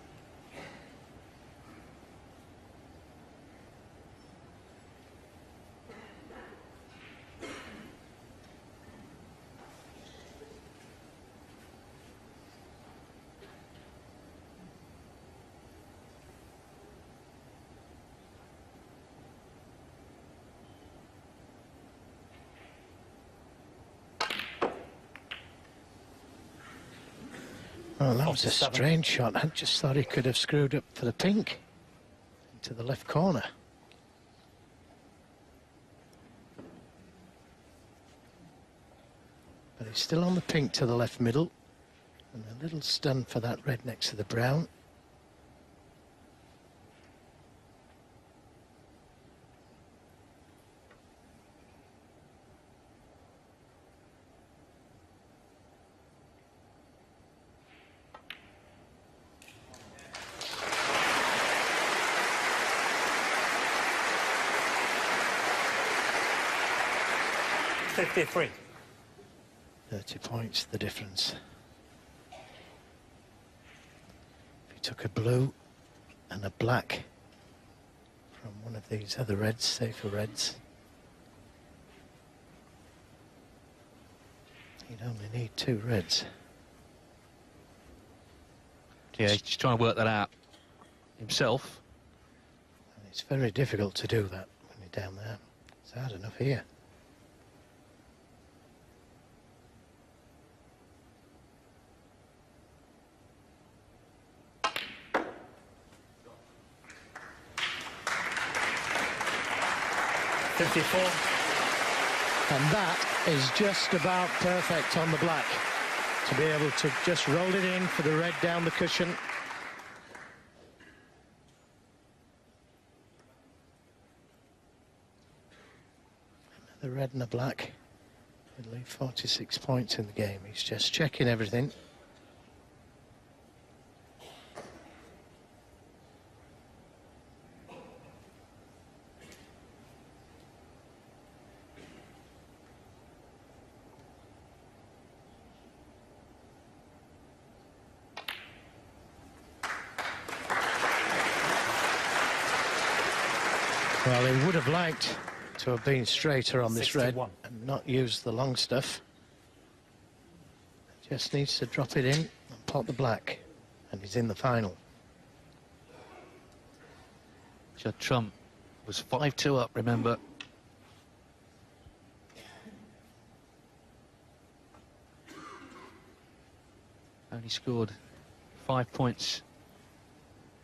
Oh, that was a 47. strange shot. I just thought he could have screwed up for the pink into the left corner. But he's still on the pink to the left middle, and a little stun for that red next to the brown. $53. 30 points, the difference. If he took a blue and a black from one of these other reds, safer reds, he'd only need 2 reds. Yeah, he's just trying to work that out himself. And it's very difficult to do that when you're down there. It's hard enough here. And that is just about perfect on the black. To be able to just roll it in for the red down the cushion. The red and the black would leave 46 points in the game. He's just checking everything. Well, he would have liked to have been straighter on this red 61. and not used the long stuff. Just needs to drop it in and pot the black, and he's in the final. Judd Trump was 5-2 up, remember. Only scored 5 points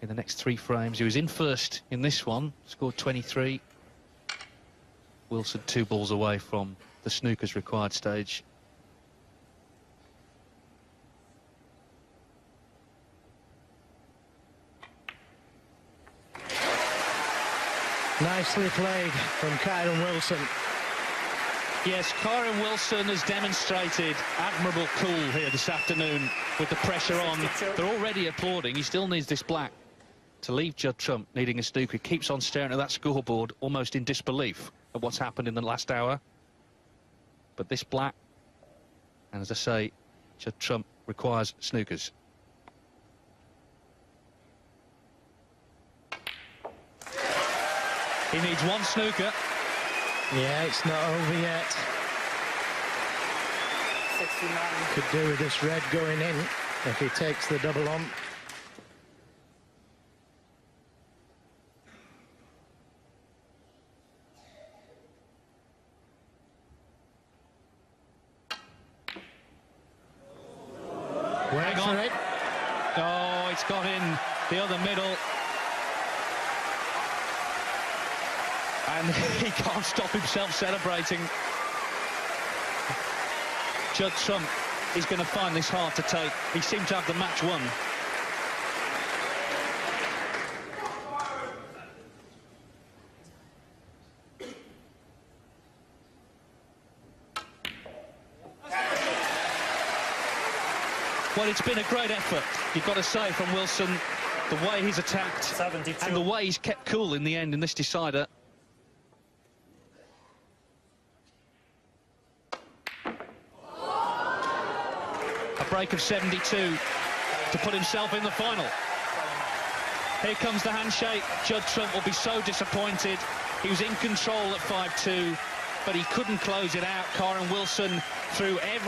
in the next 3 frames. He was in first in this one, scored 23. Wilson 2 balls away from the snooker's required stage. Nicely played from Kyren Wilson. Yes, Kyren Wilson has demonstrated admirable cool here this afternoon with the pressure on. They're already applauding. He still needs this black to leave Judd Trump needing a snooker. He keeps on staring at that scoreboard, almost in disbelief at what's happened in the last hour. But this black, and as I say, Judd Trump requires snookers. He needs 1 snooker. Yeah, it's not over yet. 69. Could do with this red going in if he takes the double on. Wait for it. Oh, it's got in the other middle. And he can't stop himself celebrating. Judd Trump is going to find this hard to take. He seemed to have the match won. Well, it's been a great effort, you've got to say, from Wilson. The way he's attacked 72. and the way he's kept cool in the end in this decider. A break of 72 to put himself in the final. Here comes the handshake. Judd Trump will be so disappointed. He was in control at 5-2, but he couldn't close it out. Kyren Wilson threw every